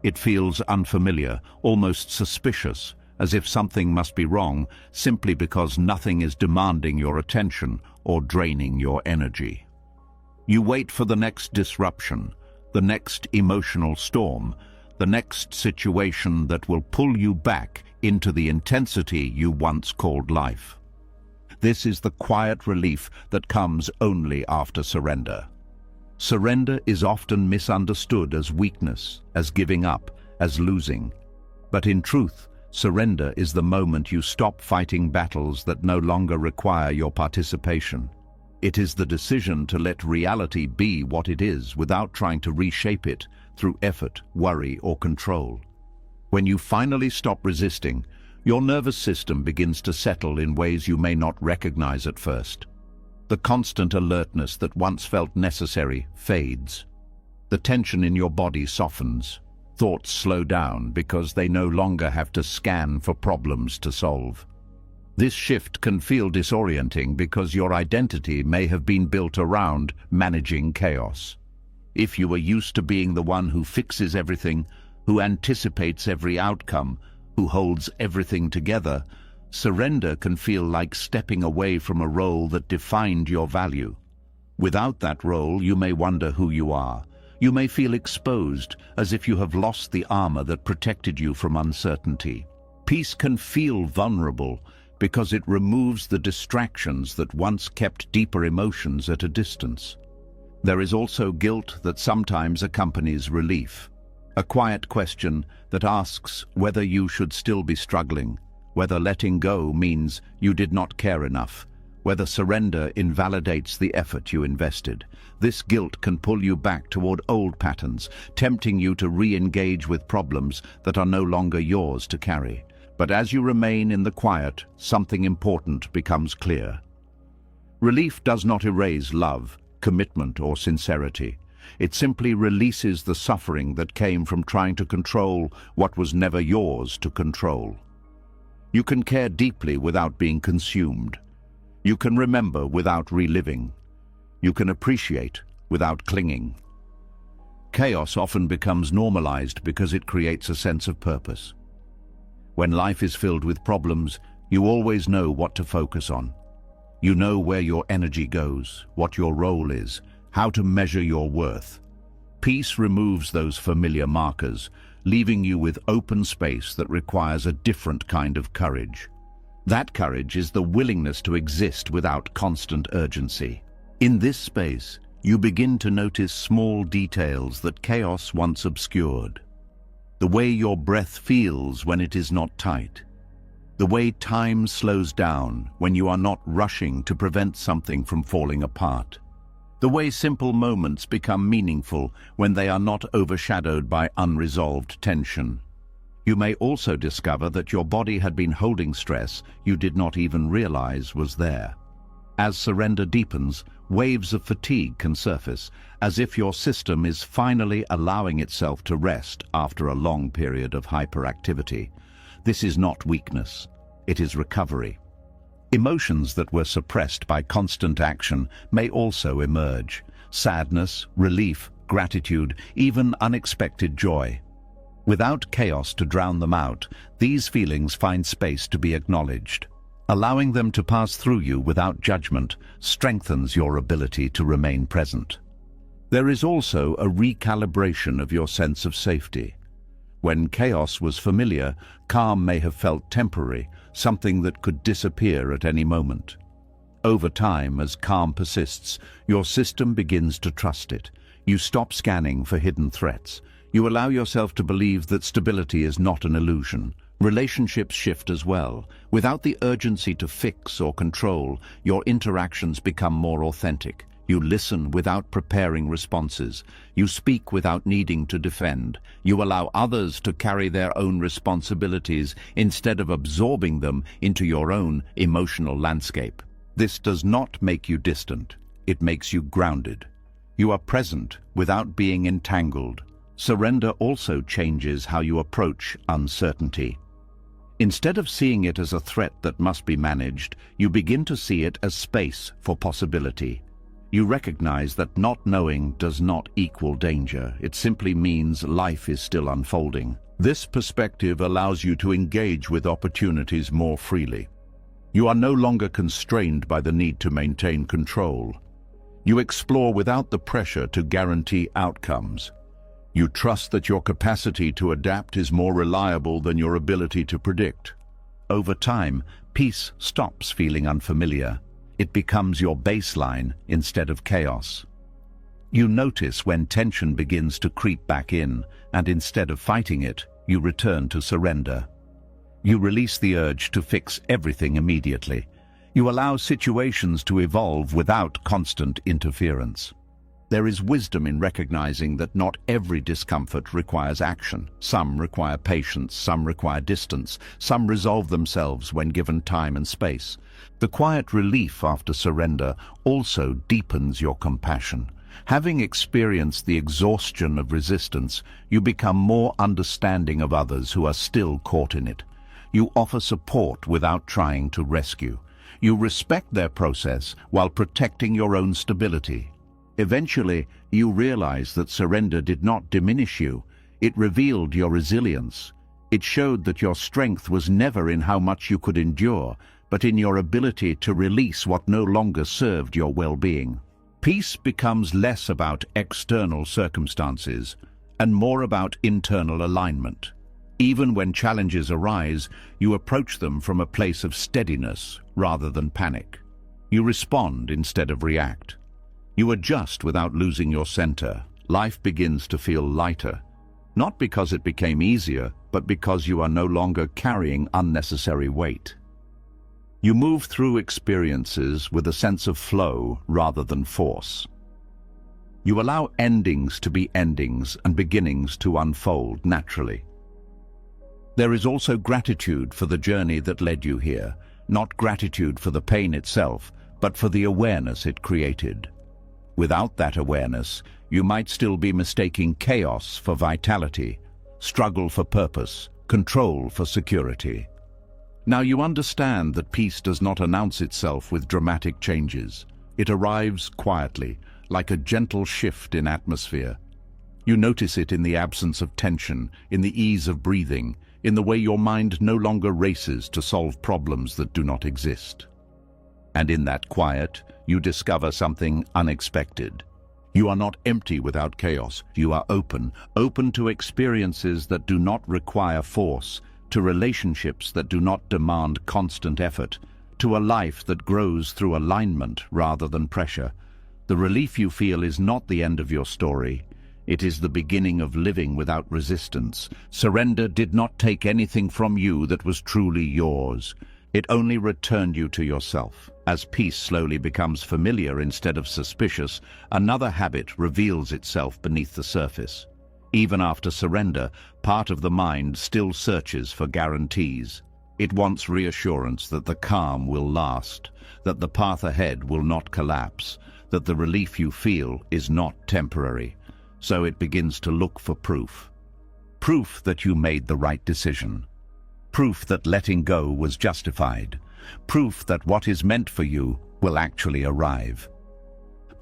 It feels unfamiliar, almost suspicious, as if something must be wrong simply because nothing is demanding your attention or draining your energy. You wait for the next disruption, the next emotional storm, the next situation that will pull you back into the intensity you once called life. This is the quiet relief that comes only after surrender. Surrender is often misunderstood as weakness, as giving up, as losing. But in truth, surrender is the moment you stop fighting battles that no longer require your participation. It is the decision to let reality be what it is without trying to reshape it through effort, worry, or control. When you finally stop resisting, your nervous system begins to settle in ways you may not recognize at first. The constant alertness that once felt necessary fades. The tension in your body softens. Thoughts slow down because they no longer have to scan for problems to solve. This shift can feel disorienting because your identity may have been built around managing chaos. If you are used to being the one who fixes everything, who anticipates every outcome, who holds everything together, surrender can feel like stepping away from a role that defined your value. Without that role, you may wonder who you are. You may feel exposed, as if you have lost the armor that protected you from uncertainty. Peace can feel vulnerable because it removes the distractions that once kept deeper emotions at a distance. There is also guilt that sometimes accompanies relief. A quiet question that asks whether you should still be struggling, whether letting go means you did not care enough, whether surrender invalidates the effort you invested. This guilt can pull you back toward old patterns, tempting you to re-engage with problems that are no longer yours to carry. But as you remain in the quiet, something important becomes clear. Relief does not erase love, commitment, or sincerity. It simply releases the suffering that came from trying to control what was never yours to control. You can care deeply without being consumed. You can remember without reliving. You can appreciate without clinging. Chaos often becomes normalized because it creates a sense of purpose. When life is filled with problems, you always know what to focus on. You know where your energy goes, what your role is, how to measure your worth. Peace removes those familiar markers, leaving you with open space that requires a different kind of courage. That courage is the willingness to exist without constant urgency. In this space, you begin to notice small details that chaos once obscured. The way your breath feels when it is not tight. The way time slows down when you are not rushing to prevent something from falling apart. The way simple moments become meaningful when they are not overshadowed by unresolved tension. You may also discover that your body had been holding stress you did not even realize was there. As surrender deepens, waves of fatigue can surface, as if your system is finally allowing itself to rest after a long period of hyperactivity. This is not weakness, it is recovery. Emotions that were suppressed by constant action may also emerge. sadness, relief, gratitude, even unexpected joy. Without chaos to drown them out, these feelings find space to be acknowledged. Allowing them to pass through you without judgment strengthens your ability to remain present. There is also a recalibration of your sense of safety. When chaos was familiar, calm may have felt temporary, something that could disappear at any moment. Over time, as calm persists, your system begins to trust it. You stop scanning for hidden threats. You allow yourself to believe that stability is not an illusion. Relationships shift as well. Without the urgency to fix or control, your interactions become more authentic. You listen without preparing responses. You speak without needing to defend. You allow others to carry their own responsibilities instead of absorbing them into your own emotional landscape. This does not make you distant. It makes you grounded. You are present without being entangled. Surrender also changes how you approach uncertainty. Instead of seeing it as a threat that must be managed, you begin to see it as space for possibility. You recognize that not knowing does not equal danger. It simply means life is still unfolding. This perspective allows you to engage with opportunities more freely. You are no longer constrained by the need to maintain control. You explore without the pressure to guarantee outcomes. You trust that your capacity to adapt is more reliable than your ability to predict. Over time, peace stops feeling unfamiliar. It becomes your baseline instead of chaos. You notice when tension begins to creep back in, and instead of fighting it, you return to surrender. You release the urge to fix everything immediately. You allow situations to evolve without constant interference. There is wisdom in recognizing that not every discomfort requires action. Some require patience, some require distance, some resolve themselves when given time and space. The quiet relief after surrender also deepens your compassion. Having experienced the exhaustion of resistance, you become more understanding of others who are still caught in it. You offer support without trying to rescue. You respect their process while protecting your own stability. Eventually, you realize that surrender did not diminish you. It revealed your resilience. It showed that your strength was never in how much you could endure, but in your ability to release what no longer served your well-being. Peace becomes less about external circumstances and more about internal alignment. Even when challenges arise, you approach them from a place of steadiness rather than panic. You respond instead of react. You adjust without losing your center. Life begins to feel lighter, not because it became easier, but because you are no longer carrying unnecessary weight. You move through experiences with a sense of flow rather than force. You allow endings to be endings and beginnings to unfold naturally. There is also gratitude for the journey that led you here, not gratitude for the pain itself, but for the awareness it created. Without that awareness, you might still be mistaking chaos for vitality, struggle for purpose, control for security. Now you understand that peace does not announce itself with dramatic changes. It arrives quietly, like a gentle shift in atmosphere. You notice it in the absence of tension, in the ease of breathing, in the way your mind no longer races to solve problems that do not exist. And in that quiet, you discover something unexpected. You are not empty without chaos. You are open to experiences that do not require force, to relationships that do not demand constant effort, to a life that grows through alignment rather than pressure. The relief you feel is not the end of your story. It is the beginning of living without resistance. Surrender did not take anything from you that was truly yours. It only returned you to yourself. As peace slowly becomes familiar instead of suspicious, another habit reveals itself beneath the surface. Even after surrender, part of the mind still searches for guarantees. It wants reassurance that the calm will last, that the path ahead will not collapse, that the relief you feel is not temporary. So it begins to look for proof. Proof that you made the right decision. Proof that letting go was justified. Proof that what is meant for you will actually arrive.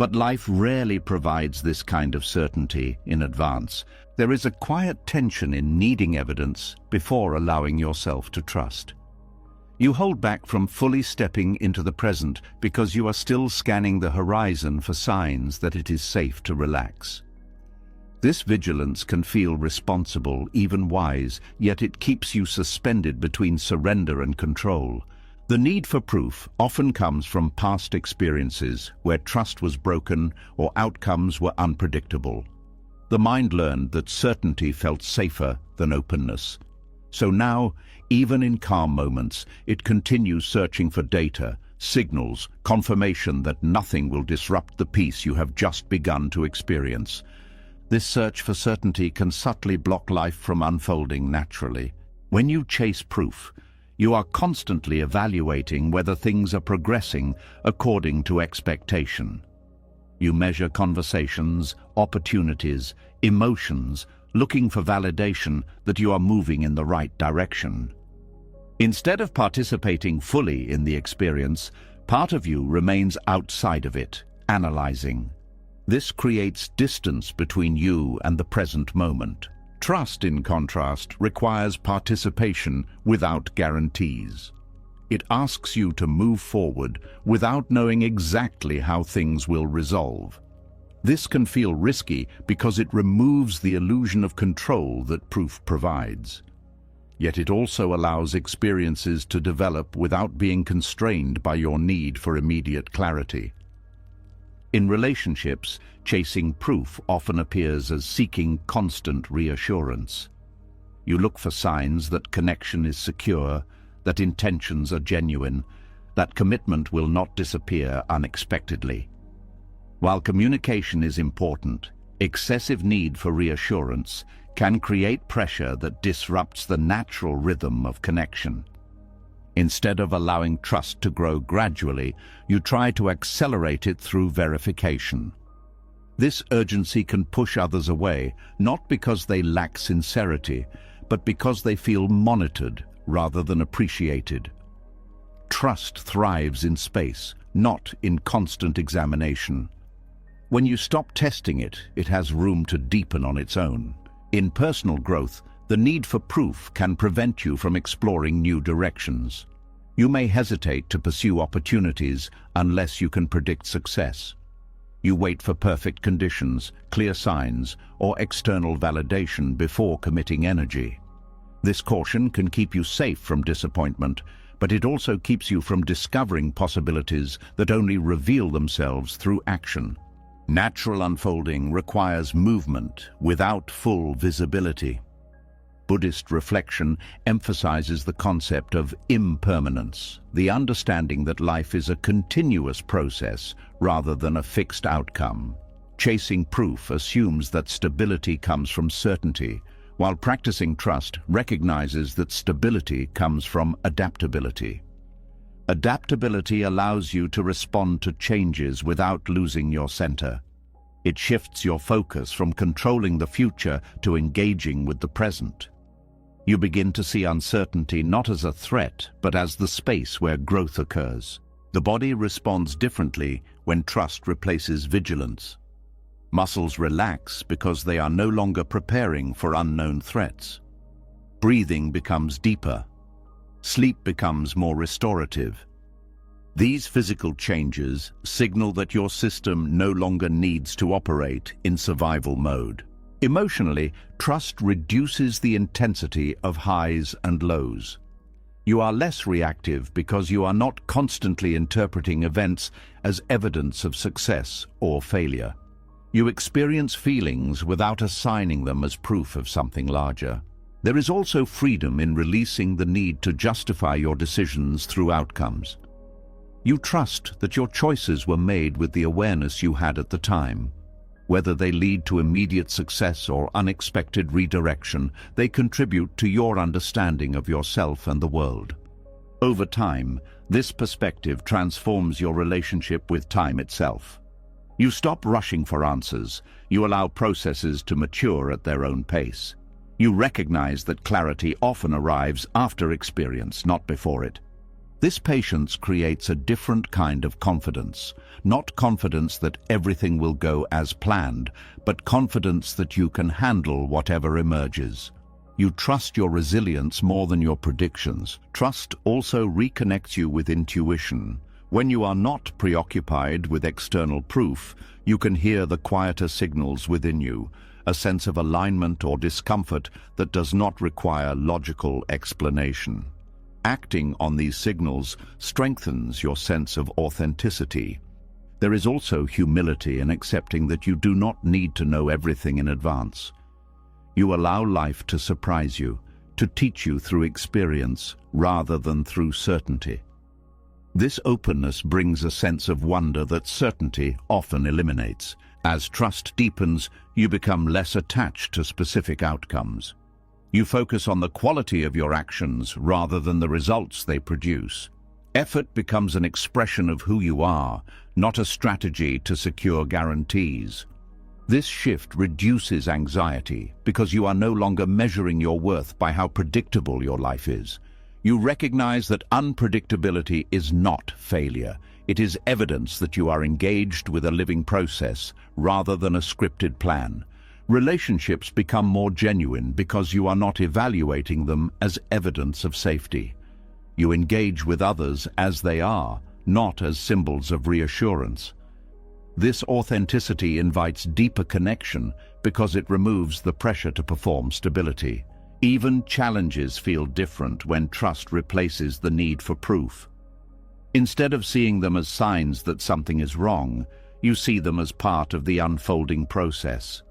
But life rarely provides this kind of certainty in advance. There is a quiet tension in needing evidence before allowing yourself to trust. You hold back from fully stepping into the present because you are still scanning the horizon for signs that it is safe to relax. This vigilance can feel responsible, even wise, yet it keeps you suspended between surrender and control. The need for proof often comes from past experiences where trust was broken or outcomes were unpredictable. The mind learned that certainty felt safer than openness. So now, even in calm moments, it continues searching for data, signals, confirmation that nothing will disrupt the peace you have just begun to experience. This search for certainty can subtly block life from unfolding naturally. When you chase proof, you are constantly evaluating whether things are progressing according to expectation. You measure conversations, opportunities, emotions, looking for validation that you are moving in the right direction. Instead of participating fully in the experience, part of you remains outside of it, analyzing. This creates distance between you and the present moment. Trust, in contrast, requires participation without guarantees. It asks you to move forward without knowing exactly how things will resolve. This can feel risky because it removes the illusion of control that proof provides. Yet it also allows experiences to develop without being constrained by your need for immediate clarity. In relationships, chasing proof often appears as seeking constant reassurance. You look for signs that connection is secure, that intentions are genuine, that commitment will not disappear unexpectedly. While communication is important, excessive need for reassurance can create pressure that disrupts the natural rhythm of connection. Instead of allowing trust to grow gradually, you try to accelerate it through verification. This urgency can push others away, not because they lack sincerity, but because they feel monitored rather than appreciated. Trust thrives in space, not in constant examination. When you stop testing it, it has room to deepen on its own. In personal growth, the need for proof can prevent you from exploring new directions. You may hesitate to pursue opportunities unless you can predict success. You wait for perfect conditions, clear signs, or external validation before committing energy. This caution can keep you safe from disappointment, but it also keeps you from discovering possibilities that only reveal themselves through action. Natural unfolding requires movement without full visibility. Buddhist reflection emphasizes the concept of impermanence, the understanding that life is a continuous process rather than a fixed outcome. Chasing proof assumes that stability comes from certainty, while practicing trust recognizes that stability comes from adaptability. Adaptability allows you to respond to changes without losing your center. It shifts your focus from controlling the future to engaging with the present. You begin to see uncertainty not as a threat, but as the space where growth occurs. The body responds differently when trust replaces vigilance. Muscles relax because they are no longer preparing for unknown threats. Breathing becomes deeper. Sleep becomes more restorative. These physical changes signal that your system no longer needs to operate in survival mode. Emotionally, trust reduces the intensity of highs and lows. You are less reactive because you are not constantly interpreting events as evidence of success or failure. You experience feelings without assigning them as proof of something larger. There is also freedom in releasing the need to justify your decisions through outcomes. You trust that your choices were made with the awareness you had at the time. Whether they lead to immediate success or unexpected redirection, they contribute to your understanding of yourself and the world. Over time, this perspective transforms your relationship with time itself. You stop rushing for answers. You allow processes to mature at their own pace. You recognize that clarity often arrives after experience, not before it. This patience creates a different kind of confidence, not confidence that everything will go as planned, but confidence that you can handle whatever emerges. You trust your resilience more than your predictions. Trust also reconnects you with intuition. When you are not preoccupied with external proof, you can hear the quieter signals within you, a sense of alignment or discomfort that does not require logical explanation. Acting on these signals strengthens your sense of authenticity. There is also humility in accepting that you do not need to know everything in advance. You allow life to surprise you, to teach you through experience rather than through certainty. This openness brings a sense of wonder that certainty often eliminates. As trust deepens, you become less attached to specific outcomes. You focus on the quality of your actions rather than the results they produce. Effort becomes an expression of who you are, not a strategy to secure guarantees. This shift reduces anxiety because you are no longer measuring your worth by how predictable your life is. You recognize that unpredictability is not failure. It is evidence that you are engaged with a living process rather than a scripted plan. Relationships become more genuine because you are not evaluating them as evidence of safety. You engage with others as they are, not as symbols of reassurance. This authenticity invites deeper connection because it removes the pressure to perform stability. Even challenges feel different when trust replaces the need for proof. Instead of seeing them as signs that something is wrong, you see them as part of the unfolding process.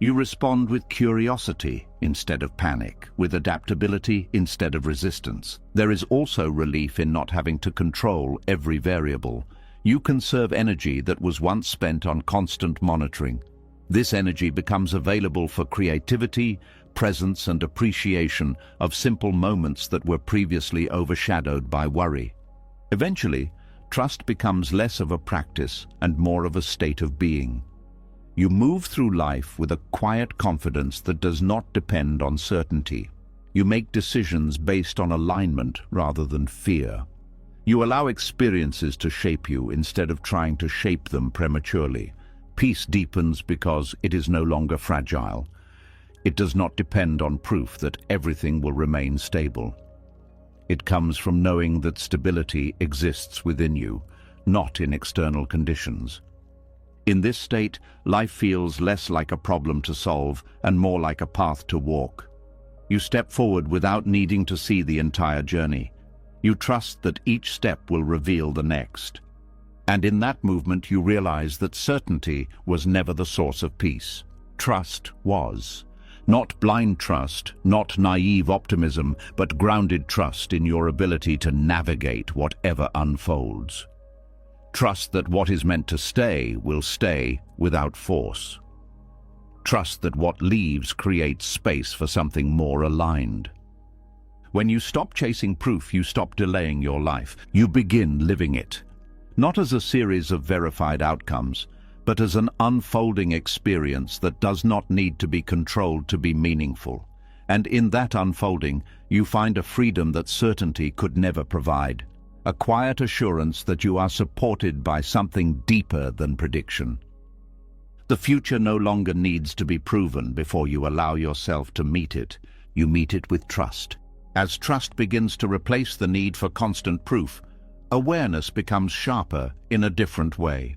You respond with curiosity instead of panic, with adaptability instead of resistance. There is also relief in not having to control every variable. You conserve energy that was once spent on constant monitoring. This energy becomes available for creativity, presence, and appreciation of simple moments that were previously overshadowed by worry. Eventually, trust becomes less of a practice and more of a state of being. You move through life with a quiet confidence that does not depend on certainty. You make decisions based on alignment rather than fear. You allow experiences to shape you instead of trying to shape them prematurely. Peace deepens because it is no longer fragile. It does not depend on proof that everything will remain stable. It comes from knowing that stability exists within you, not in external conditions. In this state, life feels less like a problem to solve and more like a path to walk. You step forward without needing to see the entire journey. You trust that each step will reveal the next. And in that movement you realize that certainty was never the source of peace. Trust was. Not blind trust, not naive optimism, but grounded trust in your ability to navigate whatever unfolds. Trust that what is meant to stay will stay without force. Trust that what leaves creates space for something more aligned. When you stop chasing proof, you stop delaying your life. You begin living it. Not as a series of verified outcomes, but as an unfolding experience that does not need to be controlled to be meaningful. And in that unfolding, you find a freedom that certainty could never provide. A quiet assurance that you are supported by something deeper than prediction. The future no longer needs to be proven before you allow yourself to meet it. You meet it with trust. As trust begins to replace the need for constant proof, awareness becomes sharper in a different way.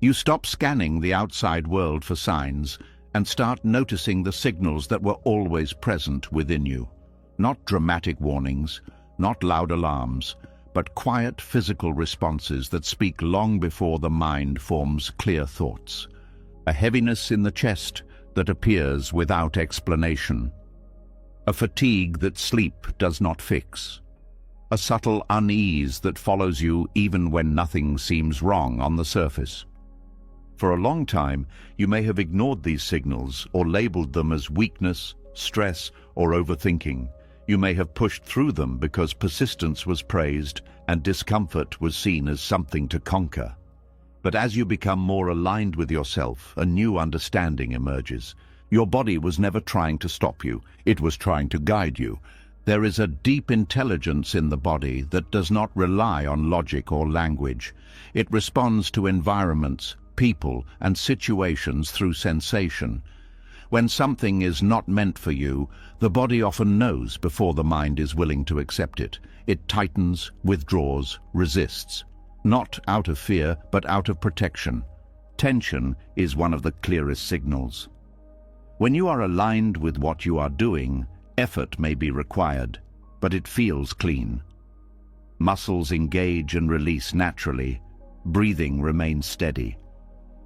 You stop scanning the outside world for signs and start noticing the signals that were always present within you. Not dramatic warnings, not loud alarms, but quiet physical responses that speak long before the mind forms clear thoughts. A heaviness in the chest that appears without explanation. A fatigue that sleep does not fix. A subtle unease that follows you even when nothing seems wrong on the surface. For a long time, you may have ignored these signals or labeled them as weakness, stress, or overthinking. You may have pushed through them because persistence was praised and discomfort was seen as something to conquer. But as you become more aligned with yourself, a new understanding emerges. Your body was never trying to stop you, it was trying to guide you. There is a deep intelligence in the body that does not rely on logic or language. It responds to environments, people, and situations through sensation. When something is not meant for you, the body often knows before the mind is willing to accept it. It tightens, withdraws, resists. Not out of fear, but out of protection. Tension is one of the clearest signals. When you are aligned with what you are doing, effort may be required, but it feels clean. Muscles engage and release naturally. Breathing remains steady.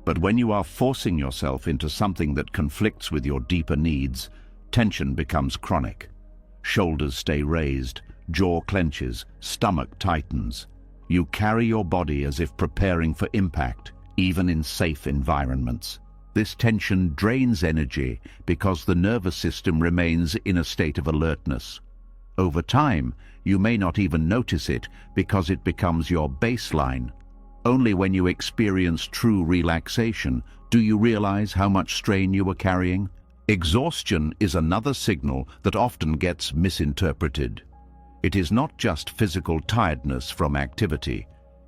But when you are forcing yourself into something that conflicts with your deeper needs, tension becomes chronic. Shoulders stay raised, jaw clenches, stomach tightens. You carry your body as if preparing for impact, even in safe environments. This tension drains energy because the nervous system remains in a state of alertness. Over time, you may not even notice it because it becomes your baseline. Only when you experience true relaxation do you realize how much strain you are carrying. Exhaustion is another signal that often gets misinterpreted. It is not just physical tiredness from activity.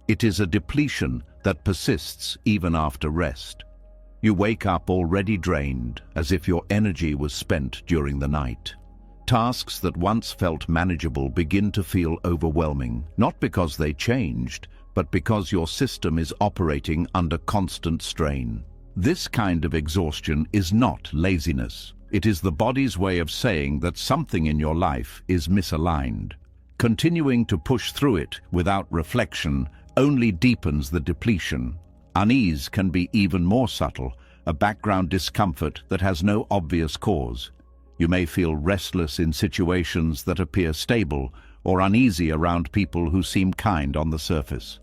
It is a depletion that persists even after rest. You wake up already drained, as if your energy was spent during the night. Tasks that once felt manageable begin to feel overwhelming, not because they changed, but because your system is operating under constant strain. This kind of exhaustion is not laziness. It is the body's way of saying that something in your life is misaligned. Continuing to push through it without reflection only deepens the depletion. Unease can be even more subtle, a background discomfort that has no obvious cause. You may feel restless in situations that appear stable, or uneasy around people who seem kind on the surface.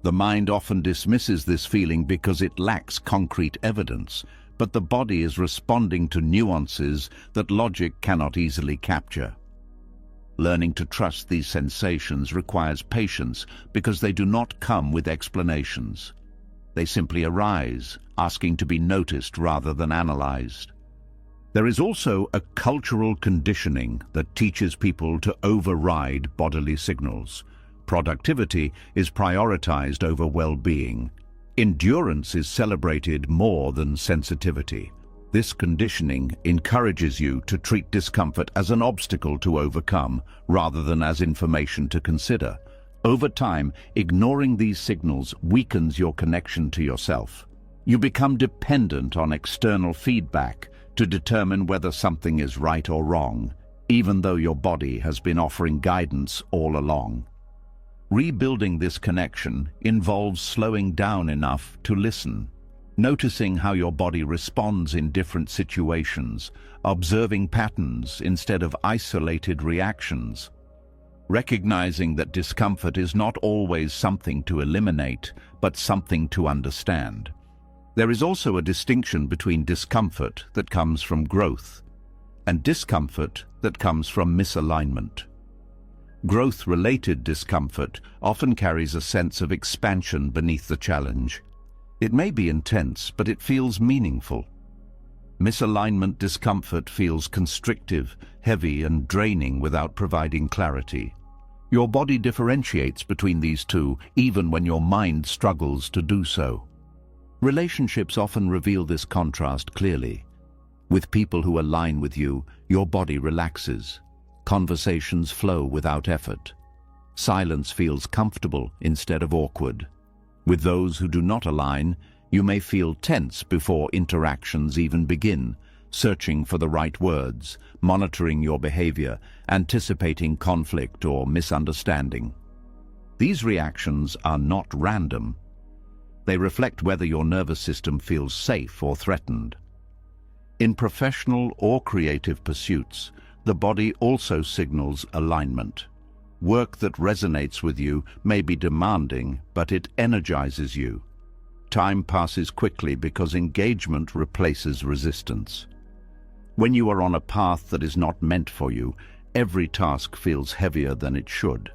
The mind often dismisses this feeling because it lacks concrete evidence, but the body is responding to nuances that logic cannot easily capture. Learning to trust these sensations requires patience because they do not come with explanations. They simply arise, asking to be noticed rather than analyzed. There is also a cultural conditioning that teaches people to override bodily signals. Productivity is prioritized over well-being. Endurance is celebrated more than sensitivity. This conditioning encourages you to treat discomfort as an obstacle to overcome, rather than as information to consider. Over time, ignoring these signals weakens your connection to yourself. You become dependent on external feedback to determine whether something is right or wrong, even though your body has been offering guidance all along. Rebuilding this connection involves slowing down enough to listen, noticing how your body responds in different situations, observing patterns instead of isolated reactions, recognizing that discomfort is not always something to eliminate, but something to understand. There is also a distinction between discomfort that comes from growth and discomfort that comes from misalignment. Growth-related discomfort often carries a sense of expansion beneath the challenge. It may be intense, but it feels meaningful. Misalignment discomfort feels constrictive, heavy, and draining without providing clarity. Your body differentiates between these two, even when your mind struggles to do so. Relationships often reveal this contrast clearly. With people who align with you, your body relaxes. Conversations flow without effort. Silence feels comfortable instead of awkward. With those who do not align, you may feel tense before interactions even begin, searching for the right words, monitoring your behavior, anticipating conflict or misunderstanding. These reactions are not random. They reflect whether your nervous system feels safe or threatened. In professional or creative pursuits, the body also signals alignment. Work that resonates with you may be demanding, but it energizes you. Time passes quickly because engagement replaces resistance. When you are on a path that is not meant for you, every task feels heavier than it should.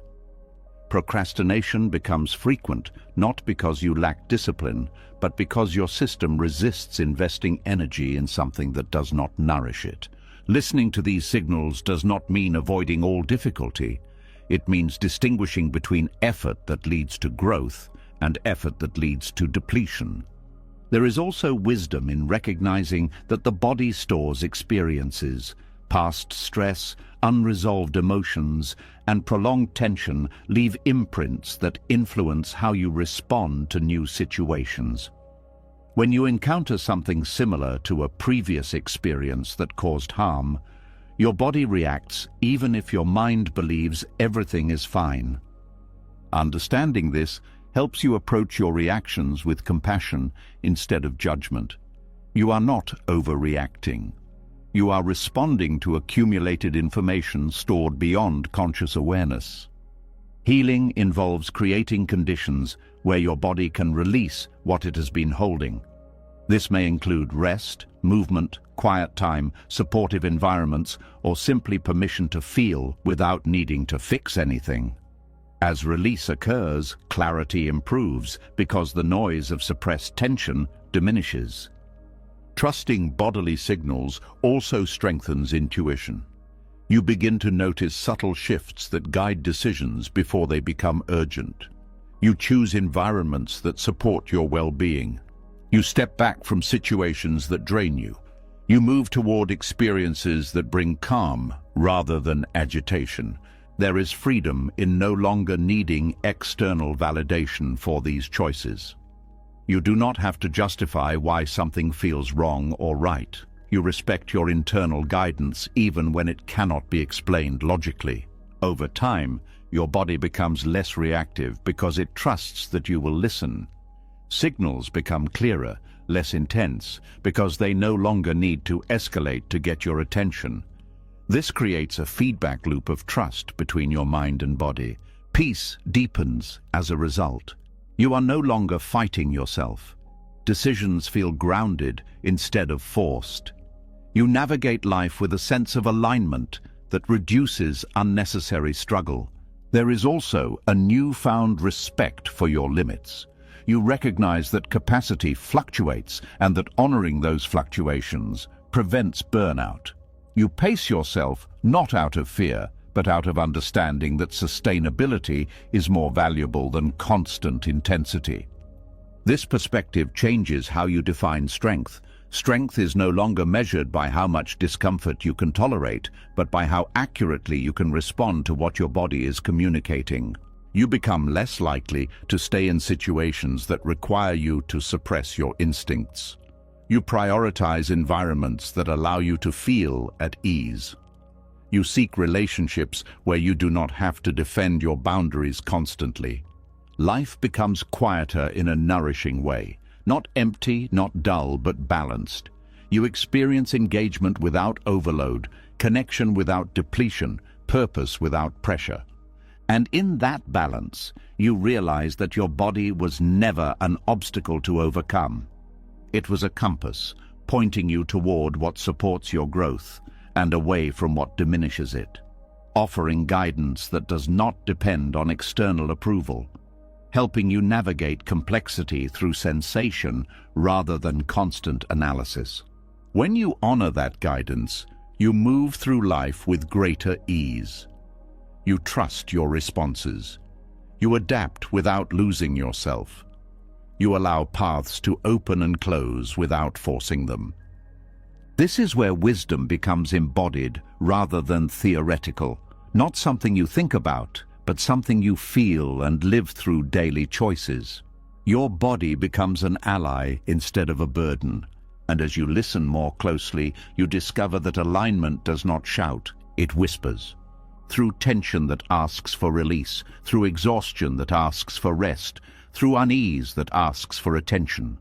Procrastination becomes frequent, not because you lack discipline, but because your system resists investing energy in something that does not nourish it. Listening to these signals does not mean avoiding all difficulty. It means distinguishing between effort that leads to growth and effort that leads to depletion. There is also wisdom in recognizing that the body stores experiences. Past stress, unresolved emotions, and prolonged tension leave imprints that influence how you respond to new situations. When you encounter something similar to a previous experience that caused harm, your body reacts even if your mind believes everything is fine. Understanding this helps you approach your reactions with compassion instead of judgment. You are not overreacting. You are responding to accumulated information stored beyond conscious awareness. Healing involves creating conditions where your body can release what it has been holding. This may include rest, movement, quiet time, supportive environments, or simply permission to feel without needing to fix anything. As release occurs, clarity improves because the noise of suppressed tension diminishes. Trusting bodily signals also strengthens intuition. You begin to notice subtle shifts that guide decisions before they become urgent. You choose environments that support your well-being. You step back from situations that drain you. You move toward experiences that bring calm rather than agitation. There is freedom in no longer needing external validation for these choices. You do not have to justify why something feels wrong or right. You respect your internal guidance even when it cannot be explained logically. Over time, your body becomes less reactive because it trusts that you will listen. Signals become clearer, less intense, because they no longer need to escalate to get your attention. This creates a feedback loop of trust between your mind and body. Peace deepens as a result. You are no longer fighting yourself. Decisions feel grounded instead of forced. You navigate life with a sense of alignment that reduces unnecessary struggle. There is also a newfound respect for your limits. You recognize that capacity fluctuates and that honoring those fluctuations prevents burnout. You pace yourself not out of fear, but out of understanding that sustainability is more valuable than constant intensity. This perspective changes how you define strength. Strength is no longer measured by how much discomfort you can tolerate, but by how accurately you can respond to what your body is communicating. You become less likely to stay in situations that require you to suppress your instincts. You prioritize environments that allow you to feel at ease. You seek relationships where you do not have to defend your boundaries constantly. Life becomes quieter in a nourishing way. Not empty, not dull, but balanced. You experience engagement without overload, connection without depletion, purpose without pressure. And in that balance, you realize that your body was never an obstacle to overcome. It was a compass, pointing you toward what supports your growth and away from what diminishes it, offering guidance that does not depend on external approval, helping you navigate complexity through sensation rather than constant analysis. When you honor that guidance, you move through life with greater ease. You trust your responses. You adapt without losing yourself. You allow paths to open and close without forcing them. This is where wisdom becomes embodied rather than theoretical, not something you think about, but something you feel and live through daily choices. Your body becomes an ally instead of a burden, and as you listen more closely, you discover that alignment does not shout, it whispers. Through tension that asks for release, through exhaustion that asks for rest, through unease that asks for attention.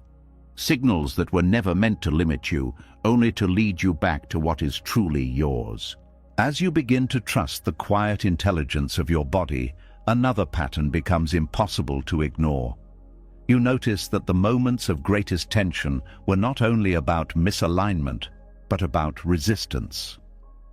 Signals that were never meant to limit you, only to lead you back to what is truly yours. As you begin to trust the quiet intelligence of your body, another pattern becomes impossible to ignore. You notice that the moments of greatest tension were not only about misalignment, but about resistance.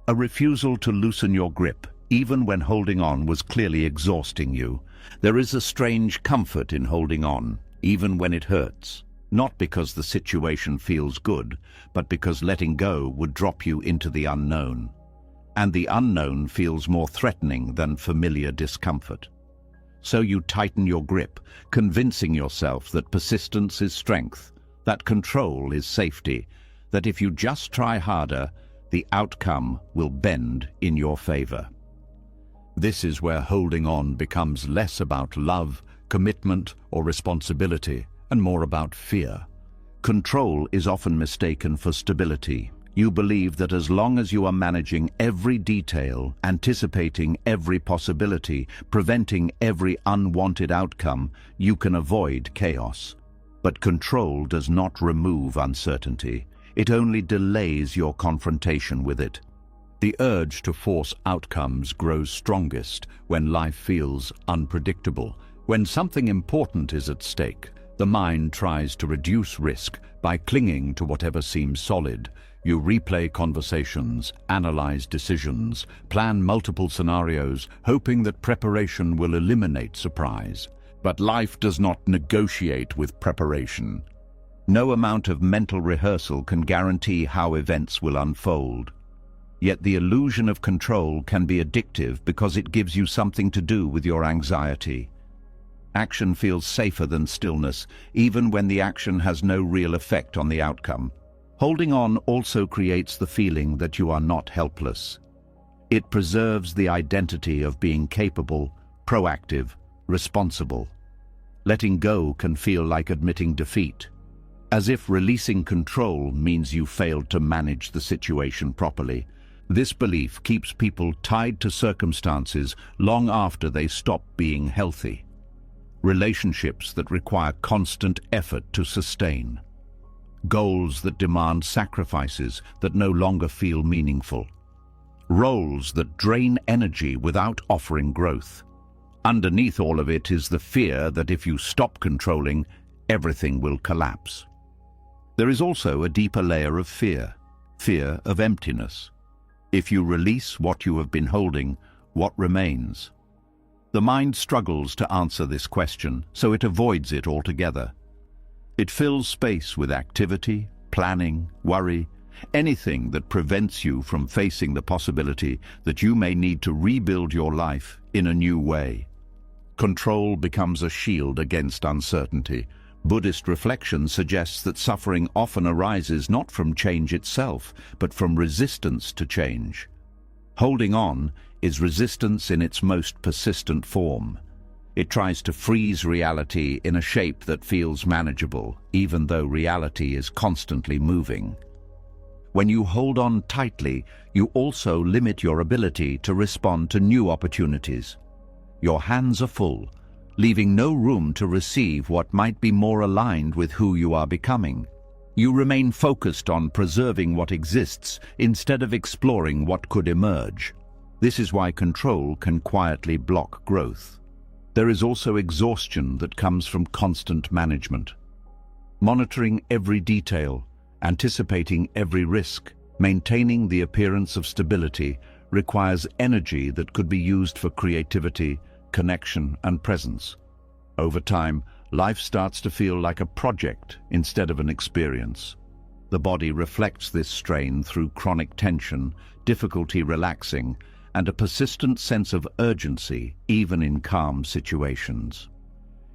A refusal to loosen your grip, even when holding on was clearly exhausting you. There is a strange comfort in holding on, even when it hurts. not because the situation feels good, but because letting go would drop you into the unknown. And the unknown feels more threatening than familiar discomfort. So you tighten your grip, convincing yourself that persistence is strength, that control is safety, that if you just try harder, the outcome will bend in your favor. This is where holding on becomes less about love, commitment, or responsibility, and more about fear. Control is often mistaken for stability. You believe that as long as you are managing every detail, anticipating every possibility, preventing every unwanted outcome, you can avoid chaos. But control does not remove uncertainty. It only delays your confrontation with it. The urge to force outcomes grows strongest when life feels unpredictable. When something important is at stake, the mind tries to reduce risk by clinging to whatever seems solid. You replay conversations, analyze decisions, plan multiple scenarios, hoping that preparation will eliminate surprise. But life does not negotiate with preparation. No amount of mental rehearsal can guarantee how events will unfold. Yet the illusion of control can be addictive because it gives you something to do with your anxiety. Action feels safer than stillness, even when the action has no real effect on the outcome. Holding on also creates the feeling that you are not helpless. It preserves the identity of being capable, proactive, responsible. Letting go can feel like admitting defeat, as if releasing control means you failed to manage the situation properly. This belief keeps people tied to circumstances long after they stop being healthy. Relationships that require constant effort to sustain. Goals that demand sacrifices that no longer feel meaningful. Roles that drain energy without offering growth. Underneath all of it is the fear that if you stop controlling, everything will collapse. There is also a deeper layer of fear of emptiness. If you release what you have been holding, what remains? The mind struggles to answer this question, so it avoids it altogether. It fills space with activity, planning, worry, anything that prevents you from facing the possibility that you may need to rebuild your life in a new way. Control becomes a shield against uncertainty. Buddhist reflection suggests that suffering often arises not from change itself, but from resistance to change. Holding on is resistance in its most persistent form. It tries to freeze reality in a shape that feels manageable, even though reality is constantly moving. When you hold on tightly, you also limit your ability to respond to new opportunities. Your hands are full, leaving no room to receive what might be more aligned with who you are becoming. You remain focused on preserving what exists instead of exploring what could emerge. This is why control can quietly block growth. There is also exhaustion that comes from constant management. Monitoring every detail, anticipating every risk, maintaining the appearance of stability requires energy that could be used for creativity, connection, and presence. Over time, life starts to feel like a project instead of an experience. The body reflects this strain through chronic tension, difficulty relaxing, and a persistent sense of urgency, even in calm situations.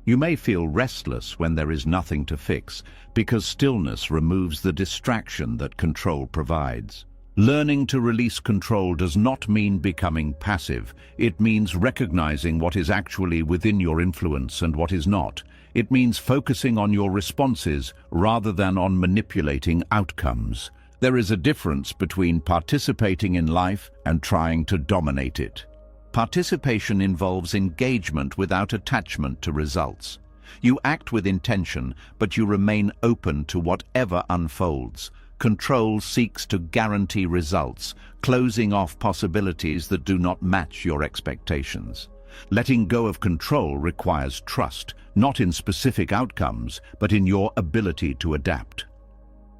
You may feel restless when there is nothing to fix, because stillness removes the distraction that control provides. Learning to release control does not mean becoming passive. It means recognizing what is actually within your influence and what is not. It means focusing on your responses rather than on manipulating outcomes. There is a difference between participating in life and trying to dominate it. Participation involves engagement without attachment to results. You act with intention, but you remain open to whatever unfolds. Control seeks to guarantee results, closing off possibilities that do not match your expectations. Letting go of control requires trust, not in specific outcomes, but in your ability to adapt.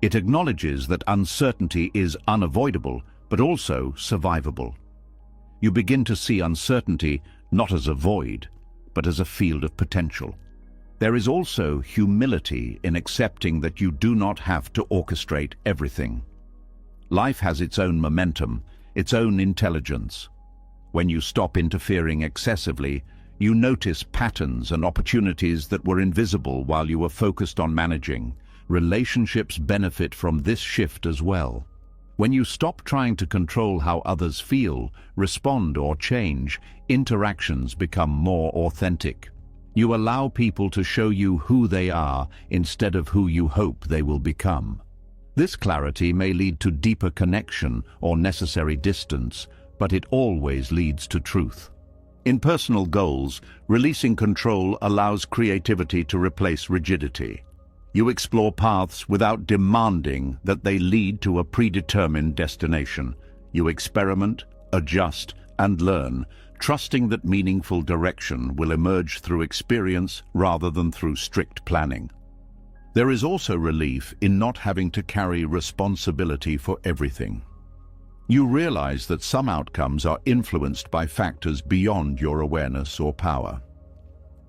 It acknowledges that uncertainty is unavoidable, but also survivable. You begin to see uncertainty not as a void, but as a field of potential. There is also humility in accepting that you do not have to orchestrate everything. Life has its own momentum, its own intelligence. When you stop interfering excessively, you notice patterns and opportunities that were invisible while you were focused on managing. Relationships benefit from this shift as well. When you stop trying to control how others feel, respond, or change, interactions become more authentic. You allow people to show you who they are instead of who you hope they will become. This clarity may lead to deeper connection or necessary distance, but it always leads to truth. In personal goals, releasing control allows creativity to replace rigidity. You explore paths without demanding that they lead to a predetermined destination. You experiment, adjust, and learn, trusting that meaningful direction will emerge through experience rather than through strict planning. There is also relief in not having to carry responsibility for everything. You realize that some outcomes are influenced by factors beyond your awareness or power.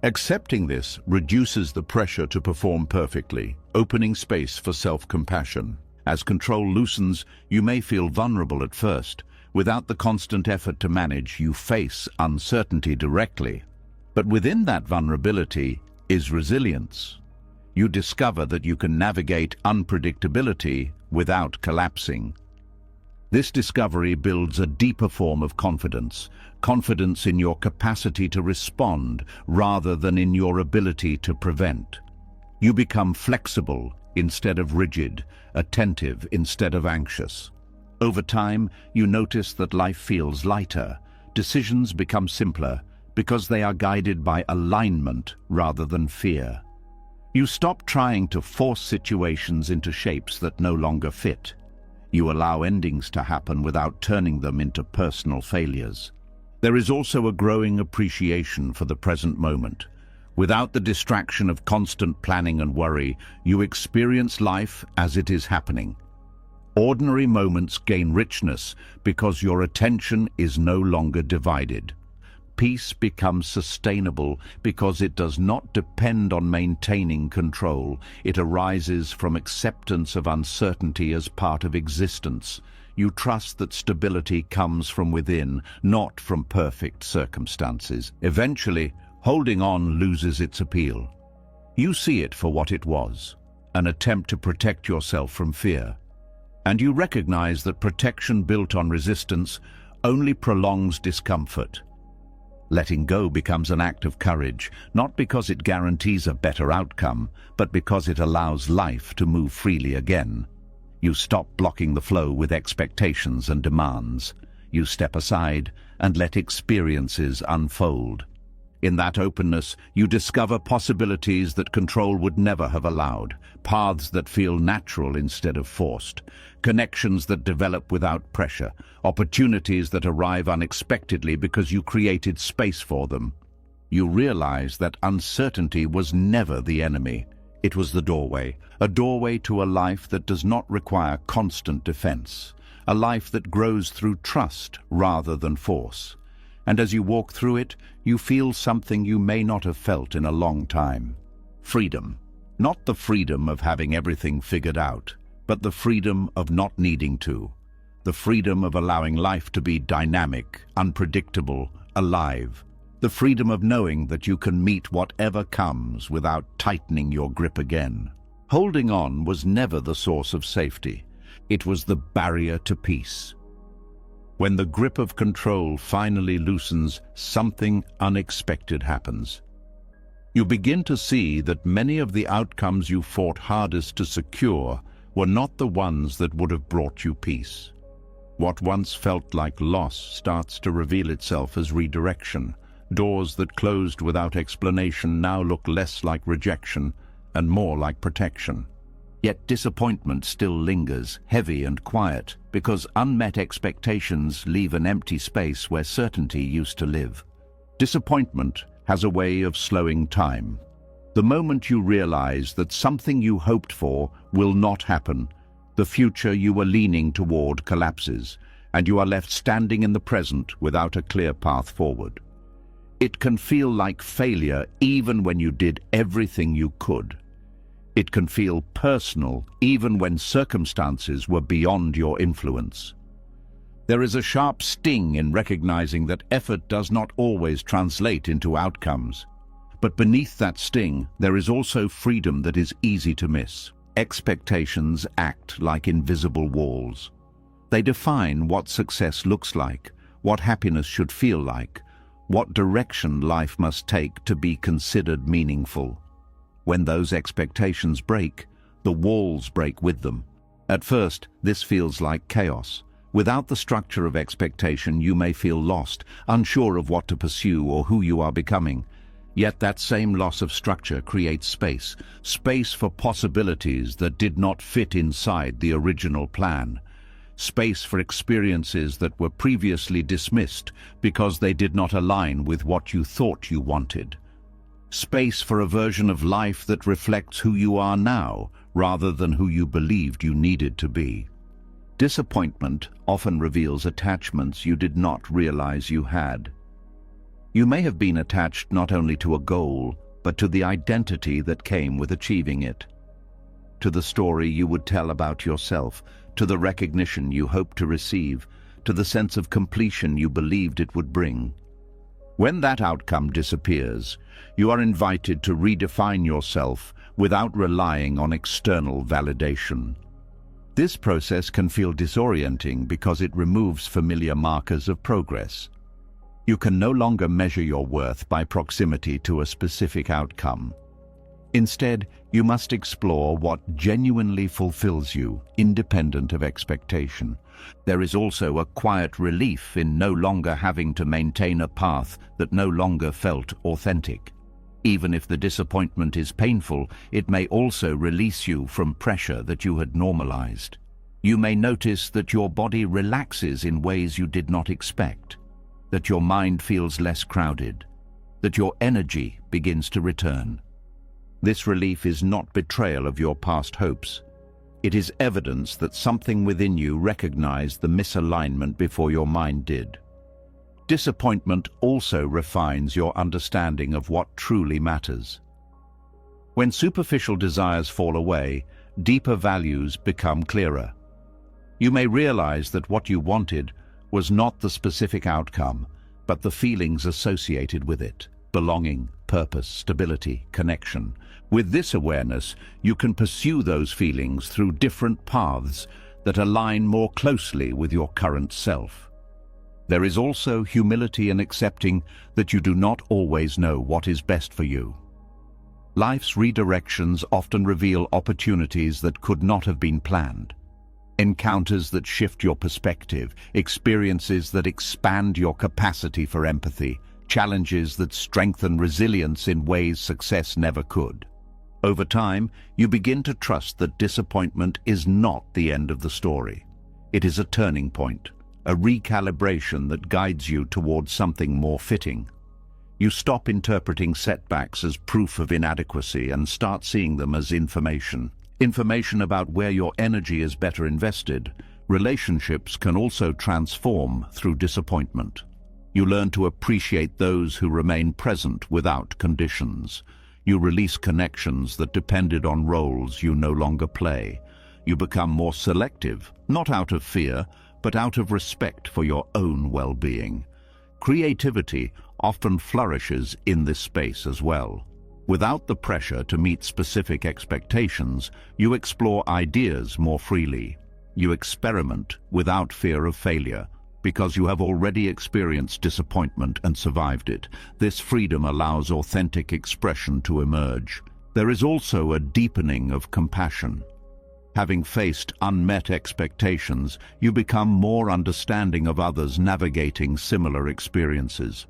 Accepting this reduces the pressure to perform perfectly, opening space for self-compassion. As control loosens, you may feel vulnerable at first. Without the constant effort to manage, you face uncertainty directly. But within that vulnerability is resilience. You discover that you can navigate unpredictability without collapsing. This discovery builds a deeper form of confidence in your capacity to respond rather than in your ability to prevent. You become flexible instead of rigid, attentive instead of anxious. Over time, you notice that life feels lighter. Decisions become simpler because they are guided by alignment rather than fear. You stop trying to force situations into shapes that no longer fit. You allow endings to happen without turning them into personal failures. There is also a growing appreciation for the present moment. Without the distraction of constant planning and worry, you experience life as it is happening. Ordinary moments gain richness because your attention is no longer divided. Peace becomes sustainable because it does not depend on maintaining control. It arises from acceptance of uncertainty as part of existence. You trust that stability comes from within, not from perfect circumstances. Eventually, holding on loses its appeal. You see it for what it was, an attempt to protect yourself from fear. And you recognize that protection built on resistance only prolongs discomfort. Letting go becomes an act of courage, not because it guarantees a better outcome, but because it allows life to move freely again. You stop blocking the flow with expectations and demands. You step aside and let experiences unfold. In that openness, you discover possibilities that control would never have allowed, paths that feel natural instead of forced, connections that develop without pressure, opportunities that arrive unexpectedly because you created space for them. You realize that uncertainty was never the enemy. It was the doorway, a doorway to a life that does not require constant defense, a life that grows through trust rather than force. And as you walk through it, you feel something you may not have felt in a long time. Freedom. Not the freedom of having everything figured out, but the freedom of not needing to. The freedom of allowing life to be dynamic, unpredictable, alive. The freedom of knowing that you can meet whatever comes without tightening your grip again. Holding on was never the source of safety. It was the barrier to peace. When the grip of control finally loosens, something unexpected happens. You begin to see that many of the outcomes you fought hardest to secure were not the ones that would have brought you peace. What once felt like loss starts to reveal itself as redirection. Doors that closed without explanation now look less like rejection and more like protection. Yet disappointment still lingers, heavy and quiet, because unmet expectations leave an empty space where certainty used to live. Disappointment has a way of slowing time. The moment you realize that something you hoped for will not happen, the future you were leaning toward collapses, and you are left standing in the present without a clear path forward. It can feel like failure even when you did everything you could. It can feel personal even when circumstances were beyond your influence. There is a sharp sting in recognizing that effort does not always translate into outcomes. But beneath that sting, there is also freedom that is easy to miss. Expectations act like invisible walls. They define what success looks like, what happiness should feel like, what direction life must take to be considered meaningful. When those expectations break, the walls break with them. At first, this feels like chaos. Without the structure of expectation, you may feel lost, unsure of what to pursue or who you are becoming. Yet that same loss of structure creates space for possibilities that did not fit inside the original plan. Space for experiences that were previously dismissed because they did not align with what you thought you wanted. Space for a version of life that reflects who you are now, rather than who you believed you needed to be. Disappointment often reveals attachments you did not realize you had. You may have been attached not only to a goal, but to the identity that came with achieving it. To the story you would tell about yourself, to the recognition you hoped to receive, to the sense of completion you believed it would bring. When that outcome disappears, you are invited to redefine yourself without relying on external validation. This process can feel disorienting because it removes familiar markers of progress. You can no longer measure your worth by proximity to a specific outcome. Instead, you must explore what genuinely fulfills you, independent of expectation. There is also a quiet relief in no longer having to maintain a path that no longer felt authentic. Even if the disappointment is painful, it may also release you from pressure that you had normalized. You may notice that your body relaxes in ways you did not expect, that your mind feels less crowded, that your energy begins to return. This relief is not betrayal of your past hopes. It is evidence that something within you recognized the misalignment before your mind did. Disappointment also refines your understanding of what truly matters. When superficial desires fall away, deeper values become clearer. You may realize that what you wanted was not the specific outcome, but the feelings associated with it: belonging, purpose, stability, connection. With this awareness, you can pursue those feelings through different paths that align more closely with your current self. There is also humility in accepting that you do not always know what is best for you. Life's redirections often reveal opportunities that could not have been planned. Encounters that shift your perspective, experiences that expand your capacity for empathy, challenges that strengthen resilience in ways success never could. Over time, you begin to trust that disappointment is not the end of the story. It is a turning point, a recalibration that guides you towards something more fitting. You stop interpreting setbacks as proof of inadequacy and start seeing them as information. Information about where your energy is better invested. Relationships can also transform through disappointment. You learn to appreciate those who remain present without conditions. You release connections that depended on roles you no longer play. You become more selective, not out of fear, but out of respect for your own well-being. Creativity often flourishes in this space as well. Without the pressure to meet specific expectations, you explore ideas more freely. You experiment without fear of failure, because you have already experienced disappointment and survived it. This freedom allows authentic expression to emerge. There is also a deepening of compassion. Having faced unmet expectations, you become more understanding of others navigating similar experiences.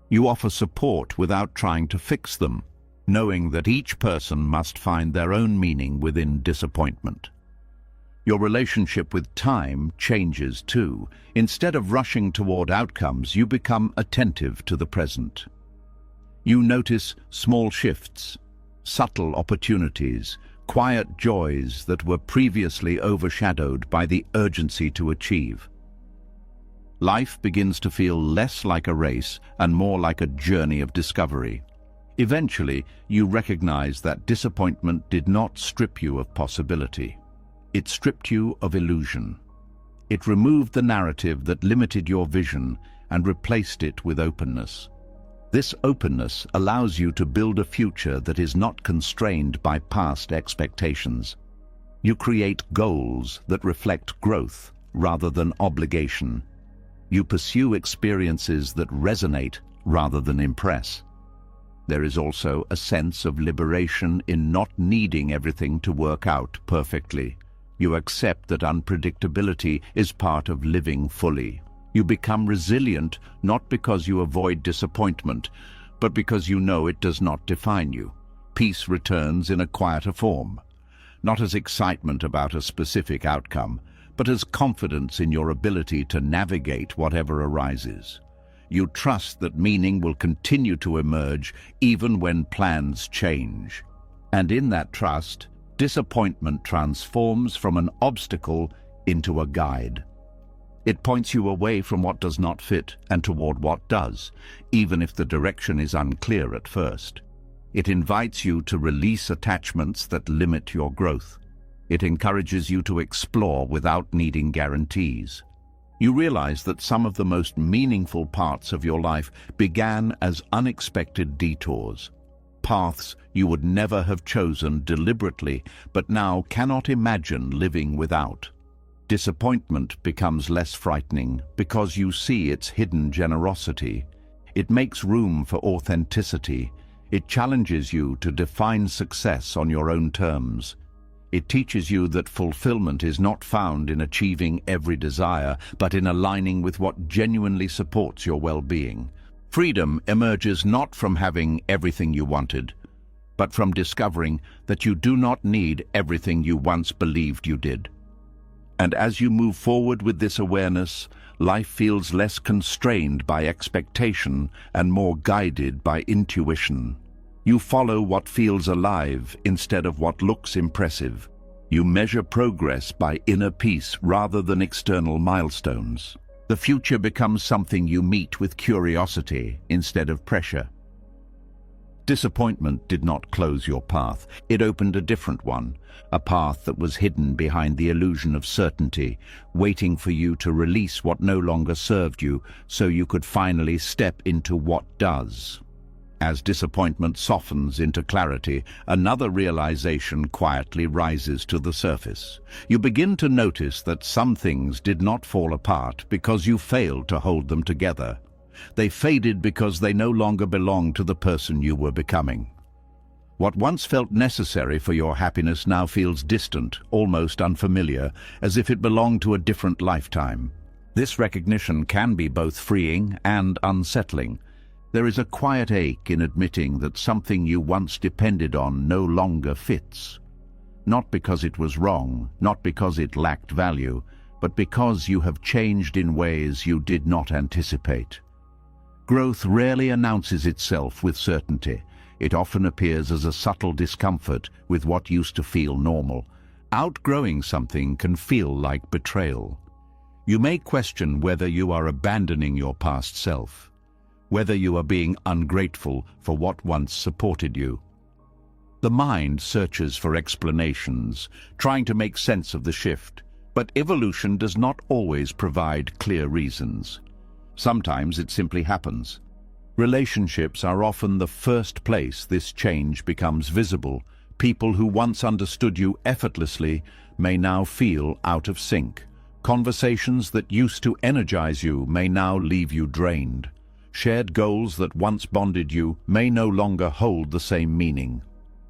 You offer support without trying to fix them, knowing that each person must find their own meaning within disappointment. Your relationship with time changes too. Instead of rushing toward outcomes, you become attentive to the present. You notice small shifts, subtle opportunities, quiet joys that were previously overshadowed by the urgency to achieve. Life begins to feel less like a race and more like a journey of discovery. Eventually, you recognize that disappointment did not strip you of possibility. It stripped you of illusion. It removed the narrative that limited your vision and replaced it with openness. This openness allows you to build a future that is not constrained by past expectations. You create goals that reflect growth rather than obligation. You pursue experiences that resonate rather than impress. There is also a sense of liberation in not needing everything to work out perfectly. You accept that unpredictability is part of living fully. You become resilient not because you avoid disappointment, but because you know it does not define you. Peace returns in a quieter form, not as excitement about a specific outcome, but as confidence in your ability to navigate whatever arises. You trust that meaning will continue to emerge even when plans change. And in that trust, disappointment transforms from an obstacle into a guide. It points you away from what does not fit and toward what does, even if the direction is unclear at first. It invites you to release attachments that limit your growth. It encourages you to explore without needing guarantees. You realize that some of the most meaningful parts of your life began as unexpected detours. Paths you would never have chosen deliberately, but now cannot imagine living without. Disappointment becomes less frightening because you see its hidden generosity. It makes room for authenticity. It challenges you to define success on your own terms. It teaches you that fulfillment is not found in achieving every desire, but in aligning with what genuinely supports your well-being. Freedom emerges not from having everything you wanted, but from discovering that you do not need everything you once believed you did. And as you move forward with this awareness, life feels less constrained by expectation and more guided by intuition. You follow what feels alive instead of what looks impressive. You measure progress by inner peace rather than external milestones. The future becomes something you meet with curiosity instead of pressure. Disappointment did not close your path. It opened a different one, a path that was hidden behind the illusion of certainty, waiting for you to release what no longer served you so you could finally step into what does. As disappointment softens into clarity, another realization quietly rises to the surface. You begin to notice that some things did not fall apart because you failed to hold them together. They faded because they no longer belonged to the person you were becoming. What once felt necessary for your happiness now feels distant, almost unfamiliar, as if it belonged to a different lifetime. This recognition can be both freeing and unsettling. There is a quiet ache in admitting that something you once depended on no longer fits. Not because it was wrong, not because it lacked value, but because you have changed in ways you did not anticipate. Growth rarely announces itself with certainty. It often appears as a subtle discomfort with what used to feel normal. Outgrowing something can feel like betrayal. You may question whether you are abandoning your past self, whether you are being ungrateful for what once supported you. The mind searches for explanations, trying to make sense of the shift, but evolution does not always provide clear reasons. Sometimes it simply happens. Relationships are often the first place this change becomes visible. People who once understood you effortlessly may now feel out of sync. Conversations that used to energize you may now leave you drained. Shared goals that once bonded you may no longer hold the same meaning.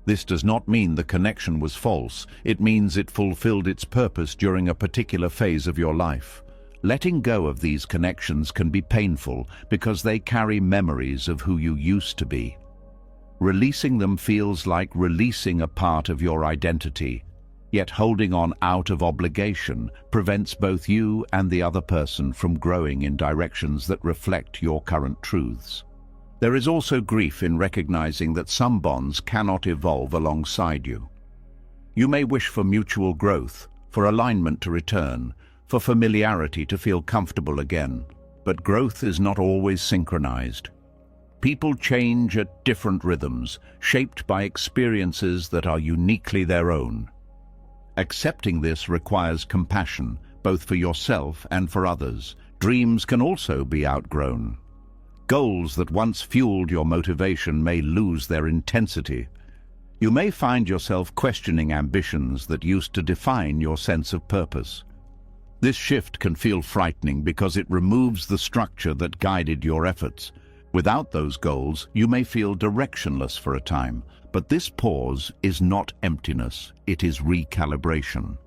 This does not mean the connection was false. It means it fulfilled its purpose during a particular phase of your life. Letting go of these connections can be painful because they carry memories of who you used to be. Releasing them feels like releasing a part of your identity, yet holding on out of obligation prevents both you and the other person from growing in directions that reflect your current truths. There is also grief in recognizing that some bonds cannot evolve alongside you. You may wish for mutual growth, for alignment to return, for familiarity to feel comfortable again. But growth is not always synchronized. People change at different rhythms, shaped by experiences that are uniquely their own. Accepting this requires compassion, both for yourself and for others. Dreams can also be outgrown. Goals that once fueled your motivation may lose their intensity. You may find yourself questioning ambitions that used to define your sense of purpose. This shift can feel frightening because it removes the structure that guided your efforts. Without those goals, you may feel directionless for a time, but this pause is not emptiness, it is recalibration.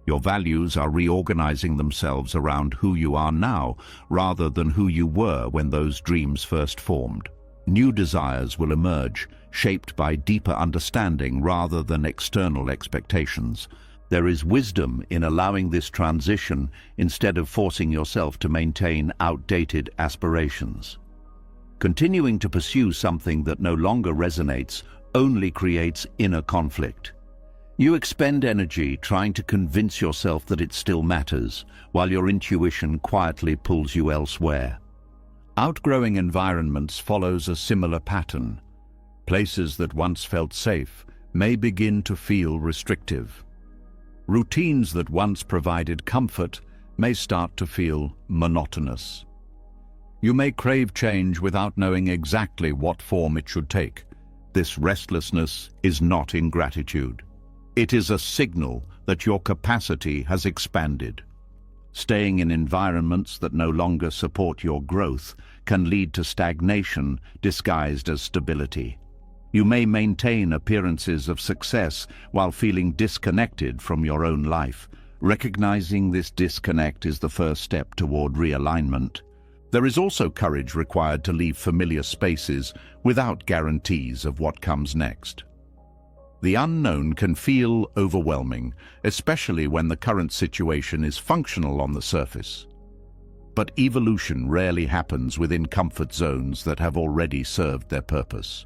Your values are reorganizing themselves around who you are now, rather than who you were when those dreams first formed. New desires will emerge, shaped by deeper understanding rather than external expectations. There is wisdom in allowing this transition instead of forcing yourself to maintain outdated aspirations. Continuing to pursue something that no longer resonates only creates inner conflict. You expend energy trying to convince yourself that it still matters, while your intuition quietly pulls you elsewhere. Outgrowing environments follows a similar pattern. Places that once felt safe may begin to feel restrictive. Routines that once provided comfort may start to feel monotonous. You may crave change without knowing exactly what form it should take. This restlessness is not ingratitude. It is a signal that your capacity has expanded. Staying in environments that no longer support your growth can lead to stagnation disguised as stability. You may maintain appearances of success while feeling disconnected from your own life. Recognizing this disconnect is the first step toward realignment. There is also courage required to leave familiar spaces without guarantees of what comes next. The unknown can feel overwhelming, especially when the current situation is functional on the surface. But evolution rarely happens within comfort zones that have already served their purpose.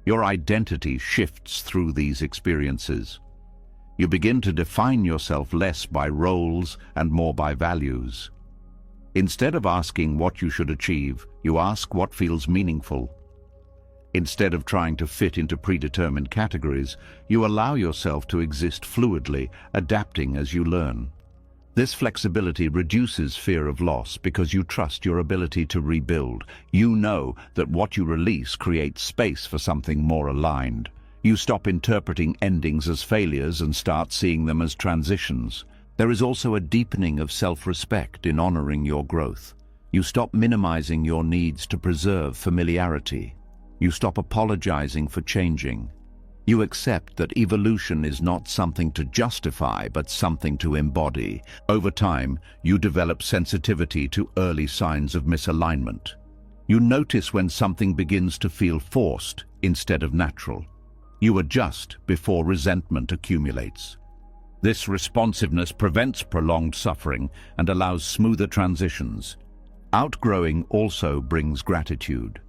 Your identity shifts through these experiences. You begin to define yourself less by roles and more by values. Instead of asking what you should achieve, you ask what feels meaningful. Instead of trying to fit into predetermined categories, you allow yourself to exist fluidly, adapting as you learn. This flexibility reduces fear of loss because you trust your ability to rebuild. You know that what you release creates space for something more aligned. You stop interpreting endings as failures and start seeing them as transitions. There is also a deepening of self-respect in honoring your growth. You stop minimizing your needs to preserve familiarity. You stop apologizing for changing. You accept that evolution is not something to justify, but something to embody. Over time, you develop sensitivity to early signs of misalignment. You notice when something begins to feel forced instead of natural. You adjust before resentment accumulates. This responsiveness prevents prolonged suffering and allows smoother transitions. Outgrowing also brings gratitude.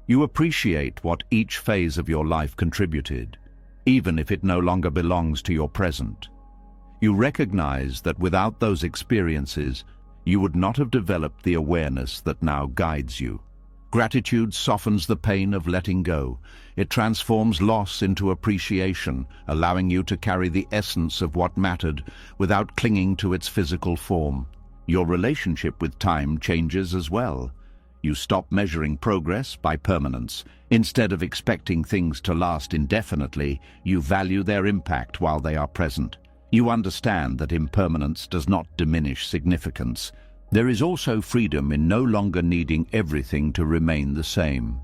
You appreciate what each phase of your life contributed, even if it no longer belongs to your present. You recognize that without those experiences, you would not have developed the awareness that now guides you. Gratitude softens the pain of letting go. It transforms loss into appreciation, allowing you to carry the essence of what mattered without clinging to its physical form. Your relationship with time changes as well. You stop measuring progress by permanence. Instead of expecting things to last indefinitely, you value their impact while they are present. You understand that impermanence does not diminish significance. There is also freedom in no longer needing everything to remain the same.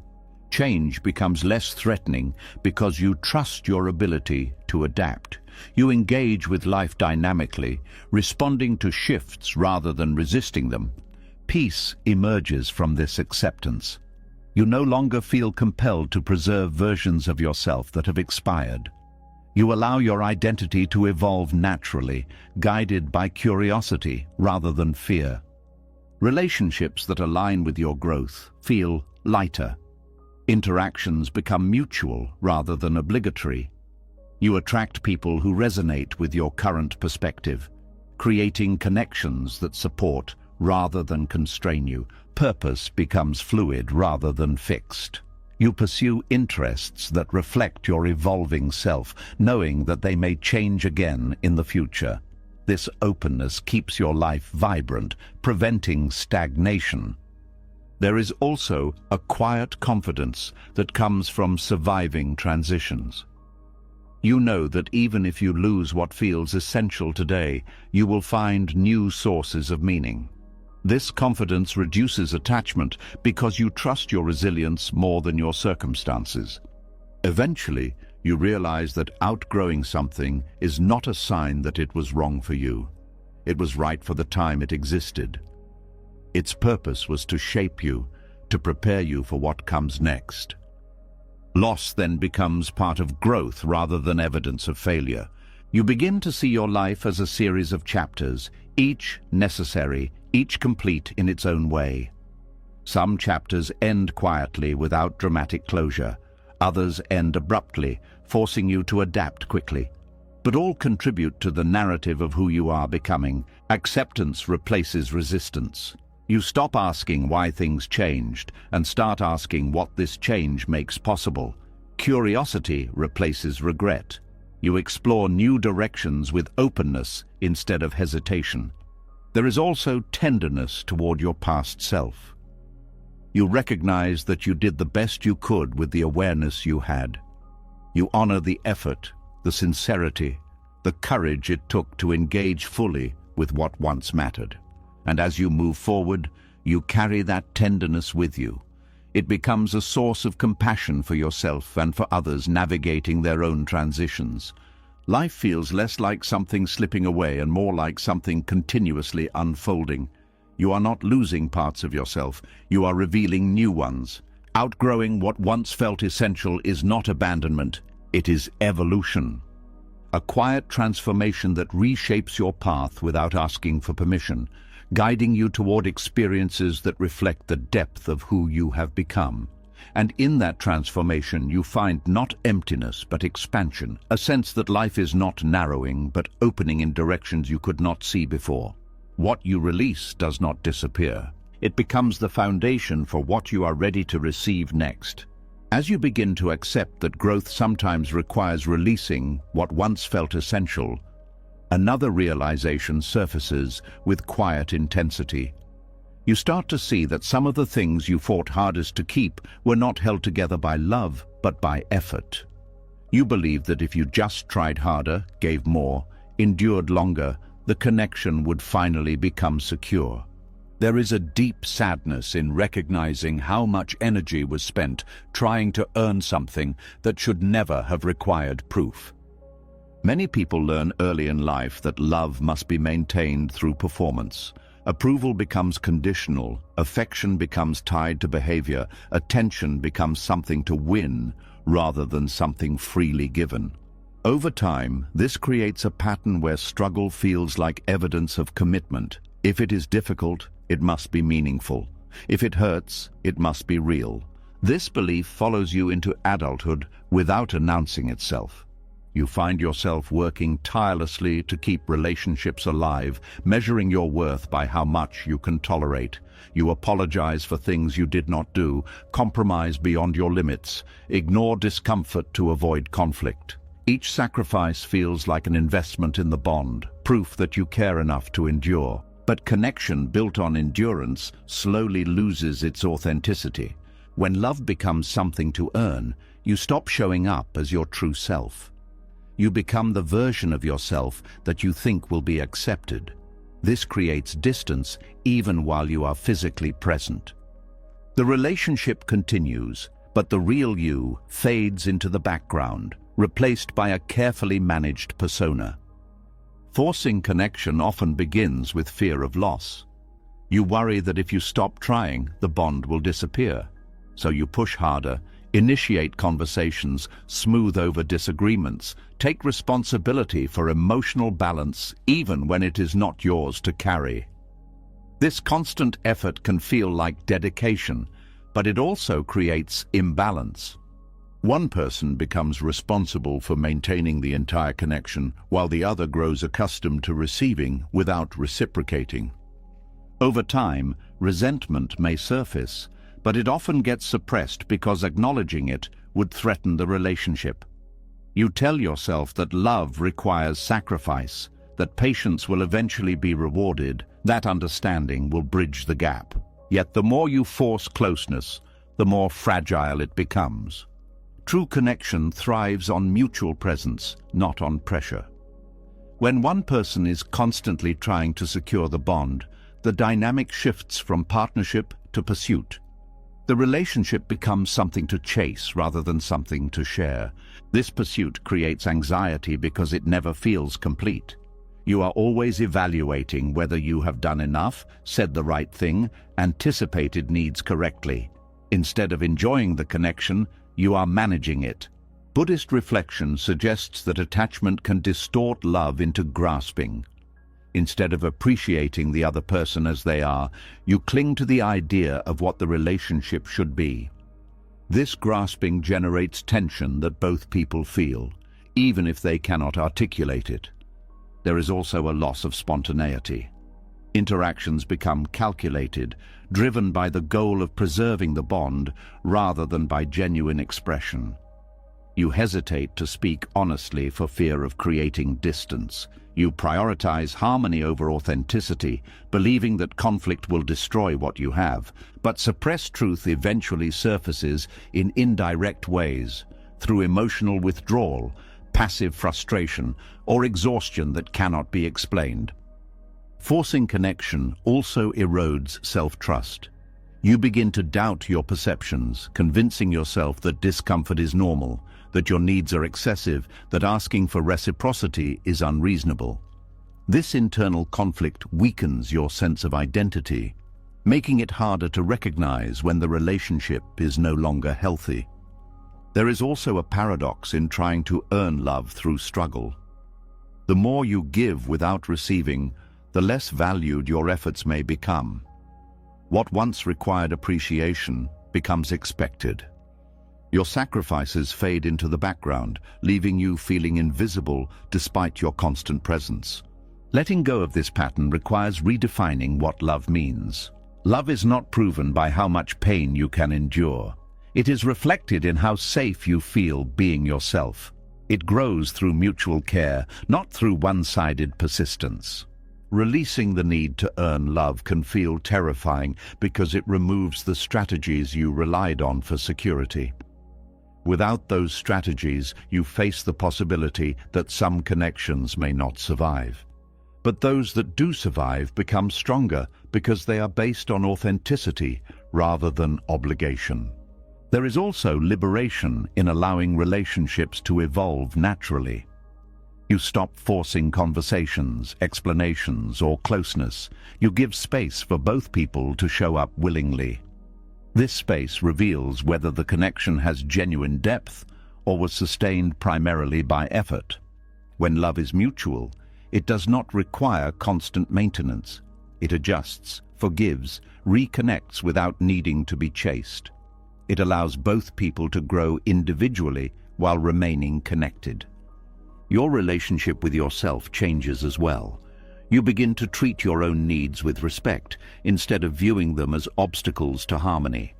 Change becomes less threatening because you trust your ability to adapt. You engage with life dynamically, responding to shifts rather than resisting them. Peace emerges from this acceptance. You no longer feel compelled to preserve versions of yourself that have expired. You allow your identity to evolve naturally, guided by curiosity rather than fear. Relationships that align with your growth feel lighter. Interactions become mutual rather than obligatory. You attract people who resonate with your current perspective, creating connections that support rather than constrain you. Purpose becomes fluid rather than fixed. You pursue interests that reflect your evolving self, knowing that they may change again in the future. This openness keeps your life vibrant, preventing stagnation. There is also a quiet confidence that comes from surviving transitions. You know that even if you lose what feels essential today, you will find new sources of meaning. This confidence reduces attachment because you trust your resilience more than your circumstances. Eventually, you realize that outgrowing something is not a sign that it was wrong for you. It was right for the time it existed. Its purpose was to shape you, to prepare you for what comes next. Loss then becomes part of growth rather than evidence of failure. You begin to see your life as a series of chapters, each necessary, each complete in its own way. Some chapters end quietly without dramatic closure. Others end abruptly, forcing you to adapt quickly. But all contribute to the narrative of who you are becoming. Acceptance replaces resistance. You stop asking why things changed and start asking what this change makes possible. Curiosity replaces regret. You explore new directions with openness instead of hesitation. There is also tenderness toward your past self. You recognize that you did the best you could with the awareness you had. You honor the effort, the sincerity, the courage it took to engage fully with what once mattered. And as you move forward, you carry that tenderness with you. It becomes a source of compassion for yourself and for others navigating their own transitions. Life feels less like something slipping away and more like something continuously unfolding. You are not losing parts of yourself, you are revealing new ones. Outgrowing what once felt essential is not abandonment, it is evolution. A quiet transformation that reshapes your path without asking for permission, guiding you toward experiences that reflect the depth of who you have become. And in that transformation you find not emptiness but expansion, a sense that life is not narrowing but opening in directions you could not see before. What you release does not disappear. It becomes the foundation for what you are ready to receive next. As you begin to accept that growth sometimes requires releasing what once felt essential, another realization surfaces with quiet intensity. You start to see that some of the things you fought hardest to keep were not held together by love, but by effort. You believed that if you just tried harder, gave more, endured longer, the connection would finally become secure. There is a deep sadness in recognizing how much energy was spent trying to earn something that should never have required proof. Many people learn early in life that love must be maintained through performance. Approval becomes conditional, affection becomes tied to behavior, attention becomes something to win rather than something freely given. Over time, this creates a pattern where struggle feels like evidence of commitment. If it is difficult, it must be meaningful. If it hurts, it must be real. This belief follows you into adulthood without announcing itself. You find yourself working tirelessly to keep relationships alive, measuring your worth by how much you can tolerate. You apologize for things you did not do, compromise beyond your limits, ignore discomfort to avoid conflict. Each sacrifice feels like an investment in the bond, proof that you care enough to endure. But connection built on endurance slowly loses its authenticity. When love becomes something to earn, you stop showing up as your true self. You become the version of yourself that you think will be accepted. This creates distance even while you are physically present. The relationship continues, but the real you fades into the background, replaced by a carefully managed persona. Forcing connection often begins with fear of loss. You worry that if you stop trying, the bond will disappear. So you push harder, initiate conversations, smooth over disagreements, take responsibility for emotional balance even when it is not yours to carry. This constant effort can feel like dedication, but it also creates imbalance. One person becomes responsible for maintaining the entire connection, while the other grows accustomed to receiving without reciprocating. Over time, resentment may surface, but it often gets suppressed because acknowledging it would threaten the relationship. You tell yourself that love requires sacrifice, that patience will eventually be rewarded, that understanding will bridge the gap. Yet the more you force closeness, the more fragile it becomes. True connection thrives on mutual presence, not on pressure. When one person is constantly trying to secure the bond, the dynamic shifts from partnership to pursuit. The relationship becomes something to chase rather than something to share. This pursuit creates anxiety because it never feels complete. You are always evaluating whether you have done enough, said the right thing, anticipated needs correctly. Instead of enjoying the connection, you are managing it. Buddhist reflection suggests that attachment can distort love into grasping. Instead of appreciating the other person as they are, you cling to the idea of what the relationship should be. This grasping generates tension that both people feel, even if they cannot articulate it. There is also a loss of spontaneity. Interactions become calculated, driven by the goal of preserving the bond rather than by genuine expression. You hesitate to speak honestly for fear of creating distance. You prioritize harmony over authenticity, believing that conflict will destroy what you have. But suppressed truth eventually surfaces in indirect ways, through emotional withdrawal, passive frustration, or exhaustion that cannot be explained. Forcing connection also erodes self-trust. You begin to doubt your perceptions, convincing yourself that discomfort is normal, that your needs are excessive, that asking for reciprocity is unreasonable. This internal conflict weakens your sense of identity, making it harder to recognize when the relationship is no longer healthy. There is also a paradox in trying to earn love through struggle. The more you give without receiving, the less valued your efforts may become. What once required appreciation becomes expected. Your sacrifices fade into the background, leaving you feeling invisible despite your constant presence. Letting go of this pattern requires redefining what love means. Love is not proven by how much pain you can endure. It is reflected in how safe you feel being yourself. It grows through mutual care, not through one-sided persistence. Releasing the need to earn love can feel terrifying because it removes the strategies you relied on for security. Without those strategies, you face the possibility that some connections may not survive. But those that do survive become stronger because they are based on authenticity rather than obligation. There is also liberation in allowing relationships to evolve naturally. You stop forcing conversations, explanations, or closeness. You give space for both people to show up willingly. This space reveals whether the connection has genuine depth or was sustained primarily by effort. When love is mutual, it does not require constant maintenance. It adjusts, forgives, reconnects without needing to be chased. It allows both people to grow individually while remaining connected. Your relationship with yourself changes as well. You begin to treat your own needs with respect instead of viewing them as obstacles to harmony.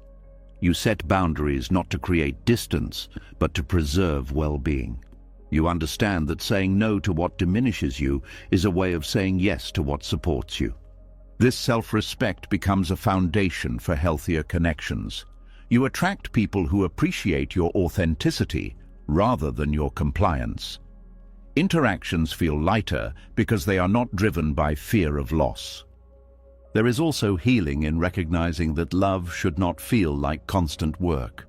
You set boundaries not to create distance, but to preserve well-being. You understand that saying no to what diminishes you is a way of saying yes to what supports you. This self-respect becomes a foundation for healthier connections. You attract people who appreciate your authenticity rather than your compliance. Interactions feel lighter because they are not driven by fear of loss. There is also healing in recognizing that love should not feel like constant work.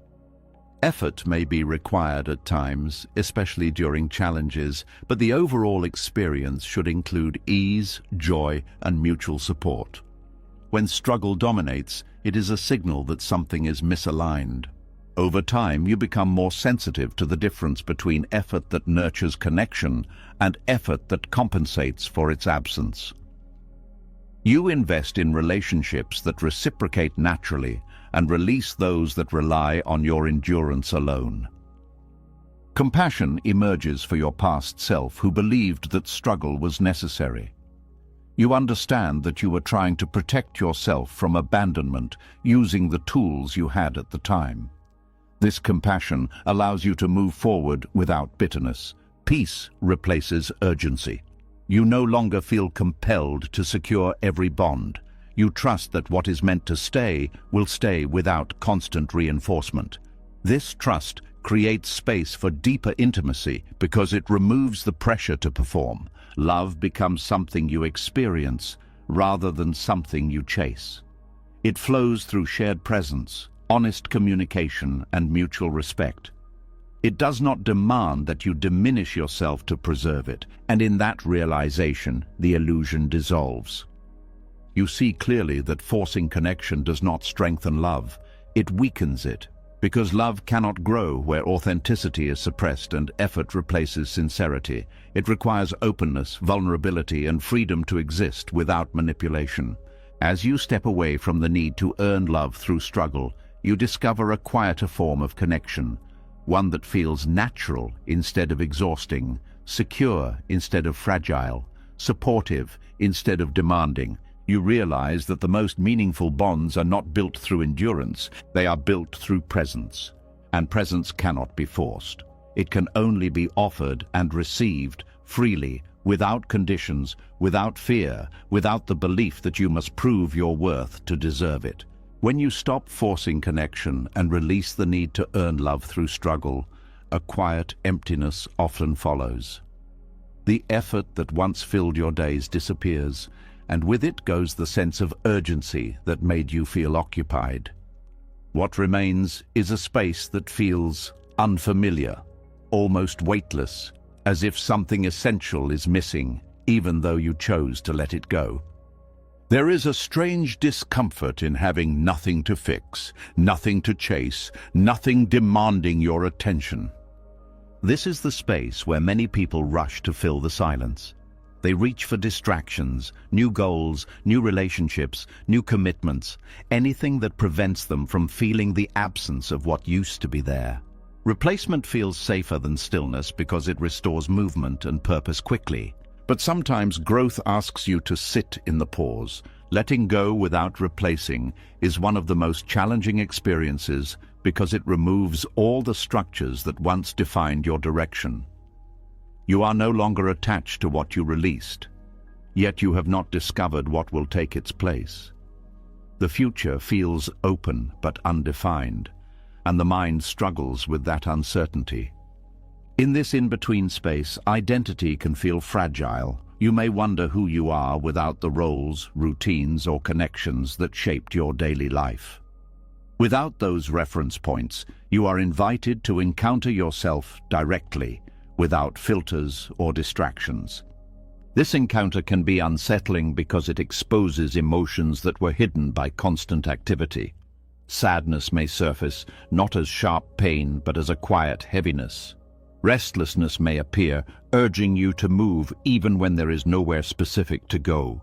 Effort may be required at times, especially during challenges, but the overall experience should include ease, joy, and mutual support. When struggle dominates, it is a signal that something is misaligned. Over time, you become more sensitive to the difference between effort that nurtures connection and effort that compensates for its absence. You invest in relationships that reciprocate naturally and release those that rely on your endurance alone. Compassion emerges for your past self who believed that struggle was necessary. You understand that you were trying to protect yourself from abandonment using the tools you had at the time. This compassion allows you to move forward without bitterness. Peace replaces urgency. You no longer feel compelled to secure every bond. You trust that what is meant to stay will stay without constant reinforcement. This trust creates space for deeper intimacy because it removes the pressure to perform. Love becomes something you experience rather than something you chase. It flows through shared presence, honest communication, and mutual respect. It does not demand that you diminish yourself to preserve it, and in that realization, the illusion dissolves. You see clearly that forcing connection does not strengthen love, it weakens it, because love cannot grow where authenticity is suppressed and effort replaces sincerity. It requires openness, vulnerability, and freedom to exist without manipulation. As you step away from the need to earn love through struggle, you discover a quieter form of connection, one that feels natural instead of exhausting, secure instead of fragile, supportive instead of demanding. You realize that the most meaningful bonds are not built through endurance, they are built through presence. And presence cannot be forced. It can only be offered and received freely, without conditions, without fear, without the belief that you must prove your worth to deserve it. When you stop forcing connection and release the need to earn love through struggle, a quiet emptiness often follows. The effort that once filled your days disappears, and with it goes the sense of urgency that made you feel occupied. What remains is a space that feels unfamiliar, almost weightless, as if something essential is missing, even though you chose to let it go. There is a strange discomfort in having nothing to fix, nothing to chase, nothing demanding your attention. This is the space where many people rush to fill the silence. They reach for distractions, new goals, new relationships, new commitments, anything that prevents them from feeling the absence of what used to be there. Replacement feels safer than stillness because it restores movement and purpose quickly. But sometimes growth asks you to sit in the pause. Letting go without replacing is one of the most challenging experiences because it removes all the structures that once defined your direction. You are no longer attached to what you released, yet you have not discovered what will take its place. The future feels open but undefined, and the mind struggles with that uncertainty. In this in-between space, identity can feel fragile. You may wonder who you are without the roles, routines, or connections that shaped your daily life. Without those reference points, you are invited to encounter yourself directly, without filters or distractions. This encounter can be unsettling because it exposes emotions that were hidden by constant activity. Sadness may surface, not as sharp pain, but as a quiet heaviness. Restlessness may appear, urging you to move even when there is nowhere specific to go.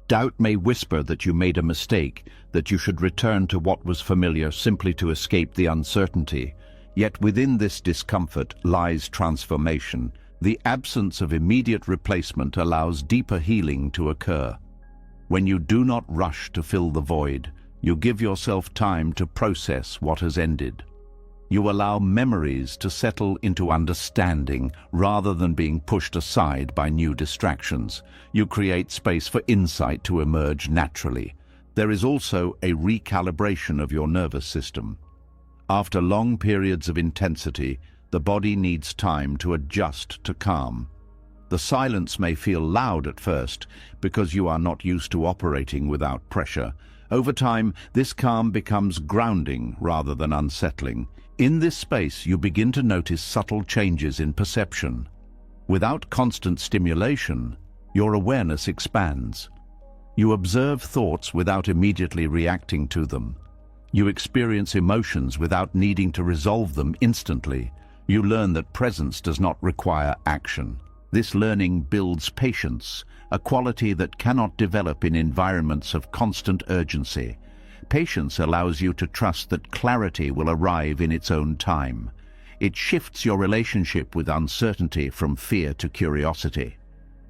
Doubt may whisper that you made a mistake, that you should return to what was familiar simply to escape the uncertainty. Yet within this discomfort lies transformation. The absence of immediate replacement allows deeper healing to occur. When you do not rush to fill the void, you give yourself time to process what has ended. You allow memories to settle into understanding rather than being pushed aside by new distractions. You create space for insight to emerge naturally. There is also a recalibration of your nervous system. After long periods of intensity, the body needs time to adjust to calm. The silence may feel loud at first because you are not used to operating without pressure. Over time, this calm becomes grounding rather than unsettling. In this space, you begin to notice subtle changes in perception. Without constant stimulation, your awareness expands. You observe thoughts without immediately reacting to them. You experience emotions without needing to resolve them instantly. You learn that presence does not require action. This learning builds patience, a quality that cannot develop in environments of constant urgency. Patience allows you to trust that clarity will arrive in its own time. It shifts your relationship with uncertainty from fear to curiosity.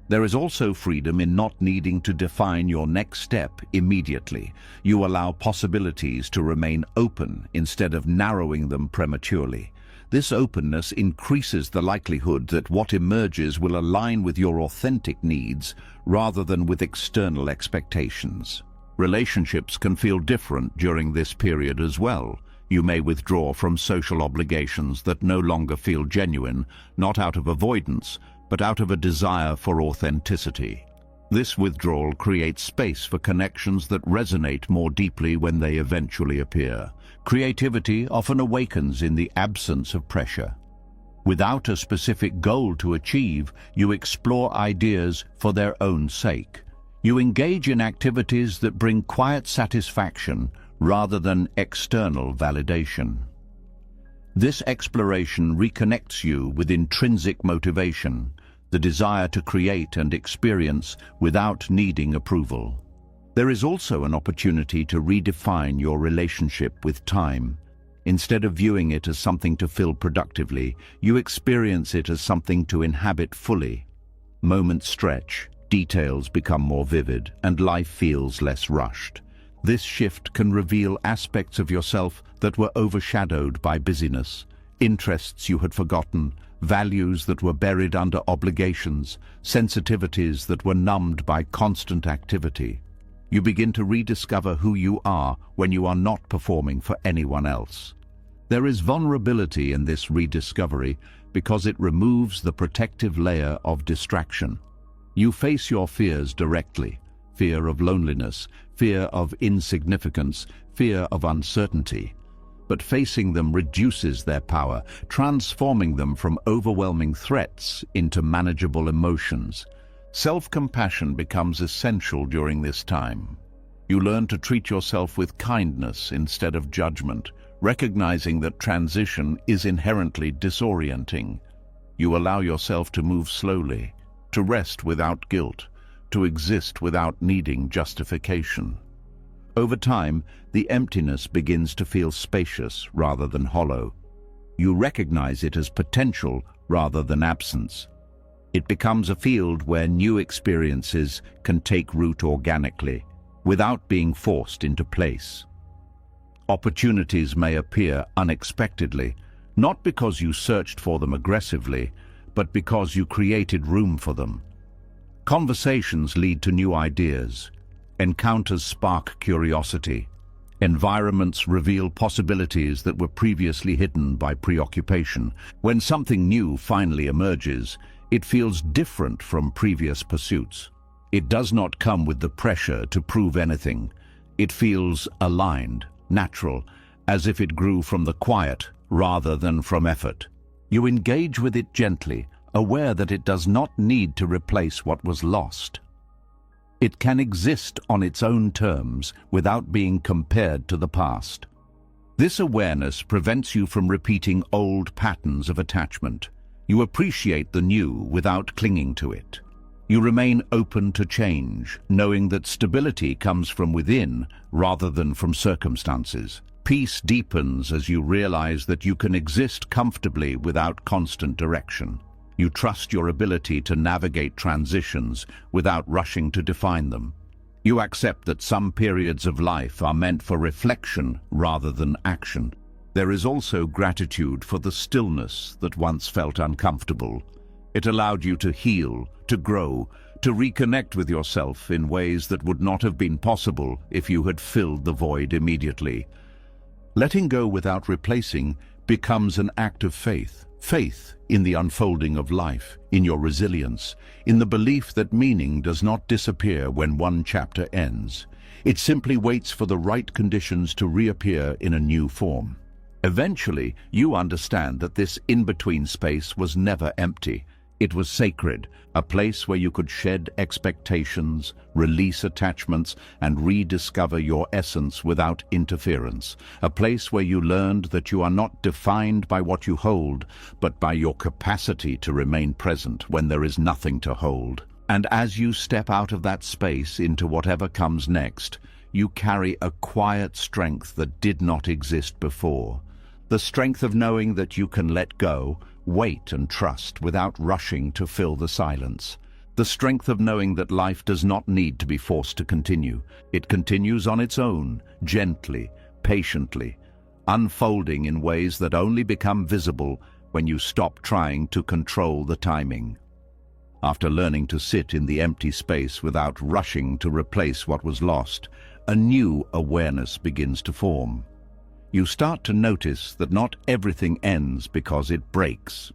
There is also freedom in not needing to define your next step immediately. You allow possibilities to remain open instead of narrowing them prematurely. This openness increases the likelihood that what emerges will align with your authentic needs rather than with external expectations. Relationships can feel different during this period as well. You may withdraw from social obligations that no longer feel genuine, not out of avoidance, but out of a desire for authenticity. This withdrawal creates space for connections that resonate more deeply when they eventually appear. Creativity often awakens in the absence of pressure. Without a specific goal to achieve, you explore ideas for their own sake. You engage in activities that bring quiet satisfaction rather than external validation. This exploration reconnects you with intrinsic motivation, the desire to create and experience without needing approval. There is also an opportunity to redefine your relationship with time. Instead of viewing it as something to fill productively, you experience it as something to inhabit fully. Moments stretch, details become more vivid, and life feels less rushed. This shift can reveal aspects of yourself that were overshadowed by busyness, interests you had forgotten, values that were buried under obligations, sensitivities that were numbed by constant activity. You begin to rediscover who you are when you are not performing for anyone else. There is vulnerability in this rediscovery because it removes the protective layer of distraction. You face your fears directly: fear of loneliness, fear of insignificance, fear of uncertainty. But facing them reduces their power, transforming them from overwhelming threats into manageable emotions. Self-compassion becomes essential during this time. You learn to treat yourself with kindness instead of judgment, recognizing that transition is inherently disorienting. You allow yourself to move slowly, to rest without guilt, to exist without needing justification. Over time, the emptiness begins to feel spacious rather than hollow. You recognize it as potential rather than absence. It becomes a field where new experiences can take root organically, without being forced into place. Opportunities may appear unexpectedly, not because you searched for them aggressively, but because you created room for them. Conversations lead to new ideas. Encounters spark curiosity. Environments reveal possibilities that were previously hidden by preoccupation. When something new finally emerges, it feels different from previous pursuits. It does not come with the pressure to prove anything. It feels aligned, natural, as if it grew from the quiet rather than from effort. You engage with it gently, aware that it does not need to replace what was lost. It can exist on its own terms without being compared to the past. This awareness prevents you from repeating old patterns of attachment. You appreciate the new without clinging to it. You remain open to change, knowing that stability comes from within rather than from circumstances. Peace deepens as you realize that you can exist comfortably without constant direction. You trust your ability to navigate transitions without rushing to define them. You accept that some periods of life are meant for reflection rather than action. There is also gratitude for the stillness that once felt uncomfortable. It allowed you to heal, to grow, to reconnect with yourself in ways that would not have been possible if you had filled the void immediately. Letting go without replacing becomes an act of faith. Faith in the unfolding of life, in your resilience, in the belief that meaning does not disappear when one chapter ends. It simply waits for the right conditions to reappear in a new form. Eventually, you understand that this in-between space was never empty. It was sacred, a place where you could shed expectations, release attachments, and rediscover your essence without interference. A place where you learned that you are not defined by what you hold, but by your capacity to remain present when there is nothing to hold. And as you step out of that space into whatever comes next, you carry a quiet strength that did not exist before. The strength of knowing that you can let go, wait and trust without rushing to fill the silence. The strength of knowing that life does not need to be forced to continue. It continues on its own, gently, patiently, unfolding in ways that only become visible when you stop trying to control the timing. After learning to sit in the empty space without rushing to replace what was lost, a new awareness begins to form. You start to notice that not everything ends because it breaks.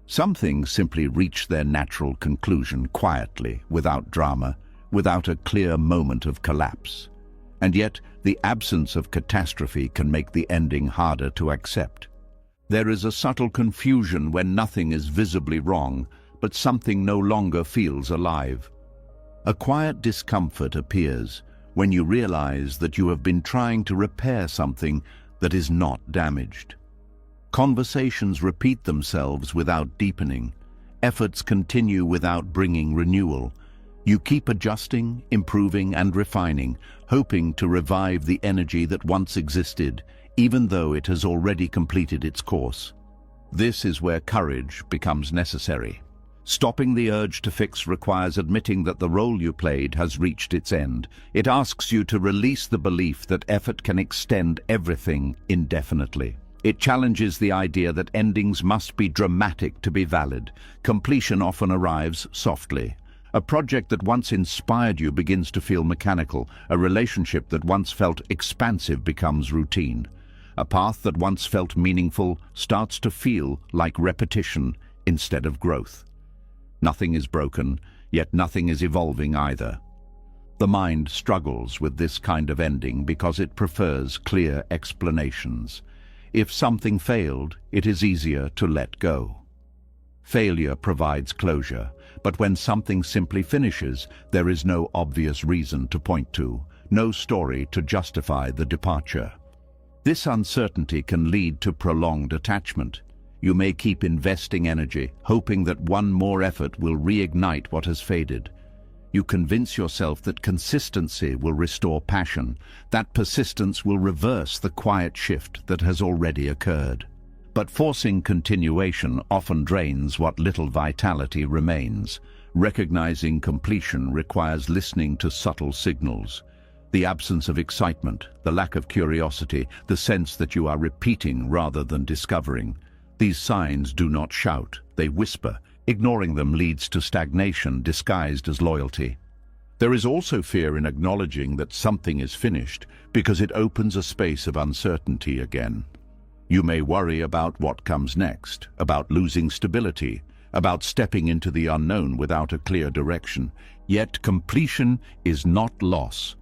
Some things simply reach their natural conclusion quietly, without drama, without a clear moment of collapse. And yet, the absence of catastrophe can make the ending harder to accept. There is a subtle confusion when nothing is visibly wrong, but something no longer feels alive. A quiet discomfort appears when you realize that you have been trying to repair something that is not damaged. Conversations repeat themselves without deepening. Efforts continue without bringing renewal. You keep adjusting, improving, and refining, hoping to revive the energy that once existed, even though it has already completed its course. This is where courage becomes necessary. Stopping the urge to fix requires admitting that the role you played has reached its end. It asks you to release the belief that effort can extend everything indefinitely. It challenges the idea that endings must be dramatic to be valid. Completion often arrives softly. A project that once inspired you begins to feel mechanical. A relationship that once felt expansive becomes routine. A path that once felt meaningful starts to feel like repetition instead of growth. Nothing is broken, yet nothing is evolving either. The mind struggles with this kind of ending because it prefers clear explanations. If something failed, it is easier to let go. Failure provides closure, but when something simply finishes, there is no obvious reason to point to, no story to justify the departure. This uncertainty can lead to prolonged attachment. You may keep investing energy, hoping that one more effort will reignite what has faded. You convince yourself that consistency will restore passion, that persistence will reverse the quiet shift that has already occurred. But forcing continuation often drains what little vitality remains. Recognizing completion requires listening to subtle signals. The absence of excitement, the lack of curiosity, the sense that you are repeating rather than discovering. These signs do not shout, they whisper. Ignoring them leads to stagnation disguised as loyalty. There is also fear in acknowledging that something is finished because it opens a space of uncertainty again. You may worry about what comes next, about losing stability, about stepping into the unknown without a clear direction. Yet completion is not loss.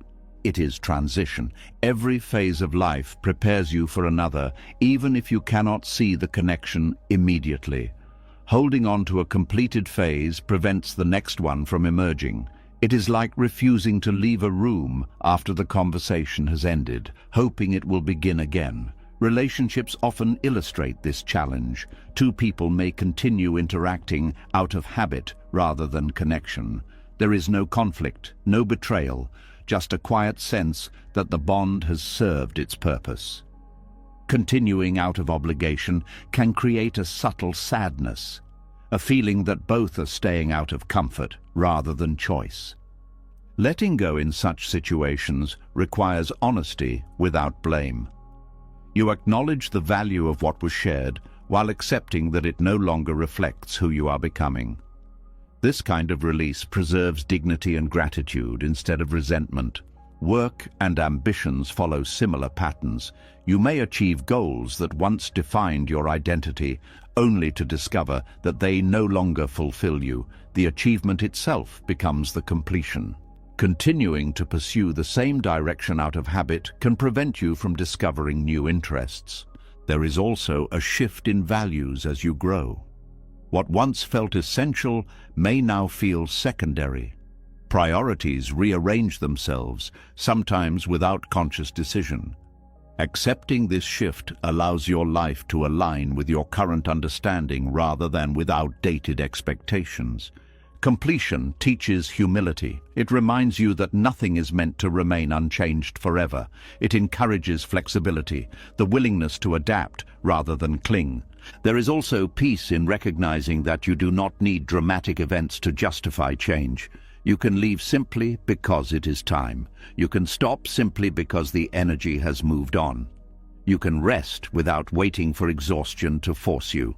It is transition. Every phase of life prepares you for another, even if you cannot see the connection immediately. Holding on to a completed phase prevents the next one from emerging. It is like refusing to leave a room after the conversation has ended, hoping it will begin again. Relationships often illustrate this challenge. Two people may continue interacting out of habit rather than connection. There is no conflict, no betrayal, just a quiet sense that the bond has served its purpose. Continuing out of obligation can create a subtle sadness, a feeling that both are staying out of comfort rather than choice. Letting go in such situations requires honesty without blame. You acknowledge the value of what was shared while accepting that it no longer reflects who you are becoming. This kind of release preserves dignity and gratitude instead of resentment. Work and ambitions follow similar patterns. You may achieve goals that once defined your identity, only to discover that they no longer fulfill you. The achievement itself becomes the completion. Continuing to pursue the same direction out of habit can prevent you from discovering new interests. There is also a shift in values as you grow. What once felt essential may now feel secondary. Priorities rearrange themselves, sometimes without conscious decision. Accepting this shift allows your life to align with your current understanding rather than with outdated expectations. Completion teaches humility. It reminds you that nothing is meant to remain unchanged forever. It encourages flexibility, the willingness to adapt rather than cling. There is also peace in recognizing that you do not need dramatic events to justify change. You can leave simply because it is time. You can stop simply because the energy has moved on. You can rest without waiting for exhaustion to force you.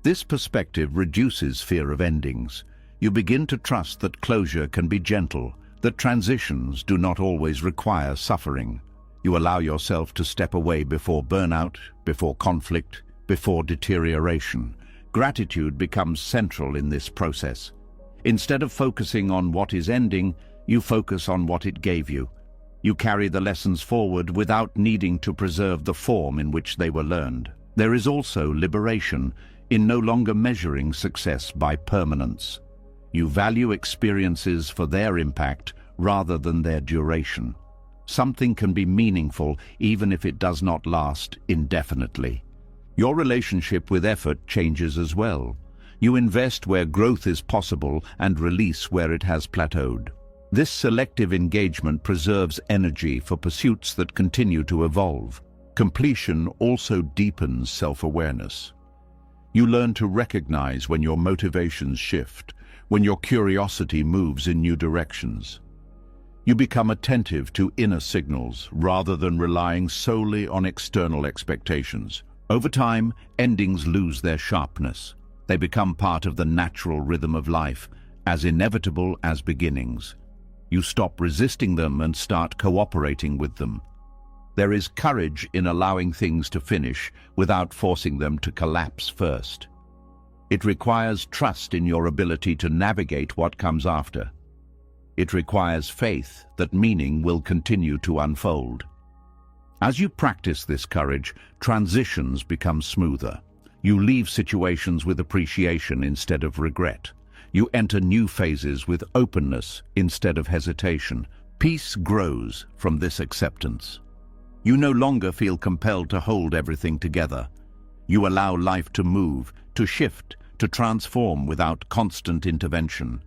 This perspective reduces fear of endings. You begin to trust that closure can be gentle, that transitions do not always require suffering. You allow yourself to step away before burnout, before conflict, before deterioration. Gratitude becomes central in this process. Instead of focusing on what is ending, you focus on what it gave you. You carry the lessons forward without needing to preserve the form in which they were learned. There is also liberation in no longer measuring success by permanence. You value experiences for their impact rather than their duration. Something can be meaningful even if it does not last indefinitely. Your relationship with effort changes as well. You invest where growth is possible and release where it has plateaued. This selective engagement preserves energy for pursuits that continue to evolve. Completion also deepens self-awareness. You learn to recognize when your motivations shift, when your curiosity moves in new directions. You become attentive to inner signals rather than relying solely on external expectations. Over time, endings lose their sharpness. They become part of the natural rhythm of life, as inevitable as beginnings. You stop resisting them and start cooperating with them. There is courage in allowing things to finish without forcing them to collapse first. It requires trust in your ability to navigate what comes after. It requires faith that meaning will continue to unfold. As you practice this courage, transitions become smoother. You leave situations with appreciation instead of regret. You enter new phases with openness instead of hesitation. Peace grows from this acceptance. You no longer feel compelled to hold everything together. You allow life to move, to shift, to transform without constant intervention.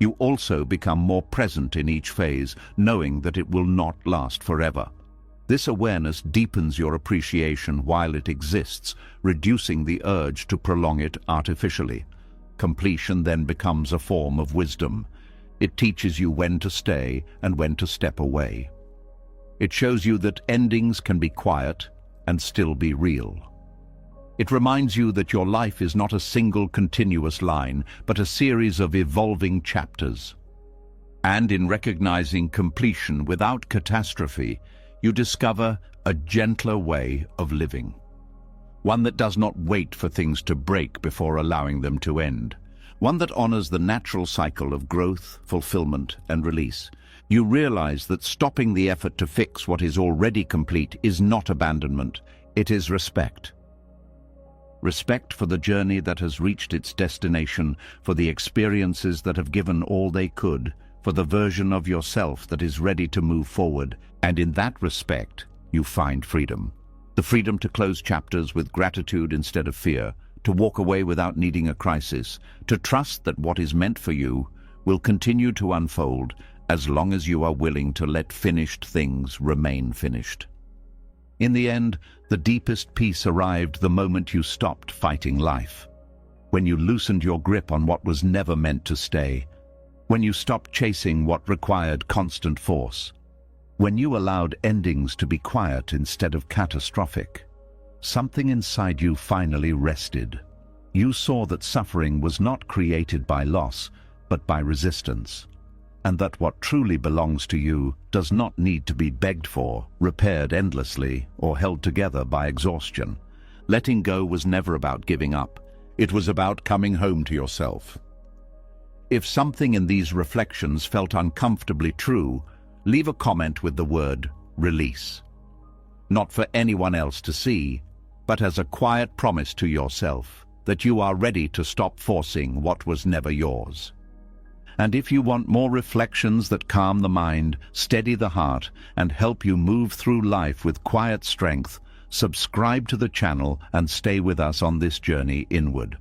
You also become more present in each phase, knowing that it will not last forever. This awareness deepens your appreciation while it exists, reducing the urge to prolong it artificially. Completion then becomes a form of wisdom. It teaches you when to stay and when to step away. It shows you that endings can be quiet and still be real. It reminds you that your life is not a single continuous line, but a series of evolving chapters. And in recognizing completion without catastrophe, you discover a gentler way of living. One that does not wait for things to break before allowing them to end. One that honors the natural cycle of growth, fulfillment, and release. You realize that stopping the effort to fix what is already complete is not abandonment, it is respect. Respect for the journey that has reached its destination, for the experiences that have given all they could, for the version of yourself that is ready to move forward, and in that respect, you find freedom. The freedom to close chapters with gratitude instead of fear, to walk away without needing a crisis, to trust that what is meant for you will continue to unfold as long as you are willing to let finished things remain finished. In the end, the deepest peace arrived the moment you stopped fighting life. When you loosened your grip on what was never meant to stay. When you stopped chasing what required constant force. When you allowed endings to be quiet instead of catastrophic. Something inside you finally rested. You saw that suffering was not created by loss, but by resistance. And that what truly belongs to you does not need to be begged for, repaired endlessly, or held together by exhaustion. Letting go was never about giving up. It was about coming home to yourself. If something in these reflections felt uncomfortably true, leave a comment with the word release. Not for anyone else to see, but as a quiet promise to yourself that you are ready to stop forcing what was never yours. And if you want more reflections that calm the mind, steady the heart, and help you move through life with quiet strength, subscribe to the channel and stay with us on this journey inward.